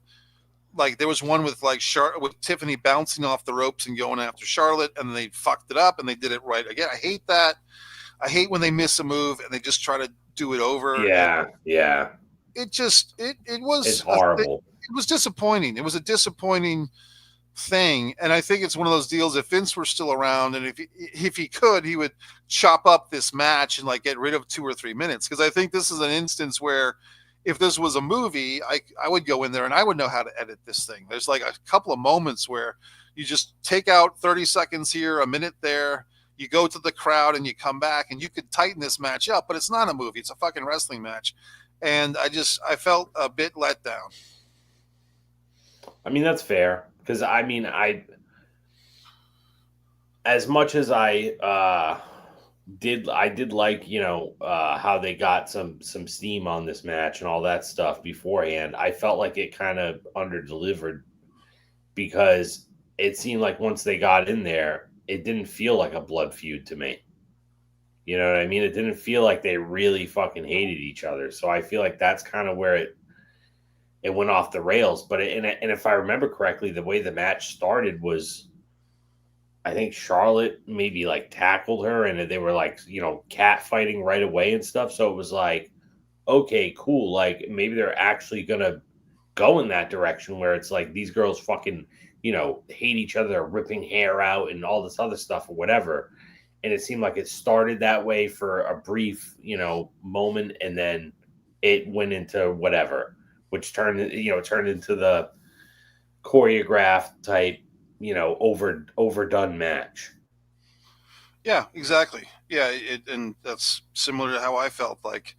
like there was one with with Tiffany bouncing off the ropes and going after Charlotte, and they fucked it up and they did it right again. I hate that. I hate when they miss a move and they just try to do it over. Yeah. It was it's horrible. It was disappointing. It was a disappointing thing, and I think it's one of those deals. If Vince were still around, and if he could, he would chop up this match and like get rid of 2 or 3 minutes. Because I think this is an instance where if this was a movie, I would go in there and I would know how to edit this thing. There's like a couple of moments where you just take out 30 seconds here, a minute there. You go to the crowd and you come back, and you could tighten this match up. But it's not a movie; it's a fucking wrestling match, and I felt a bit let down. I mean, that's fair. Because as much as I did like how they got some steam on this match and all that stuff beforehand, I felt like it kind of underdelivered because it seemed like once they got in there, it didn't feel like a blood feud to me. You know what I mean? It didn't feel like they really fucking hated each other. So I feel like that's kind of where it went off the rails. But and if I remember correctly, the way the match started was, I think Charlotte maybe like tackled her, and they were like, cat fighting right away and stuff. So it was like, okay, cool. Like maybe they're actually gonna go in that direction where it's like these girls fucking, hate each other, ripping hair out and all this other stuff or whatever. And it seemed like it started that way for a brief, moment, and then it went into whatever, which turned into the choreographed type, overdone match. Yeah, exactly. Yeah, and that's similar to how I felt. Like,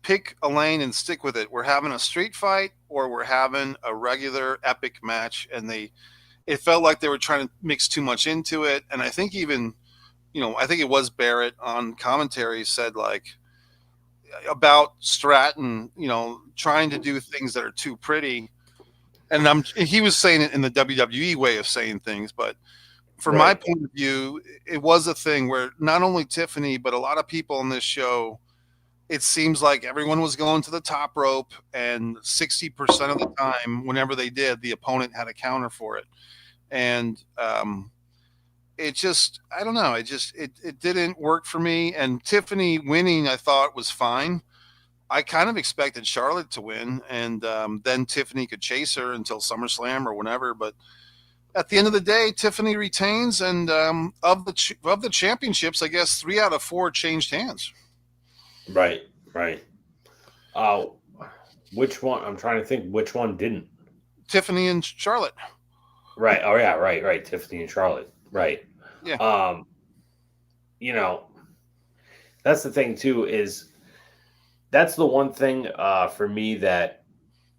pick a lane and stick with it. We're having a street fight or we're having a regular epic match, and it felt like they were trying to mix too much into it. And I think even, I think it was Barrett on commentary said like about Stratton, trying to do things that are too pretty. And he was saying it in the WWE way of saying things, but from my Right. point of view, it was a thing where not only Tiffany, but a lot of people on this show, it seems like everyone was going to the top rope, and 60% of the time, whenever they did, the opponent had a counter for it. And it just, I don't know, it didn't work for me. And Tiffany winning, I thought was fine. I kind of expected Charlotte to win, and then Tiffany could chase her until SummerSlam or whenever. But at the end of the day, Tiffany retains, and of the championships, I guess 3 out of 4 changed hands. Right. Right. Uh, which one? I'm trying to think which one didn't. Tiffany and Charlotte. Right. Oh yeah. Right. Right. Tiffany and Charlotte. Right. Yeah. Um, you know, that's the thing too. Is that's the one thing for me that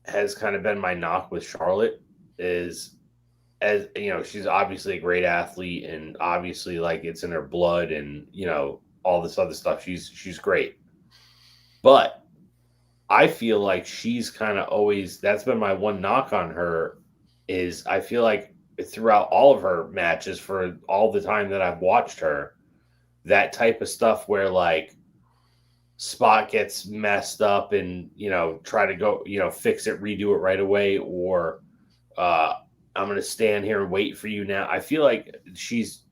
has kind of been my knock with Charlotte is, as you know, she's obviously a great athlete and obviously like it's in her blood and all this other stuff. She's great, but I feel like she's kind of always, that's been my one knock on her, is I feel like throughout all of her matches for all the time that I've watched her, that type of stuff where like spot gets messed up and try to go fix it, redo it right away, or uh I'm gonna stand here and wait for you now. I feel like she's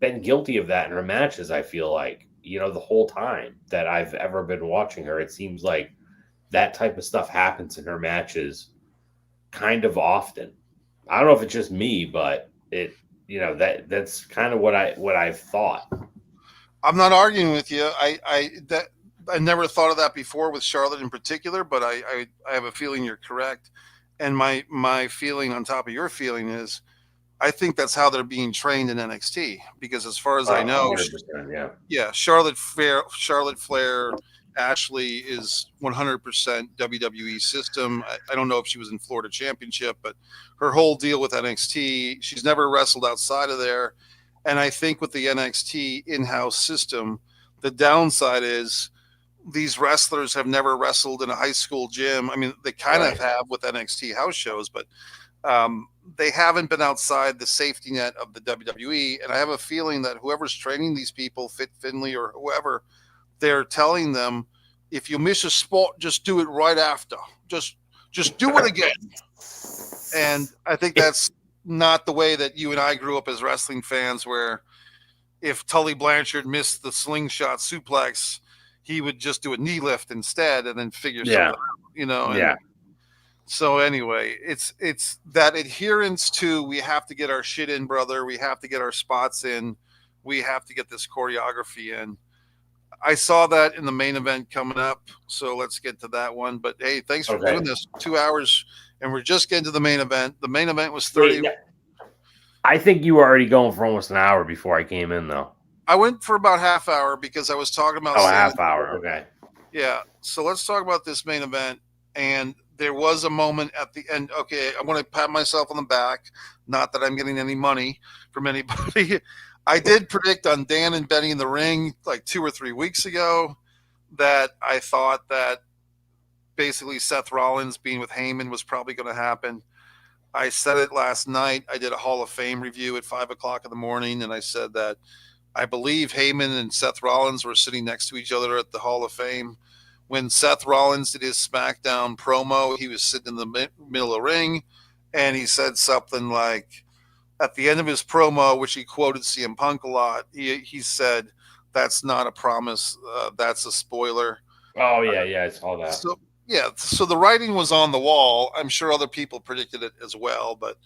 been guilty of that in her matches. I feel like the whole time that I've ever been watching her, it seems like that type of stuff happens in her matches kind of often. I don't know if it's just me, but that's kind of what I've thought. I'm not arguing with you. I never thought of that before with Charlotte in particular, but I have a feeling you're correct. And my feeling on top of your feeling is I think that's how they're being trained in NXT, because as far as I know, 100%, yeah. yeah, Charlotte Flair, Ashley is 100% WWE system. I don't know if she was in Florida Championship, but her whole deal with NXT, she's never wrestled outside of there. And I think with the NXT in-house system, the downside is these wrestlers have never wrestled in a high school gym. I mean, they kind of Right. have with NXT house shows, but they haven't been outside the safety net of the WWE. And I have a feeling that whoever's training these people, Fit Finley or whoever, they're telling them, if you miss a spot, just do it right after. Just just do it again. And I think that's not the way that you and I grew up as wrestling fans, where if Tully Blanchard missed the slingshot suplex, he would just do a knee lift instead and then figure Yeah. something out. And Yeah. so anyway, it's that adherence to, we have to get our shit in, brother. We have to get our spots in. We have to get this choreography in. I saw that in the main event coming up, so let's get to that one. But hey, thanks for doing Okay. this. 2 hours, and we're just getting to the main event. The main event was Wait, 30. no, I think you were already going for almost an hour before I came in, though. I went for about half hour because I was talking about Oh, a San half hour. Okay. Yeah. So let's talk about this main event. And there was a moment at the end. Okay, I want to pat myself on the back. Not that I'm getting any money from anybody. I did predict on Dan and Benny in the Ring like 2 or 3 weeks ago that I thought that basically Seth Rollins being with Heyman was probably going to happen. I said it last night. I did a Hall of Fame review at 5 o'clock in the morning, and I said that I believe Heyman and Seth Rollins were sitting next to each other at the Hall of Fame. When Seth Rollins did his SmackDown promo, he was sitting in the middle of the ring, and he said something like, at the end of his promo, which he quoted CM Punk a lot, he said, "That's not a promise. That's a spoiler." Oh, yeah. Yeah. I saw that. So yeah, so the writing was on the wall. I'm sure other people predicted it as well, but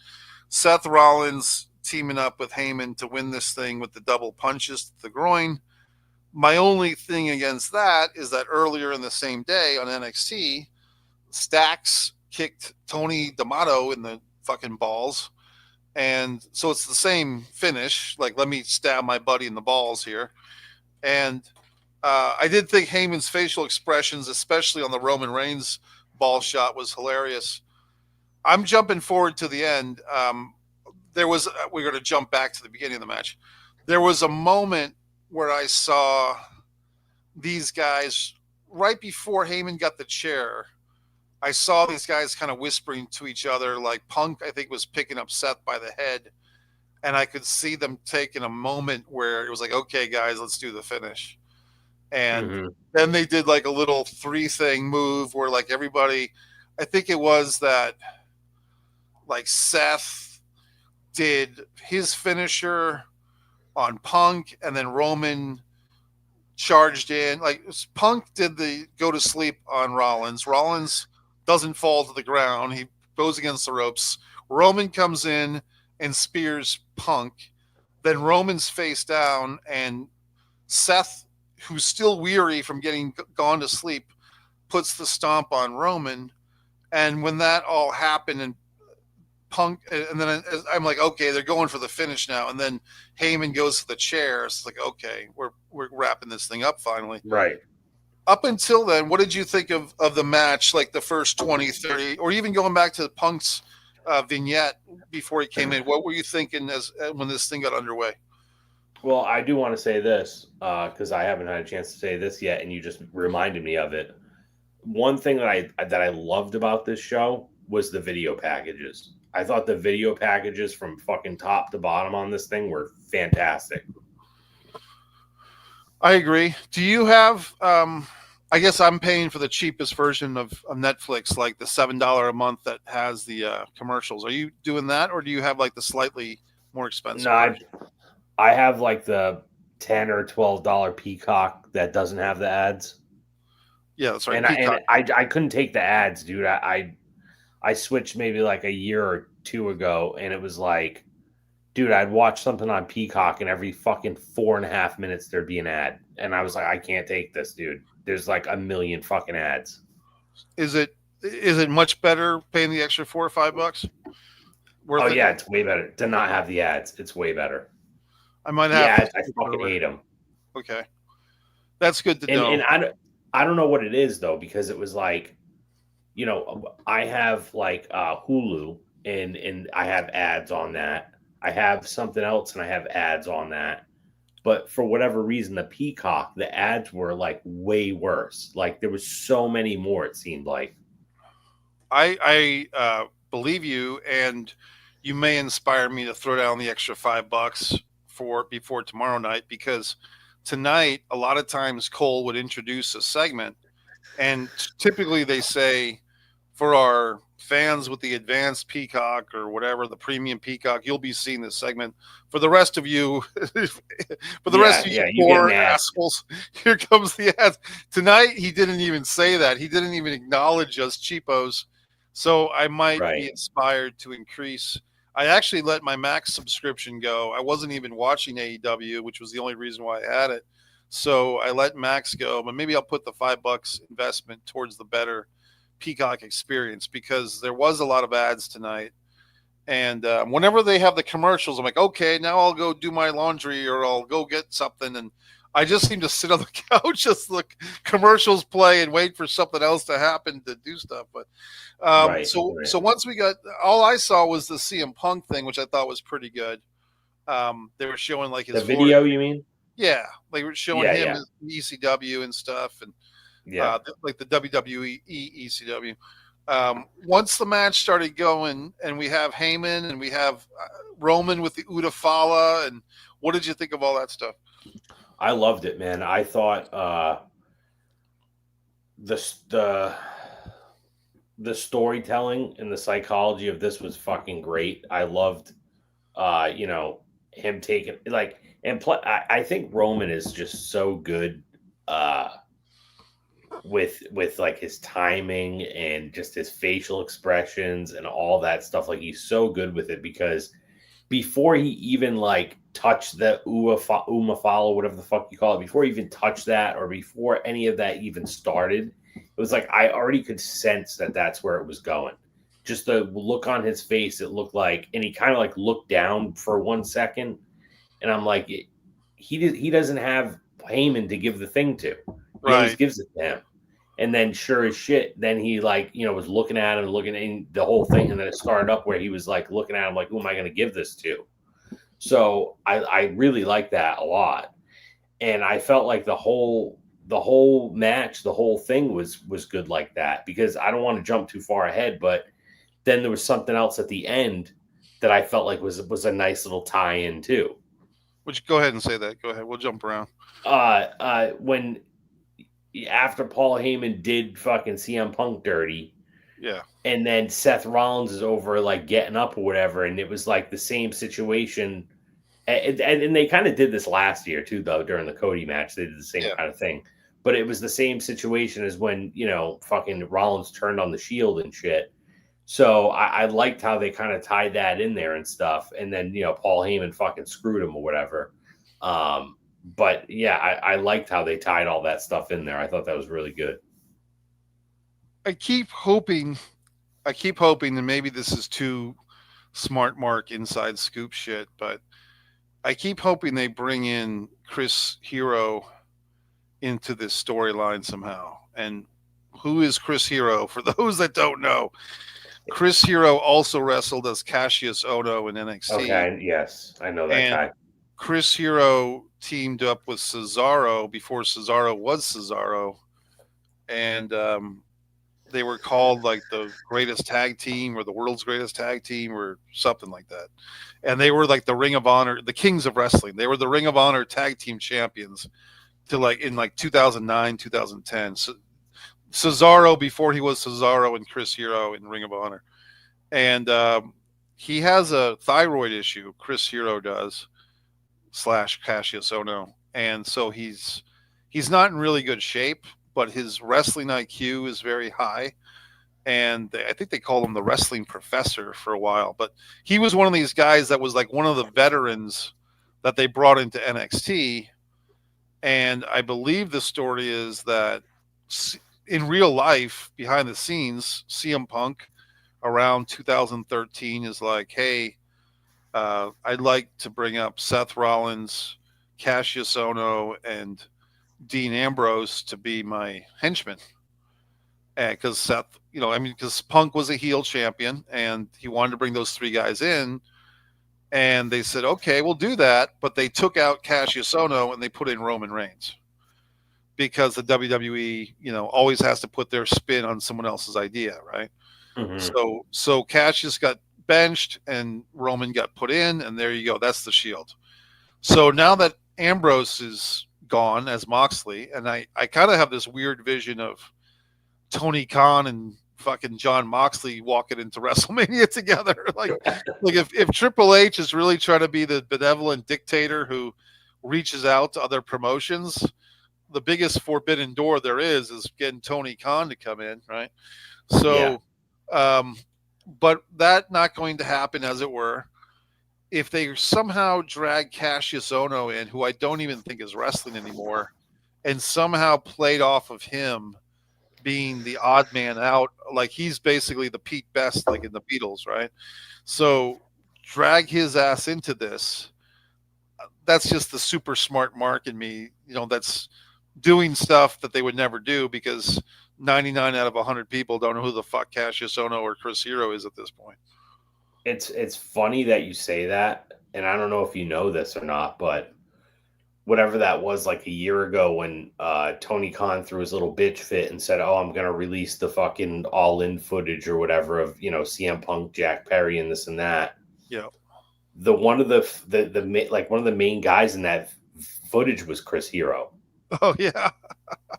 Seth Rollins teaming up with Heyman to win this thing with the double punches to the groin. My only thing against that is that earlier in the same day on NXT, Stax kicked Tony D'Amato in the fucking balls. And so it's the same finish. Like, let me stab my buddy in the balls here. And I did think Heyman's facial expressions, especially on the Roman Reigns ball shot, was hilarious. I'm jumping forward to the end. We're going to jump back to the beginning of the match. There was a moment where I saw these guys right before Heyman got the chair. I saw these guys kind of whispering to each other. Like Punk, I think, was picking up Seth by the head, and I could see them taking a moment where it was like, okay, guys, let's do the finish. And Mm-hmm. then they did like a little three thing move where like everybody, I think it was that like Seth did his finisher on Punk, and then Roman charged in. Like Punk did the go to sleep on Rollins. Rollins doesn't fall to the ground. He goes against the ropes. Roman comes in and spears Punk. Then Roman's face down, and Seth, who's still weary from getting gone to sleep, puts the stomp on Roman. And when that all happened, and Punk, and then I'm like, okay, they're going for the finish now. And then Heyman goes to the chair. It's like, okay, we're wrapping this thing up finally. Right. Up until then, what did you think of the match, like the first 20, 30, or even going back to Punk's vignette before he came in? What were you thinking as when this thing got underway? Well, I do want to say this because I haven't had a chance to say this yet, and you just reminded me of it. One thing that I loved about this show was the video packages. I thought the video packages from fucking top to bottom on this thing were fantastic. I agree. Do you have? I guess I'm paying for the cheapest version of Netflix, like the $7 a month that has the commercials. Are you doing that, or do you have like the slightly more No, expensive version? I have like the $10 or $12 Peacock that doesn't have the ads, Yeah, that's right. and I and Peacock. I couldn't take the ads, dude. I switched maybe like a year or two ago, and it was like, dude, I'd watch something on Peacock, and every fucking 4.5 minutes there'd be an ad, and I was like, I can't take this, dude. There's like a million fucking ads. Is it much better paying the extra $4 or $5? Oh Worth it? yeah, it's way better to not have the ads. It's way better. I might The have to ads, I put it fucking away. hate them. Okay, that's good to And know. I don't know what it is though, because it was like, I have like Hulu, and I have ads on that. I have something else and I have ads on that. But for whatever reason, the Peacock, the ads were like way worse. Like there was so many more, it seemed like. I believe you, and you may inspire me to throw down the extra $5 for before tomorrow night, because tonight a lot of times Cole would introduce a segment, and typically they say for our fans with the advanced Peacock or whatever, the premium Peacock, you'll be seeing this segment. For the rest of you, for the rest Yeah, of you yeah, you get poor mad. assholes, here comes the ads. Tonight, he didn't even say that. He didn't even acknowledge us cheapos. So I might be Right, inspired to increase. I actually let my Max subscription go. I wasn't even watching AEW, which was the only reason why I had it. So I let Max go, but maybe I'll put the $5 investment towards the better Peacock experience, because there was a lot of ads tonight. And whenever they have the commercials, I'm like, okay, now I'll go do my laundry or I'll go get something. And I just seem to sit on the couch, just look commercials play and wait for something else to happen to do stuff. But right, so right. once we got, all I saw was the CM Punk thing, which I thought was pretty good. They were showing like his The Florida, video, you mean? yeah, they were showing Yeah, him yeah, in ECW and stuff, and yeah. like the WWE ECW. Once the match started going, and we have Heyman and we have Roman with the Udafala, and what did you think of all that stuff? I loved it, man. I thought the the the storytelling and the psychology of this was fucking great. I loved him taking like I think Roman is just so good uh with like his timing and just his facial expressions and all that stuff. Like he's so good with it because before he even like touched the umafala, whatever the fuck you call it, before he even touched that or before any of that even started, it was like I already could sense that that's where it was going. Just the look on his face, it looked like, and he kind of like looked down for 1 second, and I'm like, he doesn't have Heyman to give the thing to. He always Right. gives it to him. And then sure as shit, then he like, was looking at him, looking in the whole thing. And then it started up where he was like looking at him like, who am I going to give this to? So I really like that a lot. And I felt like the whole the whole match, the whole thing was good like that. Because I don't want to jump too far ahead, but then there was something else at the end that I felt like was a nice little tie-in too. Would you go ahead and say that? Go ahead. We'll jump around. When after Paul Heyman did fucking CM Punk dirty, Yeah. and then Seth Rollins is over like getting up or whatever, and it was like the same situation. And they kind of did this last year too, though. During the Cody match, they did the same Yeah. kind of thing, but it was the same situation as when fucking Rollins turned on the Shield and shit. So I liked how they kind of tied that in there and stuff, and then Paul Heyman fucking screwed him or whatever. But yeah, I liked how they tied all that stuff in there. I thought that was really good. I keep hoping. I keep hoping that maybe this is too smart mark inside scoop shit, but I keep hoping they bring in Chris Hero into this storyline somehow. And who is Chris Hero? For those that don't know, Chris Hero also wrestled as Cassius Ohno in NXT, Okay, yes, I know that and guy. Chris Hero teamed up with Cesaro before Cesaro was Cesaro, and they were called like the greatest tag team or the world's greatest tag team or something like that. And they were like the Ring of Honor, the kings of wrestling. They were the Ring of Honor tag team champions to like in like 2009, 2010. So Cesaro before he was Cesaro and Chris Hero in Ring of Honor. And he has a thyroid issue. Chris Hero does slash Cassius Ono. And so he's not in really good shape, but his wrestling IQ is very high. And I think they called him the wrestling professor for a while. But he was one of these guys that was like one of the veterans that they brought into NXT. And I believe the story is that in real life, behind the scenes, CM Punk around 2013 is like, hey, I'd like to bring up Seth Rollins, Cassius Ono, and Dean Ambrose to be my henchmen. Because Seth, because Punk was a heel champion and he wanted to bring those three guys in. And they said, okay, we'll do that. But they took out Cassius Ono and they put in Roman Reigns because the WWE, always has to put their spin on someone else's idea, right? Mm-hmm. So Cassius got benched and Roman got put in, and there you go. That's the Shield. So now that Ambrose is gone as Moxley, and I kind of have this weird vision of Tony Khan and fucking John Moxley walking into WrestleMania together. like if Triple H is really trying to be the benevolent dictator who reaches out to other promotions, the biggest forbidden door there is getting Tony Khan to come in, right? Yeah. So, but that not going to happen, as it were. If they somehow drag Cassius Ono in, who I don't even think is wrestling anymore, and somehow played off of him being the odd man out, like he's basically the Pete Best, like in the Beatles, right? So drag his ass into this. That's just the super smart mark in me, that's doing stuff that they would never do because 99 out of 100 people don't know who the fuck Cassius Ono or Chris Hero is at this point. It's funny that you say that, and I don't know if you know this or not, but whatever that was like a year ago when Tony Khan threw his little bitch fit and said, "Oh, I'm gonna release the fucking all-in footage or whatever of CM Punk, Jack Perry, and this and that." Yeah. The one of like one of the main guys in that footage was Chris Hero. Oh yeah.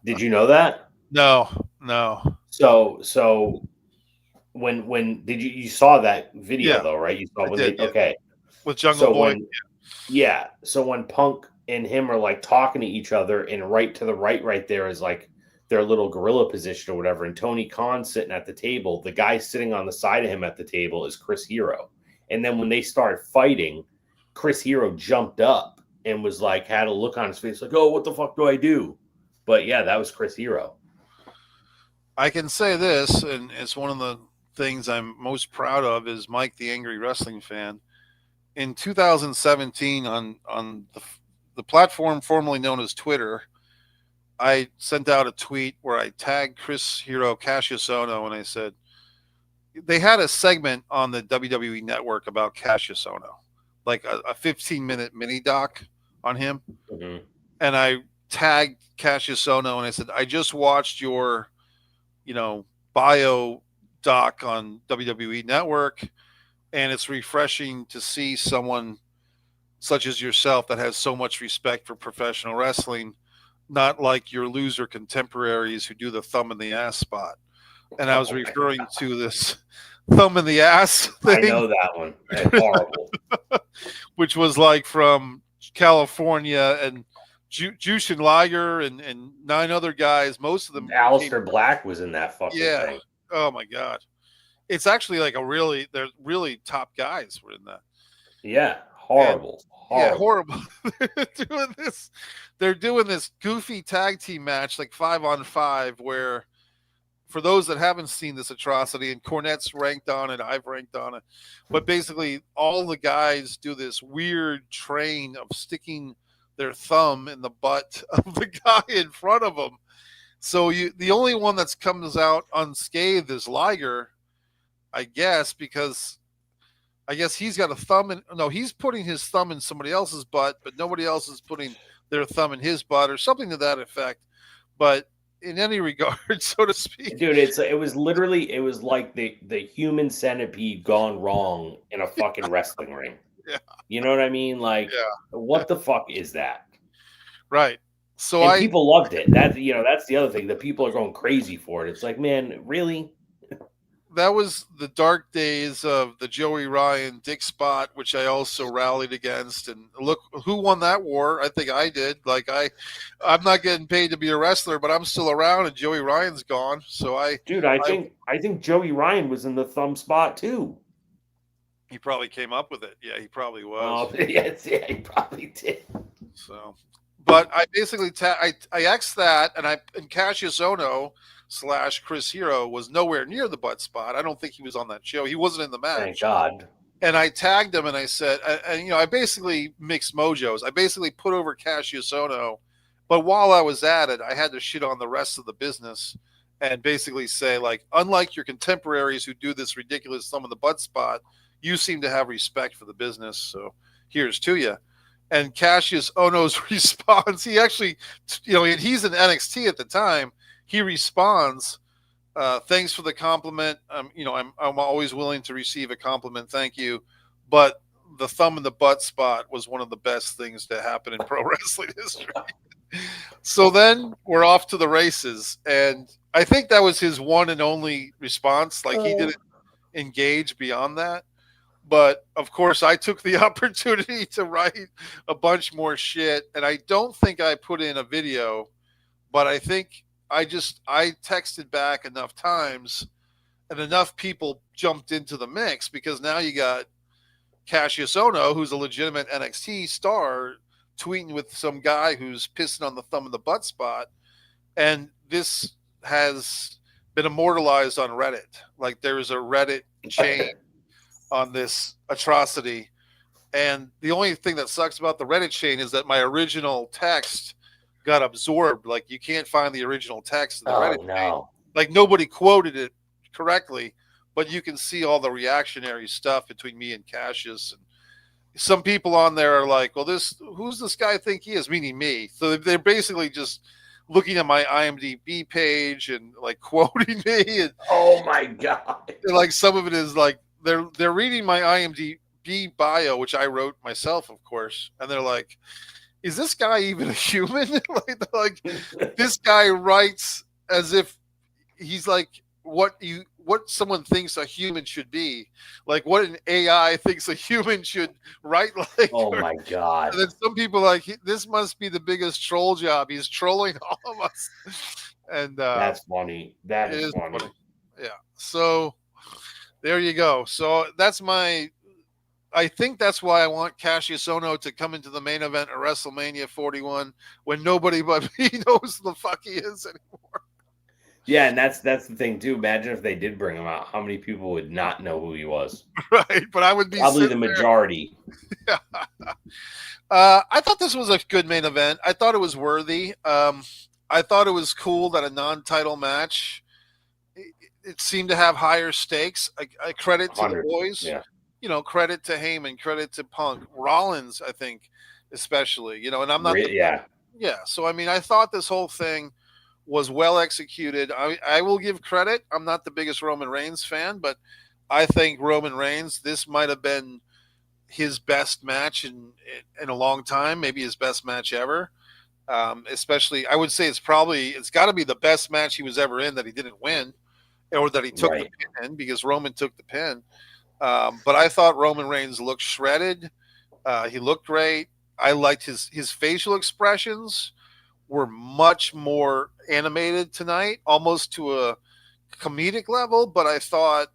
Did you know that? No, no. So when did you saw that video Yeah, though, right? You saw I when did. they Yeah, okay. with Jungle So Boy. when Yeah, so when Punk and him are like talking to each other, and right to the right there is like their little gorilla position or whatever, and Tony Khan sitting at the table. The guy sitting on the side of him at the table is Chris Hero. And then when they started fighting, Chris Hero jumped up and was like, had a look on his face like, "Oh, what the fuck do I do?" But yeah, that was Chris Hero. I can say this, and it's one of the things I'm most proud of is Mike the Angry Wrestling Fan. In 2017, on the platform formerly known as Twitter, I sent out a tweet where I tagged Chris Hero, Cassius Ono, and I said they had a segment on the WWE Network about Cassius Ono, like a 15-minute mini doc on him, Mm-hmm. and I tagged Cassius Ono and I said, I just watched your, you know, bio doc on WWE Network, and it's refreshing to see someone such as yourself that has so much respect for professional wrestling, not like your loser contemporaries who do the thumb in the ass spot. And I was Oh my referring God. to this thumb in the ass I thing, know that one. It's horrible. which was like from California and Jushin Liger and nine other guys. Most of them came. Alistair Black was in that fucking Yeah. thing. Oh my God. It's actually like they're really top guys were in that. Yeah, And horrible, yeah, horrible. horrible. they're doing this. They're doing this goofy tag team match, like 5-on-5, where for those that haven't seen this atrocity, and Cornette's ranked on it, I've ranked on it, but basically all the guys do this weird train of sticking their thumb in the butt of the guy in front of them. So the only one that's comes out unscathed is Liger, I guess, because I guess he's got a thumb in. No, he's putting his thumb in somebody else's butt, but nobody else is putting their thumb in his butt or something to that effect. But in any regard, so to speak, Dude, it was literally like the human centipede gone wrong in a fucking wrestling ring. yeah, You know what I mean? Like, yeah, what the fuck is that? right. So And I people loved it. That's the other thing. The people are going crazy for it. It's like, man, really? that was the dark days of the Joey Ryan Dick spot, which I also rallied against. And look, who won that war? I think I did. Like I'm not getting paid to be a wrestler, but I'm still around, and Joey Ryan's gone. So Dude, I I think Joey Ryan was in the thumb spot too. he probably came up with it. Yeah, he probably Oh, was. yes, yeah, he probably did. So, but I basically I X'd that, and Cassius Ono slash Chris Hero was nowhere near the butt spot. I don't think he was on that show. He wasn't in the Thank match. God. And I tagged him and I said, and I basically mixed mojos. I basically put over Cassius Ono, but while I was at it, I had to shit on the rest of the business and basically say, like, unlike your contemporaries who do this ridiculous thumb in the butt spot, you seem to have respect for the business. So here's to you. And Cassius Ono's response, he actually, he's in NXT at the time. He responds, thanks for the compliment. I'm always willing to receive a compliment. Thank you. But the thumb in the butt spot was one of the best things to happen in pro wrestling history. So then we're off to the races. And I think that was his one and only response. Like he didn't engage beyond that. But of course, I took the opportunity to write a bunch more shit. And I don't think I put in a video, but I think I texted back enough times and enough people jumped into the mix because now you got Cassius Ono, who's a legitimate NXT star, tweeting with some guy who's pissing on the thumb in the butt spot. And this has been immortalized on Reddit. Like there is a Reddit chain on this atrocity. And the only thing that sucks about the Reddit chain is that my original text got absorbed. Like you can't find the original text of the Reddit chain. Like nobody quoted it correctly, but you can see all the reactionary stuff between me and Cassius. And some people on there are like, well, who's this guy think he is? Meaning me. So they're basically just looking at my IMDb page and like quoting me. And, oh my God. and like some of it is like, they're reading my IMDb bio, which I wrote myself, of course, and they're like, "Is this guy even a human?" like this guy writes as if he's like what someone thinks a human should be, like what an AI thinks a human should write like. Oh my God! And then some people are like, this must be the biggest troll job. He's trolling all of us, and that's funny. That is funny. Yeah. So. There you go. So I think that's why I want Cassius Ono to come into the main event of WrestleMania 41 when nobody but me knows who the fuck he is anymore. Yeah, and that's the thing too. Imagine if they did bring him out, how many people would not know who he was? Right, but I would be probably the majority. Yeah. I thought this was a good main event. I thought it was worthy. I thought it was cool that a non-title match. It seemed to have higher stakes. I credit to the boys. Yeah. Credit to Heyman, credit to Punk, Rollins, I think, especially. And I'm not. Yeah. Yeah. So I mean, I thought this whole thing was well executed. I will give credit. I'm not the biggest Roman Reigns fan, but I think Roman Reigns, this might have been his best match in a long time, maybe his best match ever. Especially, I would say it's got to be the best match he was ever in that he didn't win, or that he took the Right. pin in, because Roman took the pin. But I thought Roman Reigns looked shredded. He looked great. I liked his facial expressions were much more animated tonight, almost to a comedic level. But I thought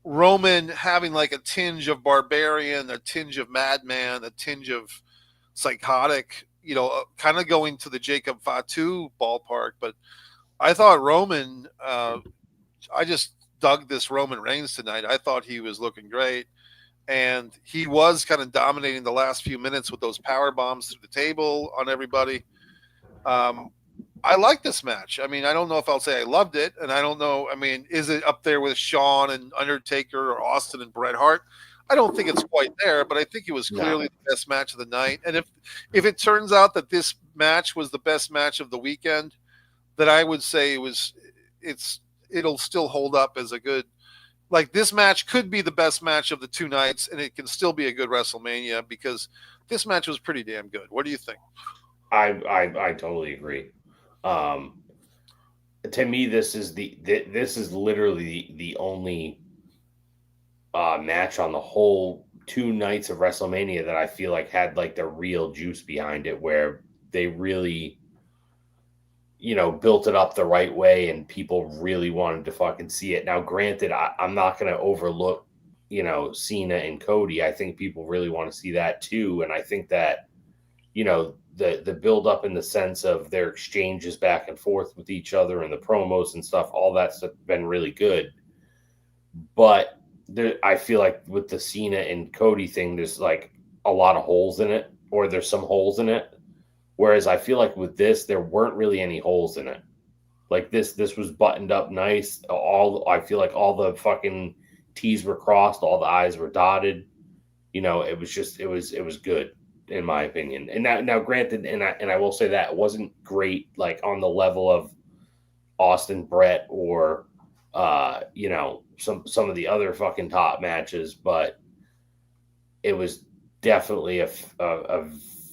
Roman having like a tinge of barbarian, a tinge of madman, a tinge of psychotic, kind of going to the Jacob Fatu ballpark. But I thought Roman, I just dug this Roman Reigns tonight. I thought he was looking great. And he was kind of dominating the last few minutes with those power bombs through the table on everybody. Um, I like this match. I mean, I don't know if I'll say I loved it, and I don't know. I mean, is it up there with Shawn and Undertaker or Austin and Bret Hart? I don't think it's quite there, but I think it was No. clearly the best match of the night. And if it turns out that this match was the best match of the weekend, then I would say it's it'll still hold up as a good, like, this match could be the best match of the two nights, and it can still be a good WrestleMania, because this match was pretty damn good. What do you think? I totally agree. Um, to me, this is literally the only match on the whole 2 nights of WrestleMania that I feel like had like the real juice behind it, where they really, built it up the right way and people really wanted to fucking see it. Now, granted, I'm not going to overlook, Cena and Cody. I think people really want to see that too. And I think that, the build up in the sense of their exchanges back and forth with each other and the promos and stuff, all that's been really good. But I feel like with the Cena and Cody thing, there's like a lot of holes in it, or there's some holes in it. Whereas I feel like with this, there weren't really any holes in it. Like this was buttoned up nice. All I feel like all the fucking T's were crossed, all the I's were dotted. It was just it was good in my opinion. And now granted, and I will say that it wasn't great like on the level of Austin Brett or some of the other fucking top matches, but it was definitely a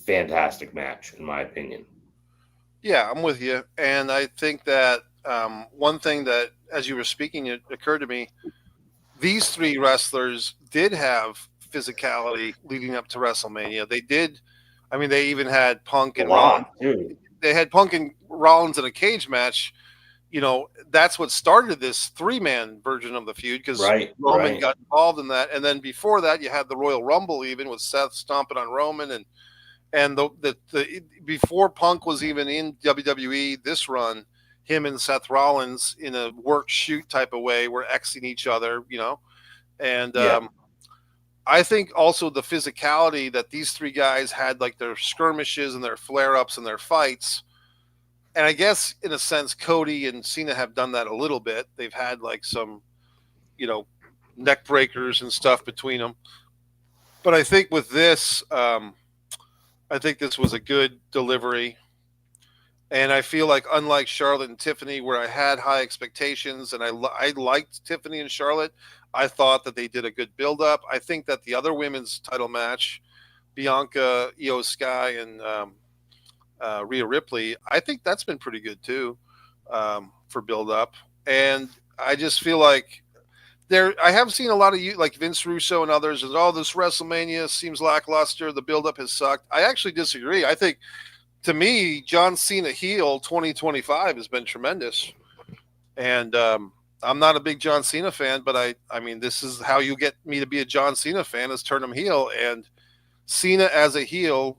fantastic match in my opinion. Yeah, I'm with you. And I think that one thing that, as you were speaking, it occurred to me, these three wrestlers did have physicality leading up to WrestleMania. They did. I mean, they even had Punk and Rollins. Ron too. They had Punk and Rollins in a cage match. That's what started this three-man version of the feud, because Right, Roman right. got involved in that. And then before that, you had the Royal Rumble, even with Seth stomping on Roman, and the before Punk was even in WWE this run, him and Seth Rollins in a work shoot type of way were Xing each other. And Yeah. I think also the physicality that these three guys had, like their skirmishes and their flare ups and their fights. And I guess in a sense, Cody and Cena have done that a little bit. They've had like some, you know, neck breakers and stuff between them. But I think with this, I think this was a good delivery. And I feel like, unlike Charlotte and Tiffany, where I had high expectations and I liked Tiffany and Charlotte, I thought that they did a good build up. I think that the other women's title match, Bianca, Io Sky, and Rhea Ripley, I think that's been pretty good too, for build up. And I just feel like I have seen a lot of you, like Vince Russo and others, is, oh, this WrestleMania seems lackluster. The build up has sucked. I actually disagree. I think, to me, John Cena heel 2025 has been tremendous. And I'm not a big John Cena fan, but I mean, this is how you get me to be a John Cena fan, is turn him heel. And Cena as a heel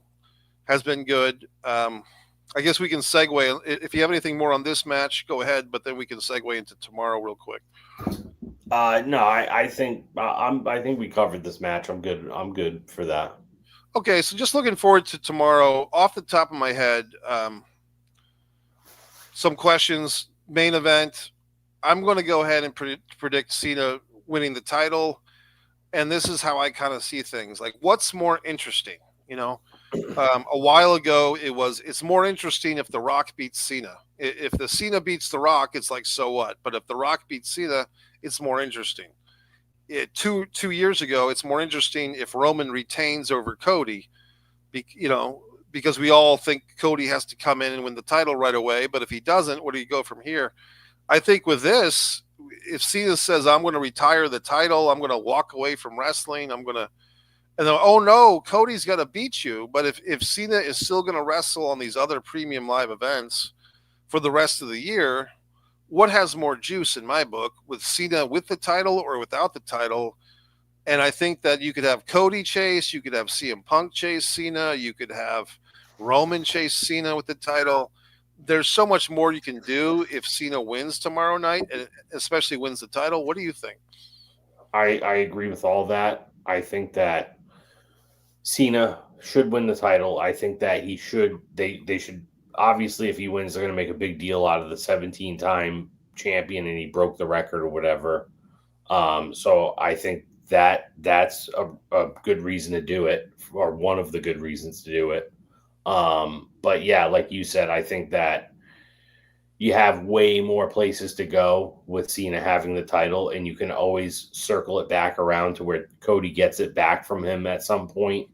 has been good. I guess we can segue. If you have anything more on this match, go ahead, but then we can segue into tomorrow real quick. No, I think we covered this match. I'm good. I'm good for that. Okay, so just looking forward to tomorrow. Off the top of my head, some questions. Main event. I'm going to go ahead and predict Cena winning the title, and this is how I kind of see things. Like, what's more interesting? You know, A while ago, it's more interesting if The Rock beats Cena. If the Cena beats The Rock, it's like so what? But if The Rock beats Cena, it's more interesting. Two years ago, it's more interesting if Roman retains over Cody. You know, because we all think Cody has to come in and win the title right away. But if he doesn't, where do you go from here? I think with this, if Cena says, I'm going to retire the title, I'm going to walk away from wrestling, I'm going to, and then, oh no, Cody's got to beat you. But if Cena is still going to wrestle on these other premium live events for the rest of the year, what has more juice in my book, with Cena with the title or without the title? And I think that you could have Cody chase, you could have CM Punk chase Cena, you could have Roman chase Cena with the title. There's so much more you can do if Cena wins tomorrow night, and especially wins the title. What do you think? I agree with all that. I think that Cena should win the title. I think that he should. They should, obviously, if he wins, they're going to make a big deal out of the 17-time champion, and he broke the record or whatever. So I think that that's a good reason to do it, or one of the good reasons to do it. But yeah, like you said, I think that you have way more places to go with Cena having the title, and you can always circle it back around to where Cody gets it back from him at some point,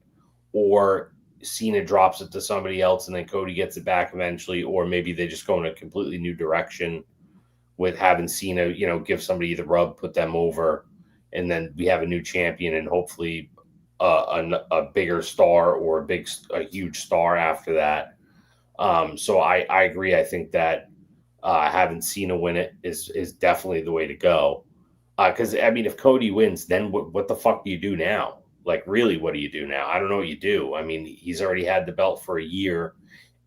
or Cena drops it to somebody else and then Cody gets it back eventually, or maybe they just go in a completely new direction with having Cena, give somebody the rub, put them over, and then we have a new champion and hopefully a bigger star or a huge star after that. So I agree. I think that having Cena win it is definitely the way to go. Because I mean, if Cody wins, then what the fuck do you do now? Like, really, what do you do now? I don't know what you do. I mean, he's already had the belt for a year,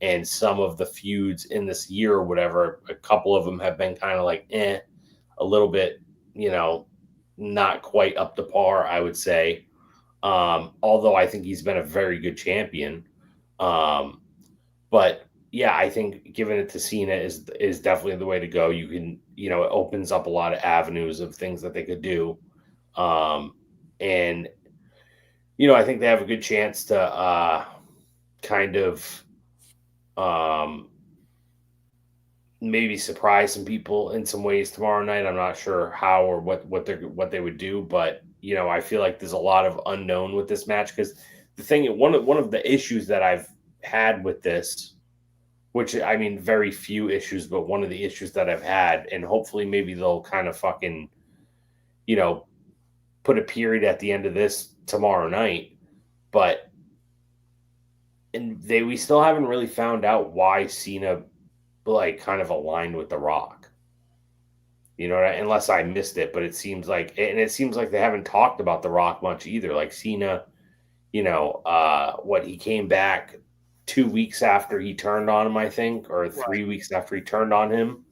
and some of the feuds in this year or whatever, a couple of them have been kind of like, a little bit, not quite up to par, I would say. Although I think he's been a very good champion. Um, but yeah, I think giving it to Cena is definitely the way to go. You can, it opens up a lot of avenues of things that they could do. And I think they have a good chance to kind of um, maybe surprise some people in some ways tomorrow night. I'm not sure how or what they would do, but I feel like there's a lot of unknown with this match, because the thing, one of the issues that I've had with this, which I mean, very few issues, but one of the issues that I've had, and hopefully maybe they'll kind of fucking, put a period at the end of this tomorrow night, but we still haven't really found out why Cena like kind of aligned with The Rock. Unless I missed it, but it seems like they haven't talked about The Rock much either. Like Cena, he came back 2 weeks after he turned on him, I think, or 3 weeks after he turned on him.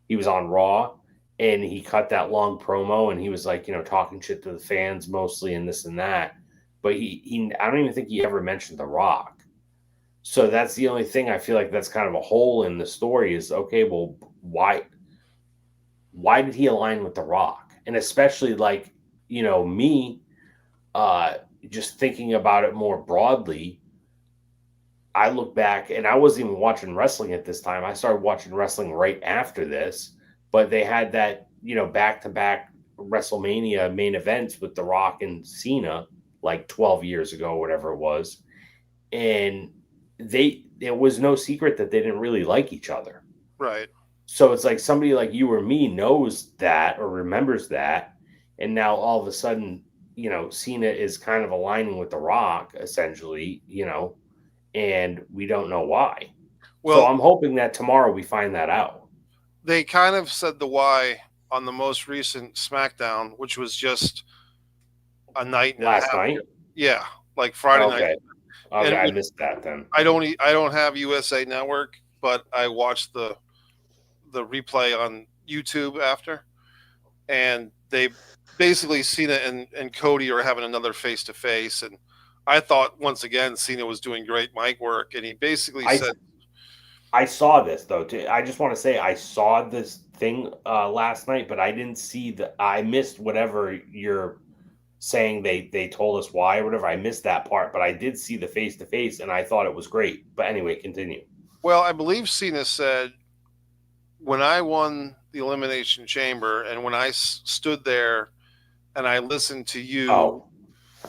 He was on Raw, and he cut that long promo, and he was like, talking shit to the fans mostly, and this and that. But I don't even think he ever mentioned The Rock. So that's the only thing I feel like that's kind of a hole in the story is, okay, well, why did he align with The Rock? And especially like, me, just thinking about it more broadly, I look back, and I wasn't even watching wrestling at this time. I started watching wrestling right after this, but they had that, back-to-back WrestleMania main events with The Rock and Cena like 12 years ago, whatever it was. And it was no secret that they didn't really like each other. Right. So it's like somebody like you or me knows that or remembers that. And now all of a sudden, Cena is kind of aligning with The Rock, essentially, and we don't know why. Well, so I'm hoping that tomorrow we find that out. They kind of said the why on the most recent SmackDown, which was just a night and Last a half. Night? Yeah, like Friday Okay. night. Okay, And I missed that then. I don't have USA Network, but I watched the replay on YouTube after, and they basically Cena and Cody are having another face to face, and I thought once again Cena was doing great mic work, and he basically said, I saw this though. I just want to say I saw this thing last night, but I didn't see I missed whatever your saying they told us why or whatever. I missed that part, but I did see the face to face, and I thought it was great. But anyway, continue. Well, I believe Cena said, when I won the Elimination Chamber and when I stood there and I listened to you Oh,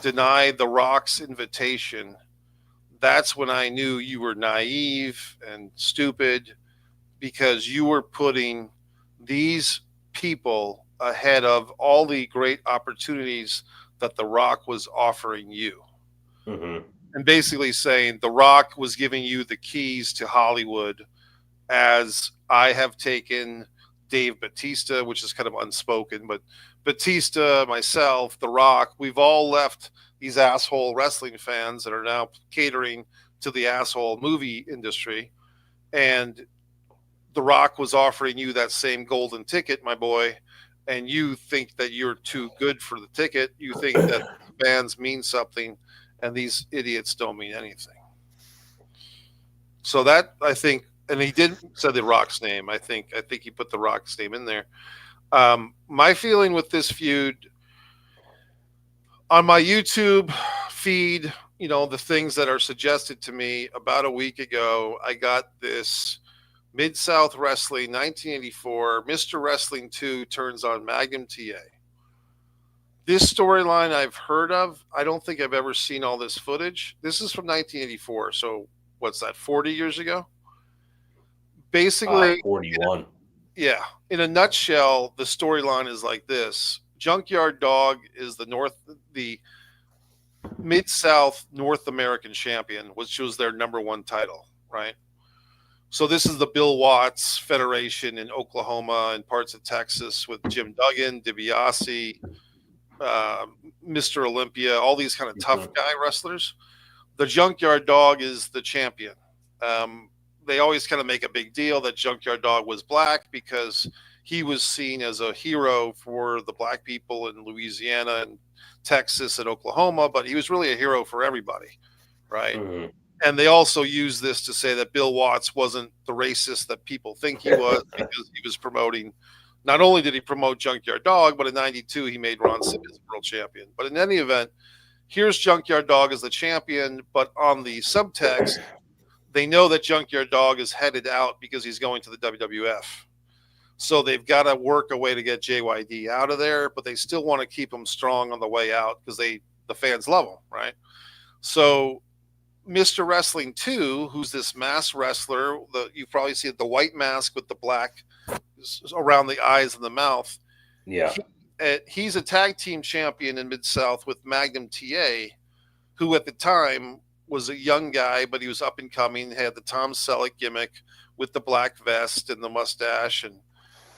deny The Rock's invitation, that's when I knew you were naive and stupid, because you were putting these people ahead of all the great opportunities that The Rock was offering you. mm-hmm. And basically saying The Rock was giving you the keys to Hollywood, as I have taken Dave Batista, which is kind of unspoken, but Batista, myself, The Rock, we've all left these asshole wrestling fans that are now catering to the asshole movie industry. And The Rock was offering you that same golden ticket, my boy, and you think that you're too good for the ticket. You think that fans mean something, and these idiots don't mean anything. So that, I think, and he didn't say The Rock's name. I think he put The Rock's name in there. My feeling with this feud, on my YouTube feed, the things that are suggested to me, about a week ago, I got this Mid South Wrestling 1984, Mr. Wrestling 2 turns on Magnum TA. This storyline I've heard of. I don't think I've ever seen all this footage. This is from 1984. So what's that, 40 years ago? Basically, 41. yeah. In a nutshell, the storyline is like this: Junkyard Dog is the Mid South North American champion, which was their number one title, right? So this is the Bill Watts Federation in Oklahoma and parts of Texas, with Jim Duggan, DiBiase, uh, Mr. Olympia, all these kind of tough Mm-hmm. guy wrestlers. The Junkyard Dog is the champion. They always kind of make a big deal that Junkyard Dog was black because he was seen as a hero for the black people in Louisiana and Texas and Oklahoma, but he was really a hero for everybody, right? Mm-hmm. And they also use this to say that Bill Watts wasn't the racist that people think he was, because he was promoting. Not only did he promote Junkyard Dog, but in '92 he made Ron Simmons world champion. But in any event, here's Junkyard Dog as the champion, but on the subtext, they know that Junkyard Dog is headed out because he's going to the WWF. So they've got to work a way to get JYD out of there, but they still want to keep him strong on the way out because the fans love him, right? So Mr. Wrestling 2, who's this mass wrestler, you probably see the white mask with the black around the eyes and the mouth. Yeah. He's a tag team champion in Mid South with Magnum TA, who at the time was a young guy, but he was up and coming. He had the Tom Selleck gimmick with the black vest and the mustache, and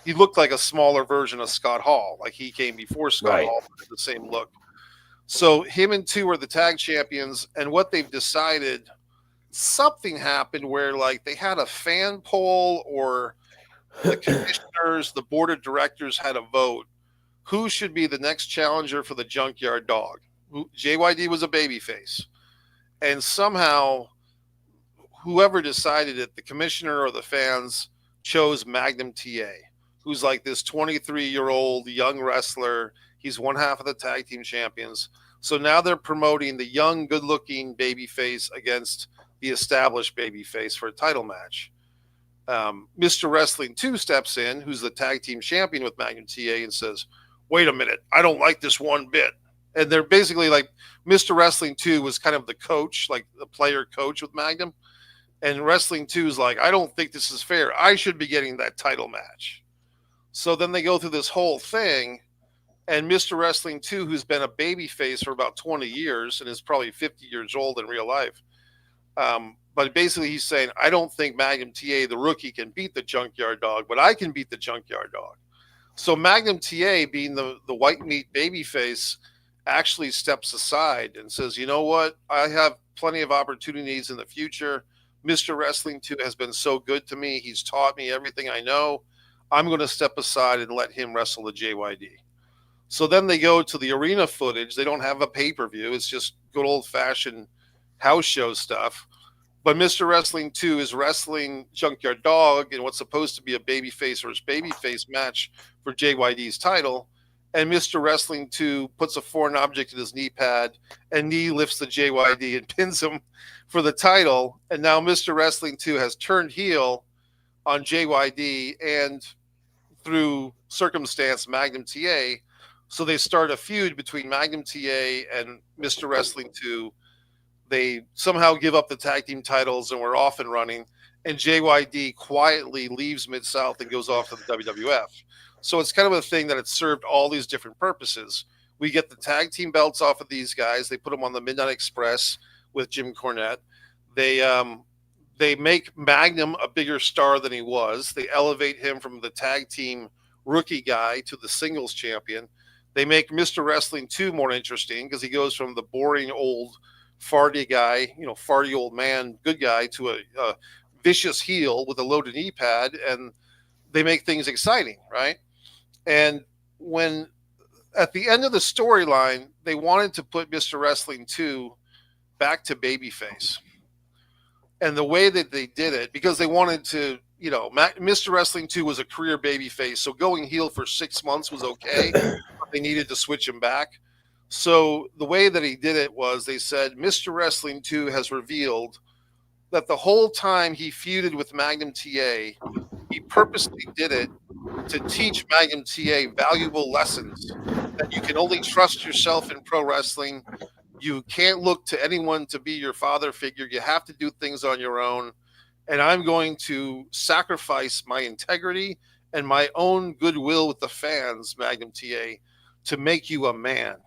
he looked like a smaller version of Scott Hall. Like he came before Scott Right. Hall, with the same look. So him and 2 are the tag champions, and what they've decided, something happened where like they had a fan poll, or the commissioners, the board of directors had a vote who should be the next challenger for the Junkyard Dog. JYD was a babyface, and somehow whoever decided it, the commissioner or the fans, chose Magnum TA, who's like this 23-year-old young wrestler. He's one half of the tag team champions. So now they're promoting the young, good-looking babyface against the established babyface for a title match. Mr. Wrestling 2 steps in, who's the tag team champion with Magnum TA, and says, wait a minute, I don't like this one bit. And they're basically like, Mr. Wrestling 2 was kind of the coach, like the player coach with Magnum. And Wrestling 2 is like, I don't think this is fair. I should be getting that title match. So then they go through this whole thing. And Mr. Wrestling 2, who's been a babyface for about 20 years and is probably 50 years old in real life. But basically he's saying, I don't think Magnum TA, the rookie, can beat the Junkyard Dog, but I can beat the Junkyard Dog. So Magnum TA, being the white meat babyface, actually steps aside and says, you know what? I have plenty of opportunities in the future. Mr. Wrestling 2 has been so good to me. He's taught me everything I know. I'm going to step aside and let him wrestle the JYD. So then they go to the arena footage. They don't have a pay-per-view. It's just good old-fashioned house show stuff. But Mr. Wrestling 2 is wrestling Junkyard Dog in what's supposed to be a babyface versus babyface match for JYD's title. and Mr. Wrestling 2 puts a foreign object in his knee pad, and knee lifts the JYD and pins him for the title. And now Mr. Wrestling 2 has turned heel on JYD and through circumstance Magnum TA. So they start a feud between Magnum TA and Mr. Wrestling 2. They somehow give up the tag team titles and we're off and running. And JYD quietly leaves Mid South and goes off to the WWF. So it's kind of a thing that it served all these different purposes. We get the tag team belts off of these guys. They put them on the Midnight Express with Jim Cornette. They make Magnum a bigger star than he was. They elevate him from the tag team rookie guy to the singles champion. They make Mr. Wrestling 2 more interesting because he goes from the boring old farty guy, farty old man, good guy, to a vicious heel with a loaded knee pad, and they make things exciting, right? And when at the end of the storyline, they wanted to put Mr. Wrestling 2 back to babyface. And the way that they did it, because they wanted to, Mr. Wrestling 2 was a career babyface, so going heel for 6 months was okay, but they needed to switch him back. So the way that he did it was they said Mr. Wrestling 2 has revealed that the whole time he feuded with Magnum TA, he purposely did it to teach Magnum TA valuable lessons that you can only trust yourself in pro wrestling. You can't look to anyone to be your father figure. You have to do things on your own. And I'm going to sacrifice my integrity and my own goodwill with the fans, Magnum TA, to make you a man.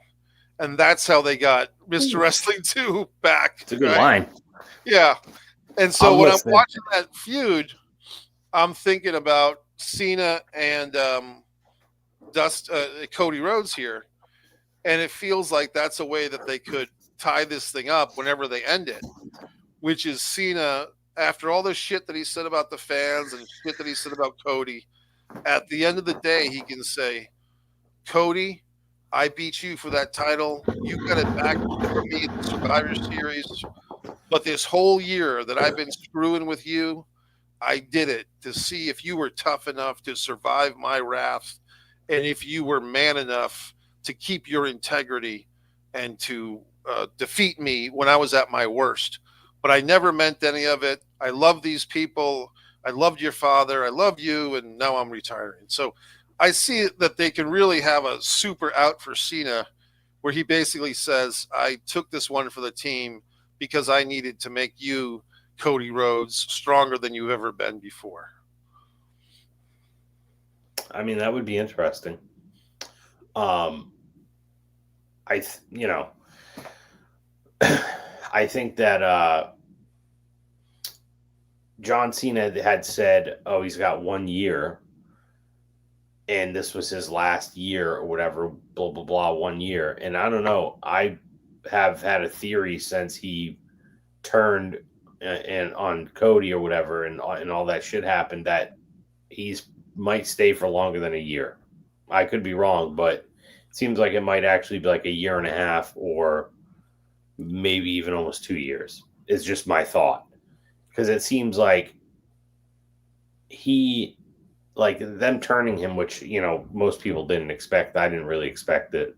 And that's how they got Mr. Wrestling 2 back. It's a good line. Yeah. And so when I'm watching that feud, I'm thinking about Cena and Cody Rhodes here. And it feels like that's a way that they could tie this thing up whenever they end it, which is Cena, after all the shit that he said about the fans and shit that he said about Cody, at the end of the day, he can say, Cody, I beat you for that title. You got it back from me in the Survivor Series. But this whole year that I've been screwing with you, I did it to see if you were tough enough to survive my wrath and if you were man enough to keep your integrity and to defeat me when I was at my worst. But I never meant any of it. I love these people. I loved your father. I love you. And now I'm retiring. So I see that they can really have a super out for Cena where he basically says, I took this one for the team because I needed to make you, Cody Rhodes, stronger than you've ever been before. I mean, that would be interesting. I think that John Cena had said, oh, he's got 1 year, and this was his last year or whatever, blah, blah, blah, 1 year. And I don't know. I have had a theory since he turned and on Cody or whatever and all that shit happened that he's might stay for longer than a year. I could be wrong, but it seems like it might actually be like a year and a half or maybe even almost 2 years. It's just my thought. Because it seems like them turning him, which, most people didn't expect. I didn't really expect it.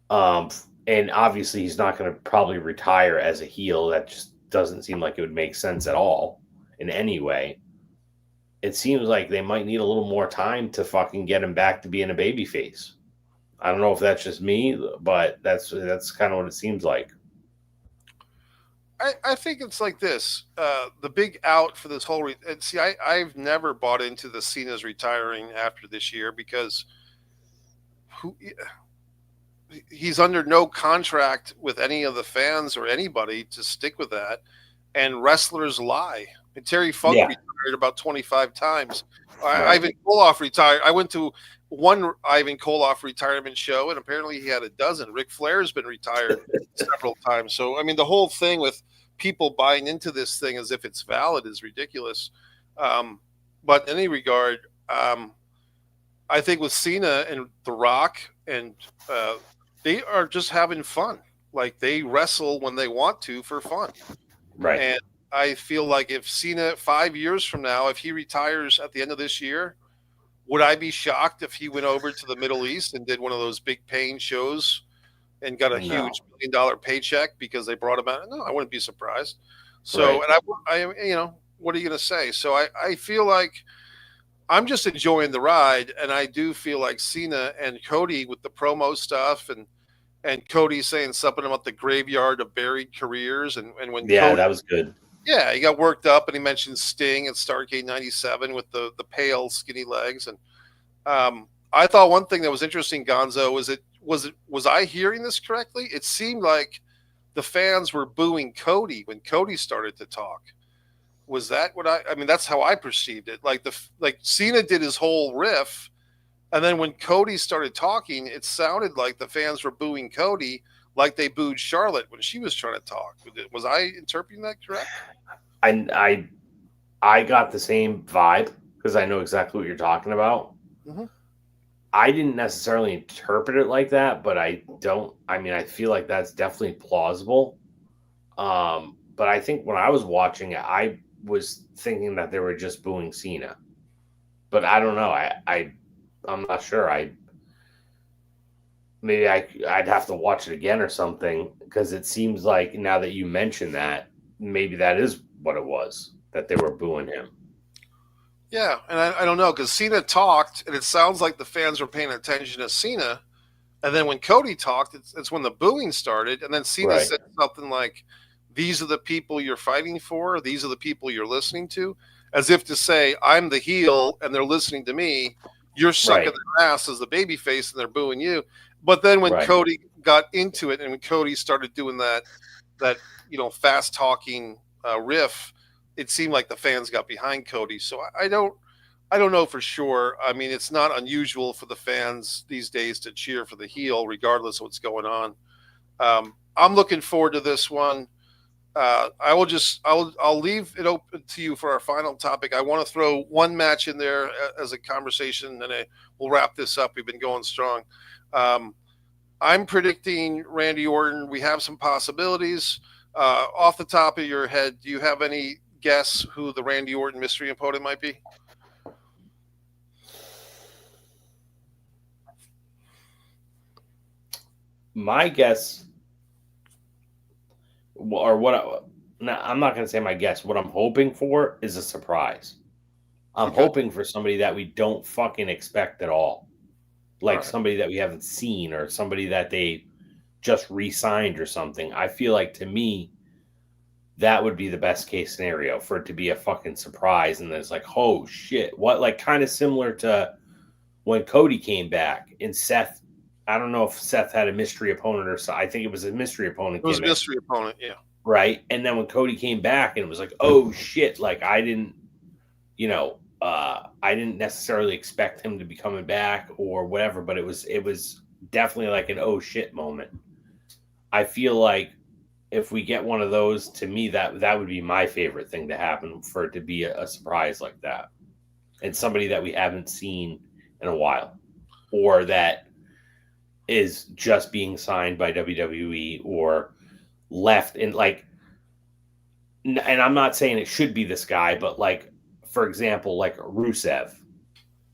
And obviously he's not going to probably retire as a heel. That just doesn't seem like it would make sense at all in any way. It seems like they might need a little more time to fucking get him back to being a babyface. I don't know if that's just me, but that's kind of what it seems like. I think it's like this. The big out for this whole... I've never bought into the Cena's retiring after this year because he's under no contract with any of the fans or anybody to stick with that. And wrestlers lie. And Terry Funk retired about 25 times. Right. Ivan Koloff retired. I went to one Ivan Koloff retirement show, and apparently he had a dozen. Ric Flair's been retired several times. So, I mean, the whole thing with people buying into this thing as if it's valid is ridiculous. But in any regard, I think with Cena and The Rock, and they are just having fun. Like, they wrestle when they want to for fun. Right. And I feel like if Cena 5 years from now, if he retires at the end of this year, Would I be shocked if he went over to the Middle East and did one of those big paying shows and got a No. huge $1 million paycheck because they brought him out? No, I wouldn't be surprised. So, Right. and what are you going to say? So I feel like I'm just enjoying the ride, and I do feel like Cena and Cody with the promo stuff, and Cody saying something about the graveyard of buried careers, and when Yeah, Cody, that was good. yeah, he got worked up, and he mentioned Sting at Starrcade '97 with the pale, skinny legs, and I thought one thing that was interesting, Gonzo, was I hearing this correctly? It seemed like the fans were booing Cody when Cody started to talk. Was that what I mean? That's how I perceived it. Like Cena did his whole riff, and then when Cody started talking, it sounded like the fans were booing Cody, like they booed Charlotte when she was trying to talk. Was I interpreting that correct? I I I got the same vibe because I know exactly what you're talking about. Mm-hmm. I didn't necessarily interpret it like that, but I don't. I mean, I feel like that's definitely plausible. But I think when I was watching it, I was thinking that they were just booing Cena. But I don't know. I'm not sure. I'd have to watch it again or something because it seems like now that you mention that, maybe that is what it was that they were booing him. Yeah, and I don't know because Cena talked, and it sounds like the fans were paying attention to Cena. And then when Cody talked, it's when the booing started. And then Cena Right. said something like, "These are the people you're fighting for. These are the people you're listening to," as if to say, "I'm the heel, and they're listening to me. You're sucking Right. their ass as the baby face, and they're booing you." But then when Right. Cody got into it, and when Cody started doing that fast talking riff, it seemed like the fans got behind Cody. So I don't know for sure. I mean, it's not unusual for the fans these days to cheer for the heel, regardless of what's going on. I'm looking forward to this one. I'll leave it open to you for our final topic. I want to throw one match in there as a conversation, and we'll wrap this up. We've been going strong. Um, I'm predicting Randy Orton. We have some possibilities. Off the top of your head, do you have any guess who the Randy Orton mystery opponent might be? My guess, or what? Now, I'm not going to say my guess. What I'm hoping for is a surprise. I'm Okay. hoping for somebody that we don't fucking expect at all, All like right. somebody that we haven't seen or somebody that they just re-signed or something. I feel like to me that would be the best case scenario for it to be a fucking surprise, and then it's like, oh shit, what? Like kind of similar to when Cody came back and Seth. I don't know if Seth had a mystery opponent or so. I think it was a mystery opponent It was a came in, mystery opponent. Yeah. right? And then when Cody came back, and it was like, oh shit, like I didn't, I didn't necessarily expect him to be coming back or whatever, but it was definitely like an oh shit moment. I feel like if we get one of those, to me that would be my favorite thing to happen for it to be a surprise like that, and somebody that we haven't seen in a while, or that is just being signed by WWE or left in like. And I'm not saying it should be this guy, but like for example, like Rusev,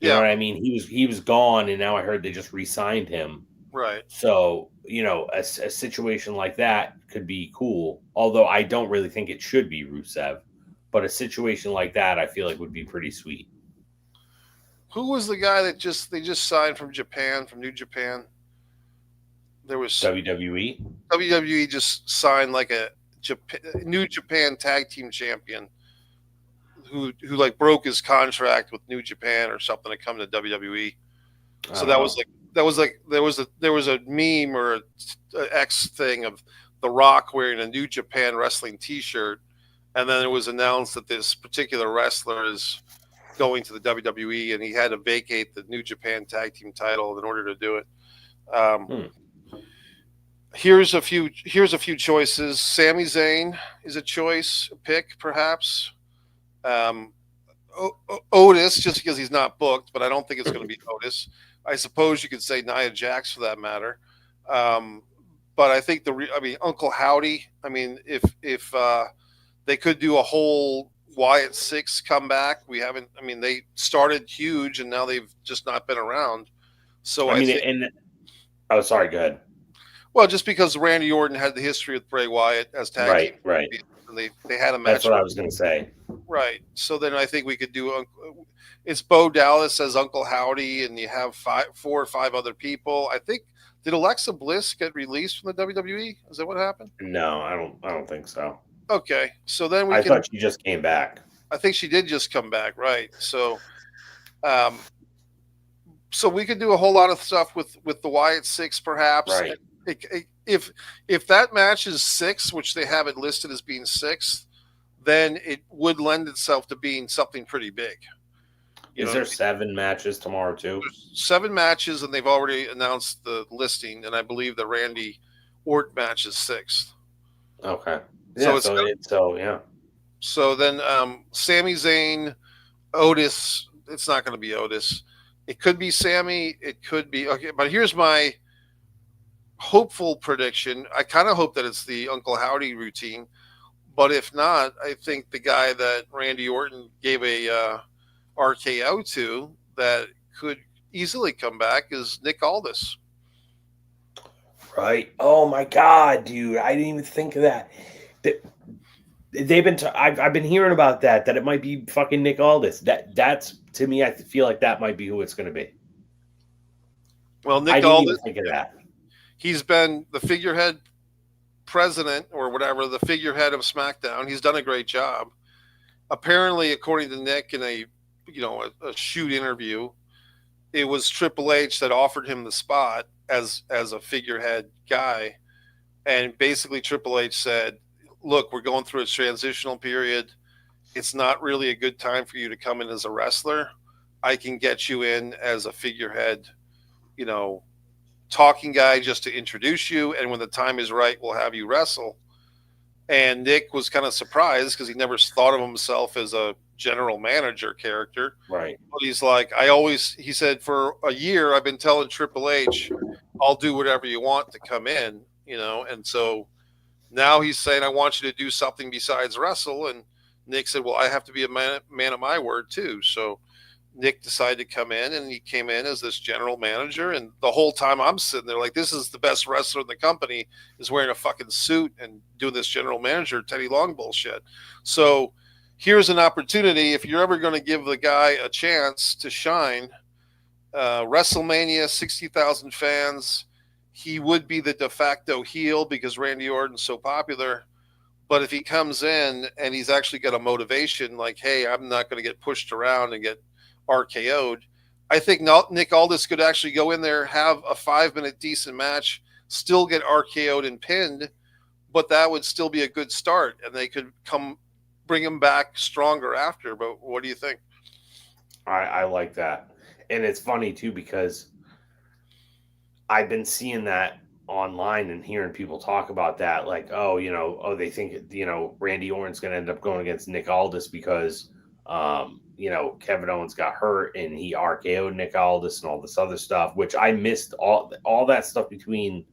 you know Yeah. what I mean? He was gone, and now I heard they just re-signed him. Right. So a situation like that could be cool. Although I don't really think it should be Rusev, but a situation like that I feel like would be pretty sweet. Who was the guy that they just signed from Japan, from New Japan? There was WWE. WWE just signed like a New Japan Tag Team Champion who like broke his contract with New Japan or something to come to WWE. I So don't know. there was a meme or a X thing of The Rock wearing a New Japan Wrestling T-shirt, and then it was announced that this particular wrestler is going to the WWE, and he had to vacate the New Japan Tag Team title in order to do it. Um, Hmm. here's a few choices. Sami Zayn is a choice, a pick perhaps. Um, Otis, just because he's not booked, but I don't think it's going to be Otis. I suppose you could say Nia Jax for that matter. Um, but I mean, Uncle Howdy. I mean, if they could do a whole Wyatt Six come back. We haven't. I mean, they started huge and now they've just not been around. So I I mean, think, and oh, sorry, go ahead. well, just because Randy Orton had the history with Bray Wyatt as tag team Right, right. champions, and they had a That's match what I with, was going to say. right. So then I think we could do. It's Bo Dallas as Uncle Howdy, and you have four or five other people. I think, did Alexa Bliss get released from the WWE? Is that what happened? No, I don't. I don't think so. Okay, so then we I can. thought she just came back. I think she did just come back, right? Um, so we could do a whole lot of stuff with the Wyatt Six, perhaps. Right. If that match is six, which they have it listed as being six, then it would lend itself to being something pretty big. You Is know what I there mean? 7 matches tomorrow too? There's 7 matches, and they've already announced the listing, and I believe the Randy Orton match is sixth. Okay. So Yeah. it's So yeah. so then Sami Zayn, Otis. It's not going to be Otis. It could be Sammy. It could be okay. But here's my hopeful prediction. I kind of hope that it's the Uncle Howdy routine, but if not, I think the guy that Randy Orton gave a RKO to that could easily come back is Nick Aldis. Right. Oh my God, dude! I didn't even think of that. They- They've been. I've been hearing about that. That it might be fucking Nick Aldis. That's to me. I feel like that might be who it's going to be. Well, I Nick didn't even Aldis, think of that. he's been the figurehead president or whatever, the figurehead of SmackDown. He's done a great job. Apparently, according to Nick in a shoot interview, it was Triple H that offered him the spot as a figurehead guy, and basically Triple H said, "Look, we're going through a transitional period. It's not really a good time for you to come in as a wrestler. I can get you in as a figurehead, you know, talking guy just to introduce you, and when the time is right, we'll have you wrestle." And Nick was kind of surprised because he never thought of himself as a general manager character. Right. But he's like, he said, for a year, I've been telling Triple H, I'll do whatever you want to come in, and so now he's saying, I want you to do something besides wrestle. And Nick said, well, I have to be a man of my word too. So Nick decided to come in, and he came in as this general manager. And the whole time I'm sitting there like, this is the best wrestler in the company is wearing a fucking suit and doing this general manager Teddy Long bullshit. So here's an opportunity. If you're ever going to give the guy a chance to shine, WrestleMania, 60,000 fans, he would be the de facto heel because Randy Orton's so popular. But if he comes in and he's actually got a motivation, like, hey, I'm not going to get pushed around and get RKO'd, I think Nick Aldis could actually go in there, have a 5-minute decent match, still get RKO'd and pinned, but that would still be a good start, and they could bring him back stronger after. But what do you think? I like that, and it's funny too because I've been seeing that online and hearing people talk about that, like, they think Randy Orton's going to end up going against Nick Aldis because Kevin Owens got hurt and he RKO'd Nick Aldis and all this other stuff, which I missed all that stuff between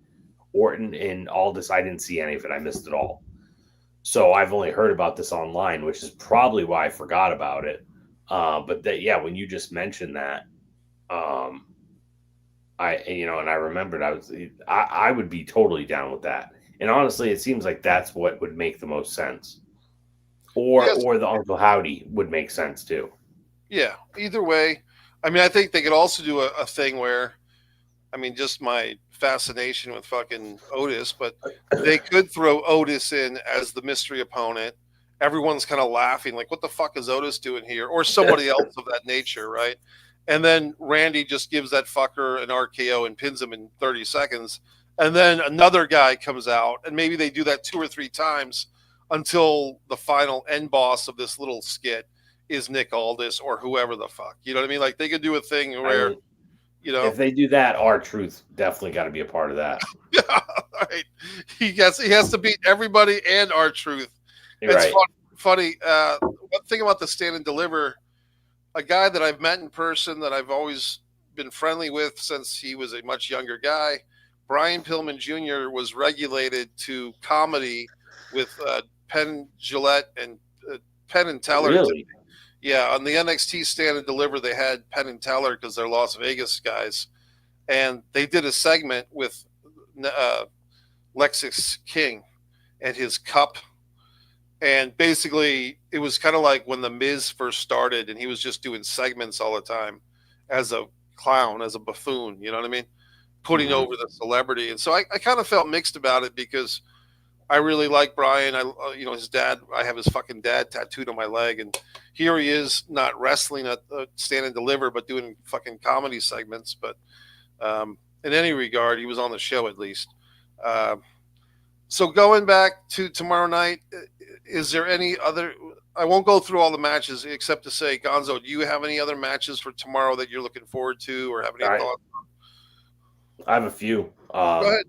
Orton and Aldis. I didn't see any of it. I missed it all. So I've only heard about this online, which is probably why I forgot about it. But when you just mentioned that, and I remembered I would be totally down with that. And honestly, it seems like that's what would make the most sense. Yes. Or the Uncle Howdy would make sense too. Yeah. Either way, I mean, I think they could also do a thing where, I mean, just my fascination with fucking Otis, but they could throw Otis in as the mystery opponent. Everyone's kind of laughing, like, what the fuck is Otis doing here? Or somebody else of that nature, right? And then Randy just gives that fucker an RKO and pins him in 30 seconds. And then another guy comes out, and maybe they do that 2 or 3 times until the final end boss of this little skit is Nick Aldis or whoever the fuck. You know what I mean? Like, they could do a thing where, if they do that, R-Truth definitely got to be a part of that. Yeah, right. He has to beat everybody and R-Truth. It's right. funny. One thing about the Stand and Deliver, a guy that I've met in person that I've always been friendly with since he was a much younger guy, Brian Pillman Jr. was regulated to comedy with Penn Jillette and Penn and Teller. Really? Yeah, on the NXT Stand and Deliver, they had Penn and Teller because they're Las Vegas guys, and they did a segment with uh, Lexus King and his cup. And basically, it was kind of like when the Miz first started, and he was just doing segments all the time as a clown, as a buffoon. You know what I mean? Putting Hmm. over the celebrity. And so I kind of felt mixed about it because I really like Brian. His dad. I have his fucking dad tattooed on my leg, and here he is, not wrestling at Stand and Deliver, but doing fucking comedy segments. But in any regard, he was on the show at least. Uh, so going back to tomorrow night, is there any other? I won't go through all the matches except to say, Gonzo, do you have any other matches for tomorrow that you're looking forward to, or have any I thoughts? I have a few. Go ahead.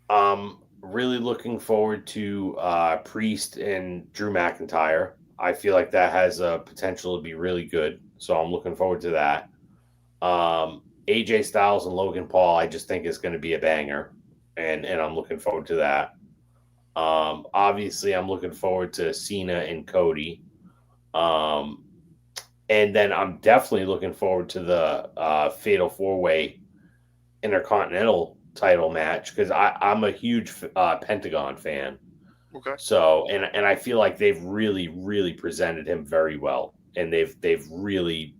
I'm really looking forward to Priest and Drew McIntyre. I feel like that has a potential to be really good, so I'm looking forward to that. AJ Styles and Logan Paul, I just think is going to be a banger, and I'm looking forward to that. Obviously, I'm looking forward to Cena and Cody. Um, and then I'm definitely looking forward to the Fatal Four Way Intercontinental title match because I'm a huge Pentagon fan. Okay. So and I feel like they've really presented him very well, and they've really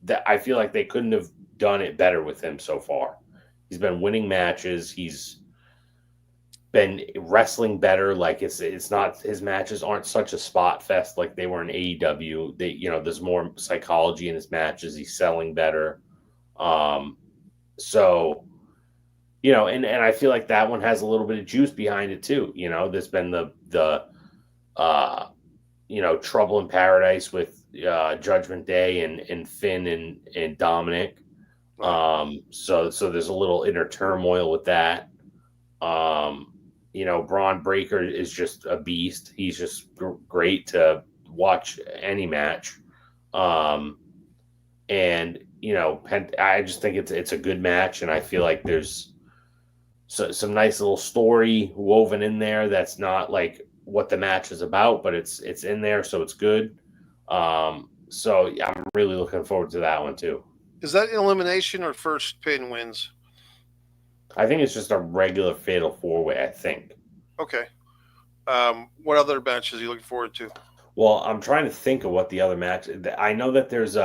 that I feel like they couldn't have done it better with him so far. He's been winning matches. He's been wrestling better. Like it's not his matches aren't such a spot fest like they were in AEW. There's more psychology in his matches. He's selling better. Um, so and I feel like that one has a little bit of juice behind it too. There's been the uh, Trouble in Paradise with Judgment Day and Finn and Dominic. Right. So there's a little inner turmoil with that. Braun Breaker is just a beast. He's just great to watch any match. Um, and I just think it's a good match, and I feel like there's some nice little story woven in there that's not like what the match is about, but it's in there, so it's good. So yeah, I'm really looking forward to that one too. Is that elimination or first pin wins? I think it's just a regular Fatal Four Way. I think. Okay. What other matches are you looking forward to? Well, I'm trying to think of what the other match. I know that there's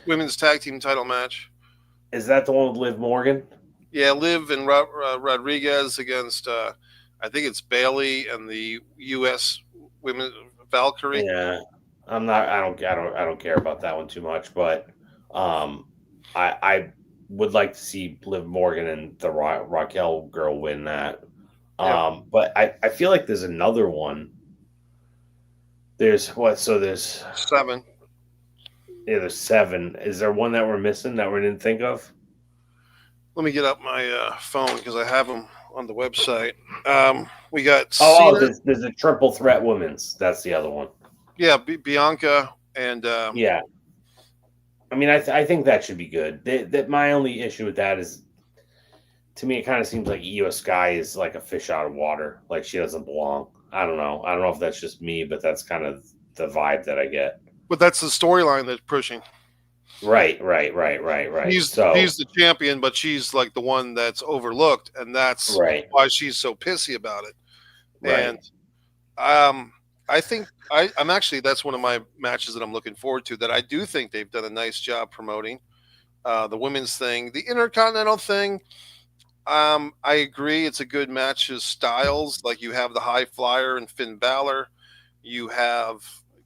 Women's tag team title match. Is that the one with Liv Morgan? Yeah, Liv and Rodriguez against I think it's Bailey and the U.S. women Valkyrie. Yeah, I'm not. I don't care about that one too much, but um, I would like to see Liv Morgan and the Raquel girl win that. Yeah, But I feel like there's another one. There's what? So there's 7. there's 7. Is there one that we're missing that we didn't think of? Let me get up my phone because I have them on the website. We got Oh, Cena. there's a triple threat women's. That's the other one. Yeah, Bianca and Yeah, I mean, I think that should be good. That my only issue with that is, to me, it kind of seems like Io Sky is like a fish out of water. Like she doesn't belong. I don't know. I don't know if that's just me, but that's kind of the vibe that I get. but that's the storyline that's pushing. Right. So He's the champion, but she's like the one that's overlooked, and that's right, why she's so pissy about it. right. And I think I'm actually that's one of my matches that I'm looking forward to. That I do think they've done a nice job promoting the women's thing, the Intercontinental thing. I agree, it's a good match of styles. Like you have the High Flyer and Finn Balor, you have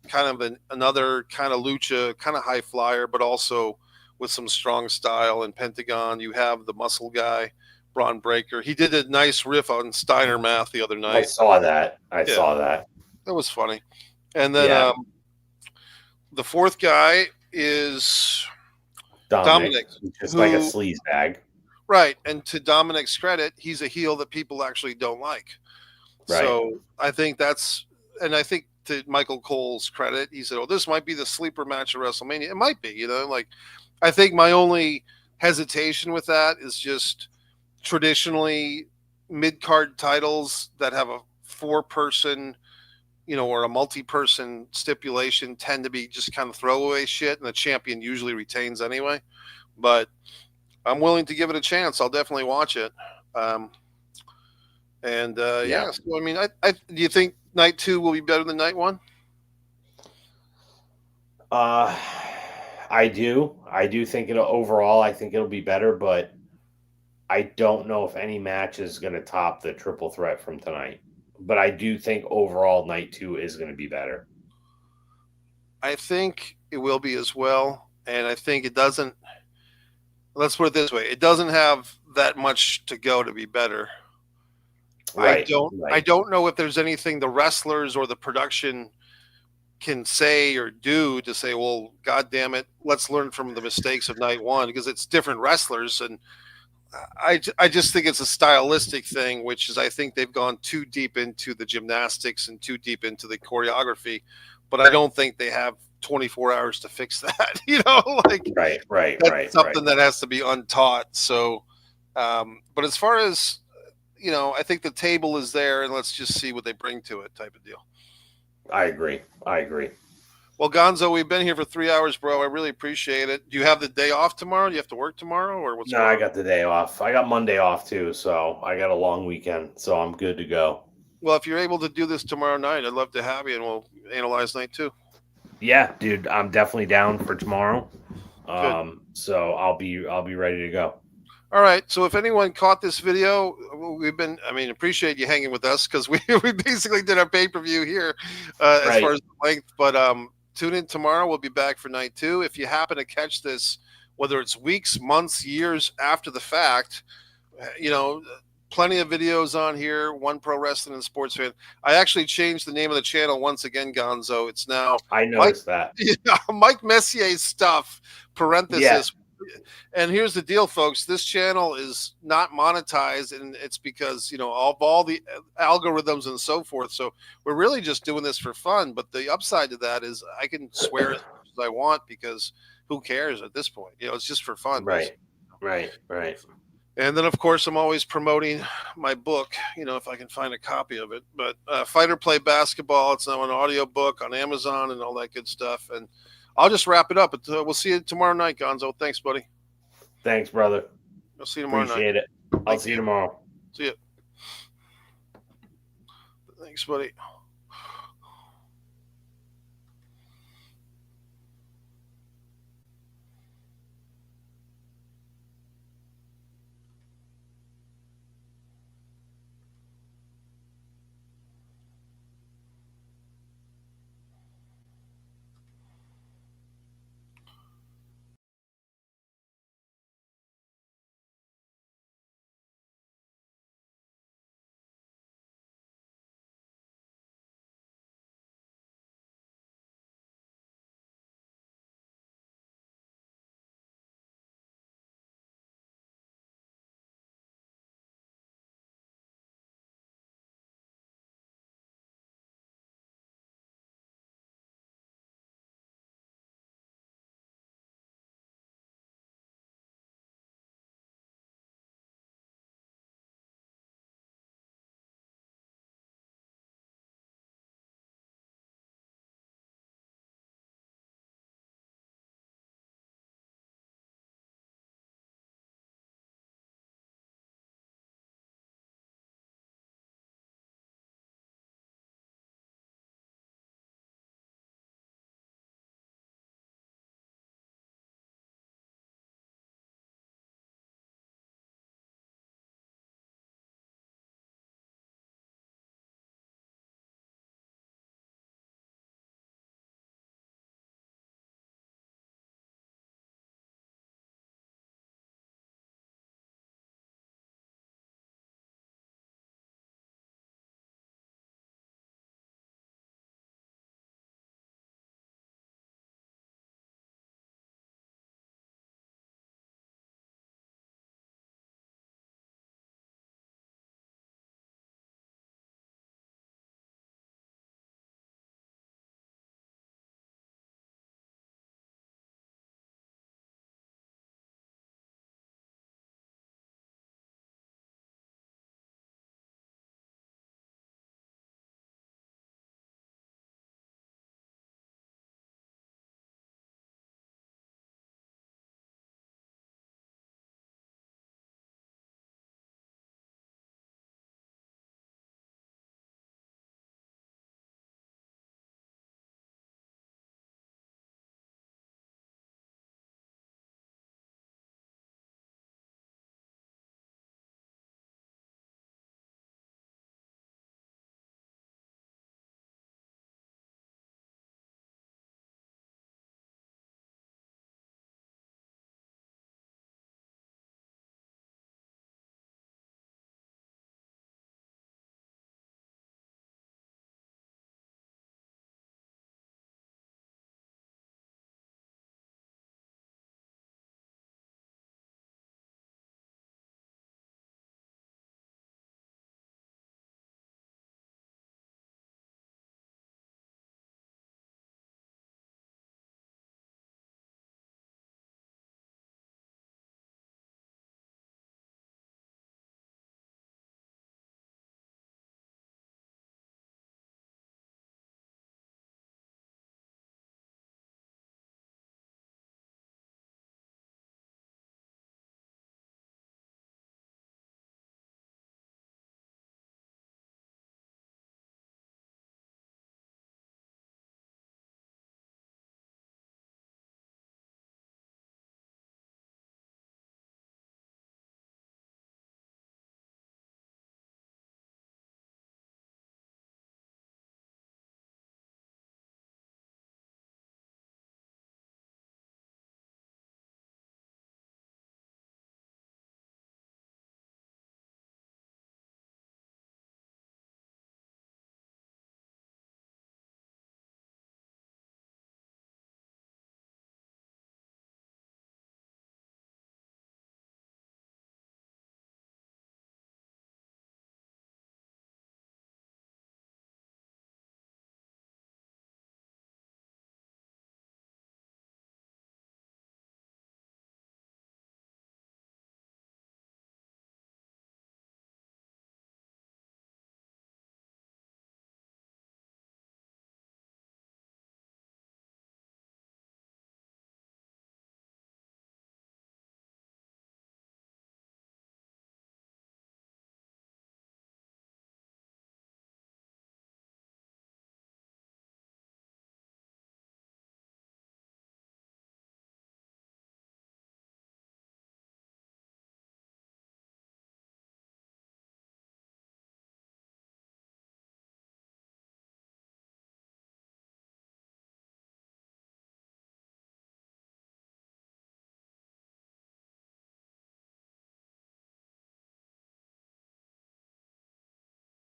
kind of another kind of lucha, kind of high flyer, but also with some strong style and Pentagon. You have the muscle guy, Braun Breaker. He did a nice riff on Steiner Math the other I night. saw that. I Yeah, saw that. that was funny. And then Yeah, the fourth guy is Dominic, Dominic, just like a who sleaze bag. right. And to Dominic's credit, he's a heel that people actually don't like. Right. So I think and I think to Michael Cole's credit, he said, "Oh, this might be the sleeper match of WrestleMania." It might be, like I think my only hesitation with that is just traditionally mid card titles that have a 4-person or a multi-person stipulation tend to be just kind of throwaway shit, and the champion usually retains anyway. But I'm willing to give it a chance. I'll definitely watch it. Um, and Yeah. yeah, so I mean, do you think night two will be better than night one? Uh, I do. I do think it'll overall. I think it'll be better, but I don't know if any match is going to top the triple threat from tonight. But I do think overall night two is going to be better. I think it will be as well, and I think it doesn't. Let's put it this way: it doesn't have that much to go to be better. Right. I don't know if there's anything the wrestlers or the production can say or do to say, well, God damn it, let's learn from the mistakes of night one, because it's different wrestlers. And I just think it's a stylistic thing, which is I think they've gone too deep into the gymnastics and too deep into the choreography, but I don't think they have 24 hours to fix that. Like that's something that has to be untaught. So, but as far as I think the table is there, and let's just see what they bring to it, type of deal. I agree. Well, Gonzo, we've been here for 3 hours, bro. I really appreciate it. Do you have the day off tomorrow? Do you have to work tomorrow, or what's No, I got the day off. I got Monday off too, so I got a long weekend, so I'm good to go. Well, if you're able to do this tomorrow night, I'd love to have you, and we'll analyze night two. Yeah, dude, I'm definitely down for tomorrow. Good. So I'll be ready to go. All right. So if anyone caught this video, appreciate you hanging with us, because we basically did our pay-per-view here as far as the length. But tune in tomorrow. We'll be back for night two. If you happen to catch this, whether it's weeks, months, years after the fact, plenty of videos on here. One Pro Wrestling and Sports Fan. I actually changed the name of the channel once again, Gonzo. It's now I noticed that. Yeah, Mike Messier's stuff. Parenthesis. Yeah. And here's the deal, folks. This channel is not monetized, and it's because, of all the algorithms and so forth. So we're really just doing this for fun. But the upside to that is I can swear as much as I want, because who cares at this point? It's just for fun. Right. And then, of course, I'm always promoting my book, if I can find a copy of it. But Fighter Play Basketball, it's now an audio book on Amazon and all that good stuff. And I'll just wrap it up. We'll see you tomorrow night, Gonzo. Thanks, buddy. Thanks, brother. I'll see you tomorrow night. Appreciate it. I'll see you tomorrow. See you. Thanks, buddy.